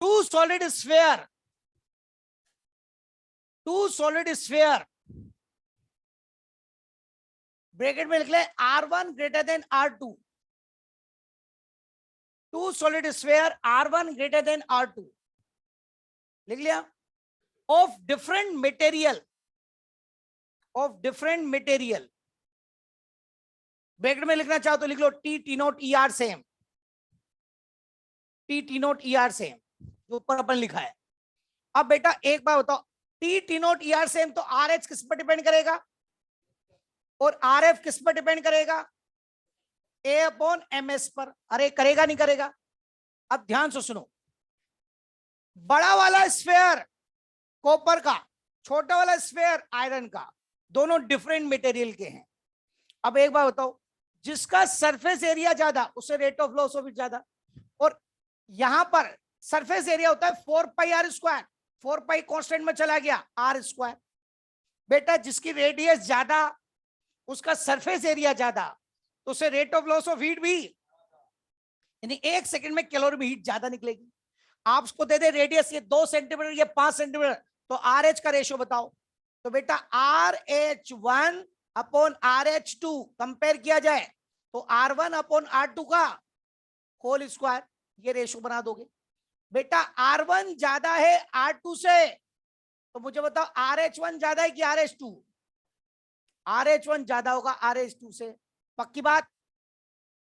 two solid sphere, two solid sphere, bracket में लिख ले R1 greater than R2, two solid sphere R1 greater than R2, लिख लिया, of different material, of different material, bracket में लिखना चाहो तो लिख लो T nought ER same, T nought ER same, जो ऊपर अपन लिखा है। अब बेटा एक बार बताओ, T नॉट ER सेम, तो RH किस पर डिपेंड करेगा, और RF किस पर डिपेंड करेगा? A अपॉन MS पर। अरे करेगा नहीं करेगा? अब ध्यान से सुनो, बड़ा वाला स्फेयर कॉपर का, छोटा वाला स्फेयर आयरन का, दोनों डिफरेंट मटेरियल के हैं। अब एक बात बताओ, जिसका सरफेस एरिया ज्यादा उससे रेट ऑफ लॉस ऑफ ज्यादा, और यहां पर सरफेस एरिया होता है 4πr², 4π कांस्टेंट में चला गया r²। बेटा जिसकी रेडियस ज्यादा उसका सरफेस एरिया ज्यादा, तो उससे rate of loss of heat भी, यानी 1 सेकंड में कैलोरी में हीट ज्यादा निकलेगी। आपको दे दे रेडियस ये 2 सेंटीमीटर, ये 5 सेंटीमीटर, तो RH का रेशियो बताओ। तो बेटा RH1 अपॉन RH2 कंपेयर किया जाए तो R1 अपॉन R2 का होल स्क्वायर, ये रेशियो बना दोगे। बेटा R1 ज्यादा है R2 से, तो मुझे बताओ RH1 ज्यादा है कि RH2? RH1 ज्यादा होगा RH2 से, पक्की बात।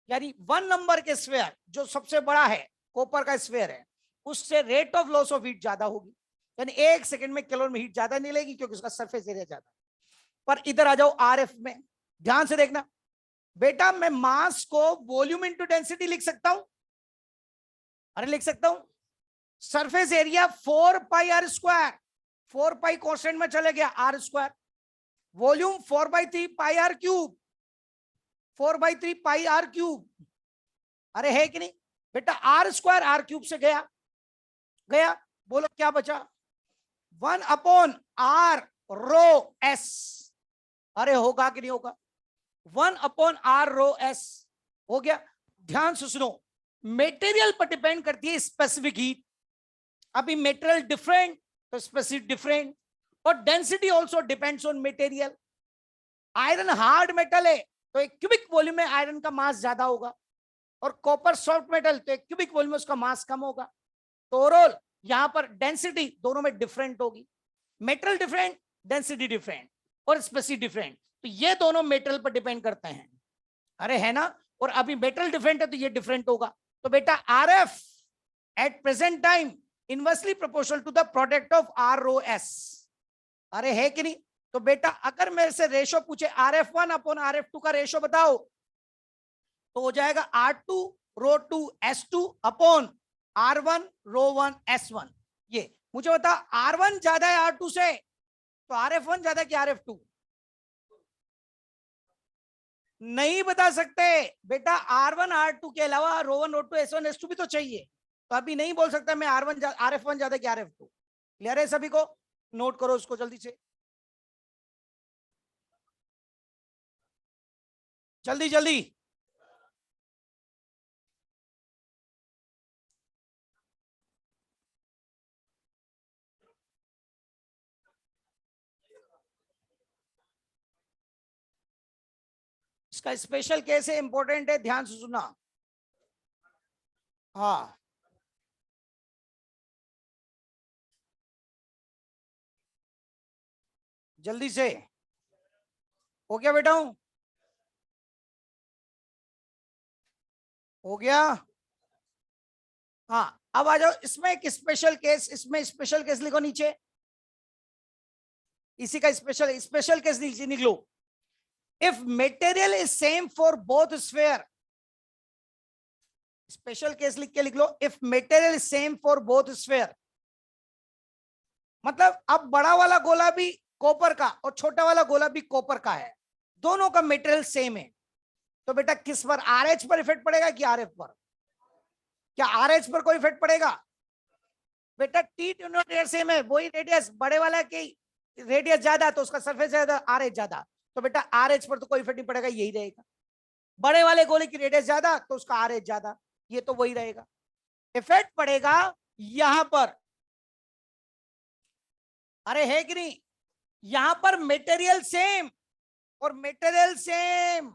यानी 1 नंबर के स्फेयर जो सबसे बड़ा है, कॉपर का स्फेयर है, उससे rate of loss of heat ज्यादा होगी, यानी 1 सेकंड में कैलोरी में हीट ज्यादा नहीं लेगी क्योंकि उसका सरफेस एरिया ज्यादा। पर इधर आ जाओ RF में, ध्यान से देखना बेटा, मैं मास को वॉल्यूम इंटू डेंसिटी लिख सकता हूं। अरे लिख सकता हूं, सरफेस एरिया 4πr², 4π कांस्टेंट में चले गया r², वॉल्यूम 4/3πr³, 4/3πr³। अरे है कि नहीं बेटा, r²r³ से गया गया, बोलो क्या बचा? 1 अपॉन r रो s। अरे होगा कि नहीं होगा? 1 अपॉन r रो s हो गया। ध्यान से सुनो, मेटेरियल पर डिपेंड करती है स्पेसिफिक हीट। अभी मेटेरियल डिफरेंट तो स्पेसिफिक डिफरेंट, और density also depends on material. Iron hard metal है तो एक क्यूबिक वॉल्यूम में आयरन का मास ज्यादा होगा, और कॉपर सॉफ्ट मेटल तो एक क्यूबिक वॉल्यूम में उसका मास कम होगा। तो ओवरऑल यहां पर डेंसिटी दोनों में डिफरेंट होगी, मेटल डिफरेंट, डेंसिटी डिफरेंट, और स्पेसिफिक डिफरेंट। तो ये दोनों मेटल पर डिपेंड करते हैं। अरे है ना, और अभी मेटल डिफरेंट है तो ये डिफरेंट होगा। तो बेटा RF at present time inversely proportional to the product of R rho S। अरे है कि नहीं? तो बेटा अगर मेरे से रेशो पूछे RF1 अपॉन RF2 का रेशो बताओ, तो हो जाएगा R2 रो 2 S2 अपॉन R1 रो 1 S1। ये मुझे बता, R1 ज्यादा है R2 से, तो RF1 ज्यादा कि RF2? नहीं बता सकते बेटा, R1 R2 के अलावा रो 1 रो 2 S1 S2 भी तो चाहिए। तो अभी नहीं बोल सकता मैं RF1 ज्यादा कि RF2। क्लियर है सभी को? नोट करो उसको जल्दी से, जल्दी जल्दी। इसका स्पेशल केस है, इंपॉर्टेंट है, ध्यान से सुनना। हाँ जल्दी से, हो गया बेटा? हो गया। हाँ अब आ जाओ, इसमें एक स्पेशल केस, इसमें स्पेशल केस लिखो नीचे, इसी का स्पेशल स्पेशल केस नीचे निकलो। If material is same for both sphere, special case लिख के लिख लो, if material is same for both sphere, मतलब अब बड़ा वाला गोला भी कॉपर का और छोटा वाला गोला भी कॉपर का है, दोनों का मटेरियल सेम है, तो बेटा किस पर, RH पर इफेक्ट पड़ेगा कि RF पर? क्या RH पर कोई इफेक्ट पड़ेगा? बेटा टी यूनिट सेम है, वही रेडियस, बड़े वाला की रेडियस ज्यादा तो उसका सरफेस ज्यादा, RH ज्यादा, तो बेटा RH पर तो कोई इफेक्ट नहीं पड़ेगा, यही रहेगा। बड़े वाले गोले की रेडियस ज्यादा तो उसका RH ज्यादा, ये तो वही रहेगा। इफेक्ट पड़ेगा यहां पर, अरे है कि नहीं? यहां पर मेटेरियल सेम और मेटेरियल सेम,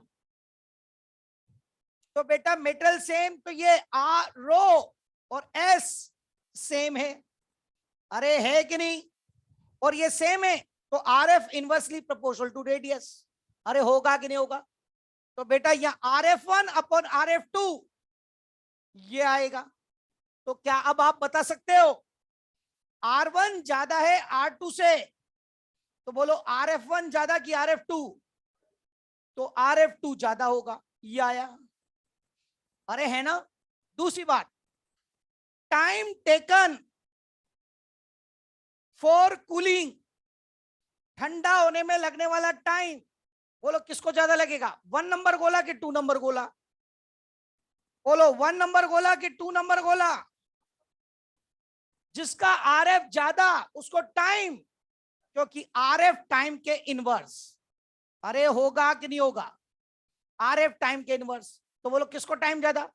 तो बेटा मेटेरियल सेम तो ये R रो और S सेम है। अरे है कि नहीं? और ये सेम है तो RF inversely proportional to radius. अरे होगा कि नहीं होगा? तो बेटा यहाँ RF1 अपॉन RF2 ये आएगा। तो क्या अब आप बता सकते हो R1 ज्यादा है R2 से, तो बोलो RF1 ज्यादा कि RF2? तो RF2 ज्यादा होगा, ये आया। अरे है ना। दूसरी बात, टाइम टेकन फॉर कूलिंग, ठंडा होने में लगने वाला टाइम, बोलो किसको ज्यादा लगेगा, 1 नंबर गोला कि 2 नंबर गोला? बोलो 1 नंबर गोला कि 2 नंबर गोला? जिसका आरएफ ज्यादा उसको टाइम, क्योंकि आरएफ टाइम के इनवर्स। अरे होगा कि नहीं होगा? आरएफ टाइम के इनवर्स। तो बोलो किसको टाइम ज्यादा,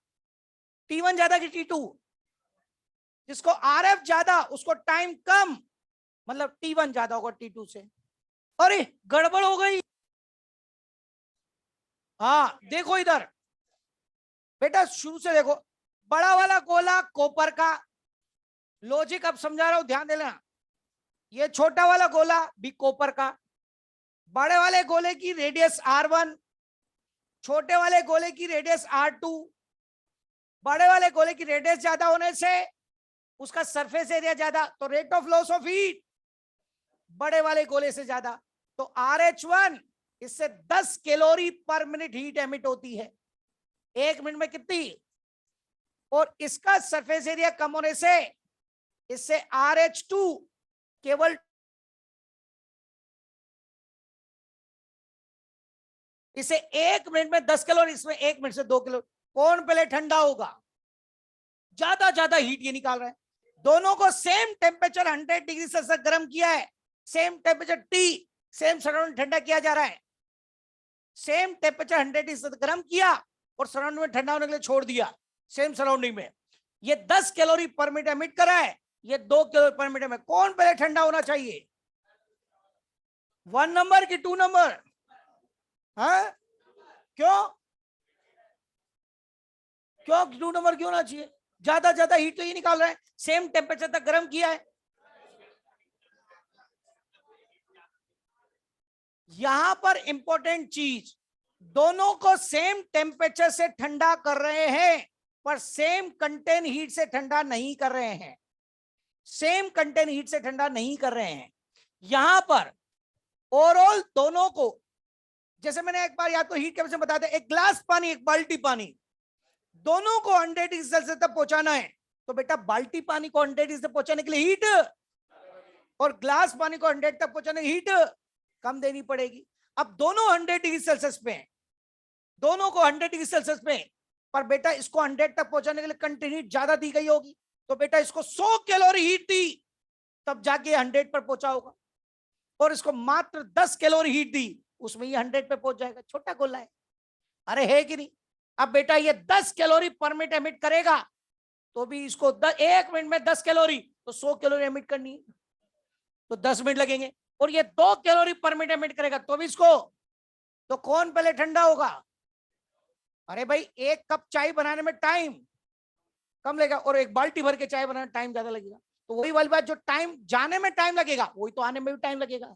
T1 ज्यादा कि T2? जिसको आरएफ ज्यादा उसको टाइम कम, मतलब T1 ज्यादा होगा T2 से। अरे गड़बड़ हो गई। हाँ देखो इधर बेटा, शुरू से देखो, बड़ा वाला गोला कॉपर का, लॉजिक अब समझा रहा हूं, ध्यान देना। ये छोटा वाला गोला भी कॉपर का, बड़े वाले गोले की रेडियस R1, छोटे वाले गोले की रेडियस R2। बड़े वाले गोले की रेडियस ज्यादा होने से उसका सरफेस एरिया ज्यादा, तो rate of loss of heat बड़े वाले गोले से ज्यादा। तो RH1 इससे 10 कैलोरी पर मिनट हीट एमिट होती है, 1 मिनट में कितनी? और इसका सरफेस एरिया कम होने से इससे RH2 केवल इसे 1 मिनट में 10 कैलोरी, इसमें 1 मिनट से 2 कैलोरी। कौन पहले ठंडा होगा? ज्यादा ज्यादा हीट ये निकाल रहा है। दोनों को सेम टेम्परेचर 100 डिग्री सेल्सियस गर्म किया है, same temperature T, same surrounding ठंडा किया जा रहा है। सेम टेम्परेचर 100 डिग्री सेल्सियस गर्म किया और सराउंडिंग में ठंडा होने के लिए छोड़ दिया, सेम सराउंडिंग में। ये 10 कैलोरी पर मिनट एमिट करा है, ये 2 कैलोरी पर मिनट में। कौन पहले ठंडा होना चाहिए, 1 नंबर की 2 नंबर? हाँ क्यों? क्यों 2 नंबर क्यों होना चाहिए? ज्यादा ज्यादा हीट तो ये निकाल रहा है, सेम टेम्परेचर तक गर्म किया है। यहां पर इंपॉर्टेंट चीज, दोनों को सेम टेम्परेचर से ठंडा कर रहे हैं, पर सेम कंटेन हीट से ठंडा नहीं कर रहे हैं। सेम कंटेन हीट से ठंडा नहीं कर रहे हैं। यहां पर ओवरऑल दोनों को, जैसे मैंने एक बार याद तो हीट कैपेसिटी बता दिया, एक ग्लास पानी एक बाल्टी पानी, दोनों को 100 डिग्री सेल्सियस तक पहुंचाना है। तो बेटा बाल्टी पानी को 100 डिग्री तक पहुंचाने के लिए हीट, और ग्लास पानी को 100 तक पहुंचाने की हीट कम देनी पड़ेगी। अब दोनों 100 डिग्री सेल्सियस पे हैं, दोनों को 100 डिग्री सेल्सियस पे, पर बेटा इसको 100 तक पहुंचाने के लिए कंटेन हीट ज्यादा दी गई होगी, तो बेटा इसको 100 कैलोरी हीट दी तब जाके 100 पर पहुंचा होगा, और इसको मात्र 10 कैलोरी हीट दी, उसमें ये 100 पे पहुंच जाएगा। छोटा गोला है, अरे है कि नहीं? अब बेटा ये 10 कैलोरी पर मिनट एमिट करेगा, तो भी इसको 1 मिनट में 10 कैलोरी, तो 100 कैलोरी एमिट करनी है, तो 10 मिनट लगेंगे। और ये 2 कैलोरी पर मिनट एमिट करेगा, तो भी इसको, तो कौन पहले ठंडा होगा? अरे भाई 1 कप चाय बनाने में टाइम कम लगेगा, और 1 बाल्टी भर के चाय बनाने में टाइम ज्यादा लगेगा। तो वही वाली बात, जो टाइम जाने में टाइम लगेगा वही तो आने में भी टाइम लगेगा।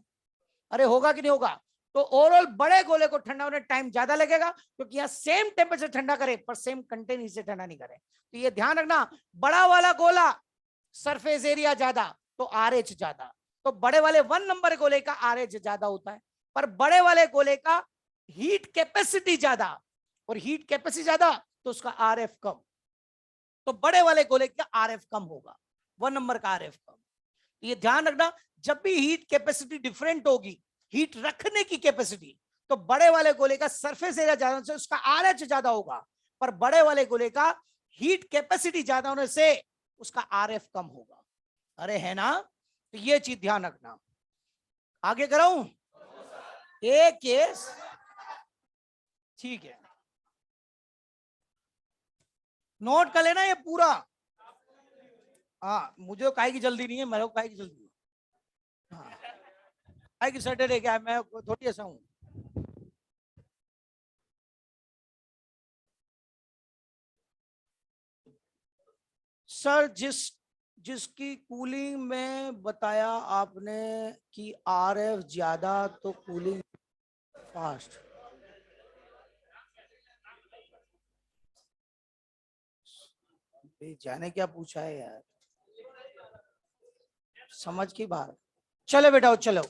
अरे होगा कि नहीं होगा? तो ओवरऑल बड़े गोले को ठंडा होने टाइम ज्यादा लगेगा, क्योंकि यहाँ सेम टेम्परेचर ठंडा करे पर सेम कंटेन से ठंडा नहीं करे। तो ये ध्यान रखना, बड़ा वाला गोला सरफेस एरिया ज्यादा तो RH ज्यादा, तो बड़े वाले 1 नंबर गोले का RH ज्यादा होता है, पर बड़े वाले गोले का हीट कैपेसिटी ज्यादा, और हीट कैपेसिटी ज्यादा तो उसका RF कम, तो बड़े वाले गोले का RF कम होगा, 1 नंबर का RF कम। ये ध्यान रखना, जब भी हीट कैपेसिटी डिफरेंट होगी, हीट रखने की कैपेसिटी, तो बड़े वाले गोले का सरफेस एरिया ज्यादा होने से उसका RH ज्यादा होगा, पर बड़े वाले गोले का हीट कैपेसिटी ज्यादा होने से उसका RF कम होगा। अरे है ना? तो ये चीज ध्यान रखना। आगे कराऊं? एक केस, ठीक है, नोट कर लेना ये पूरा। हाँ मुझे काहे की जल्दी नहीं है, मेरे को काहे की जल्दी है। हाँ काहे की सैटरडे क्या है, मैं थोड़ी ऐसा हूं। सर जिसकी कूलिंग में बताया आपने कि RF ज्यादा तो कूलिंग फास्ट, जाने क्या पूछा है यार, समझ की बात। चलो बेटा चलो,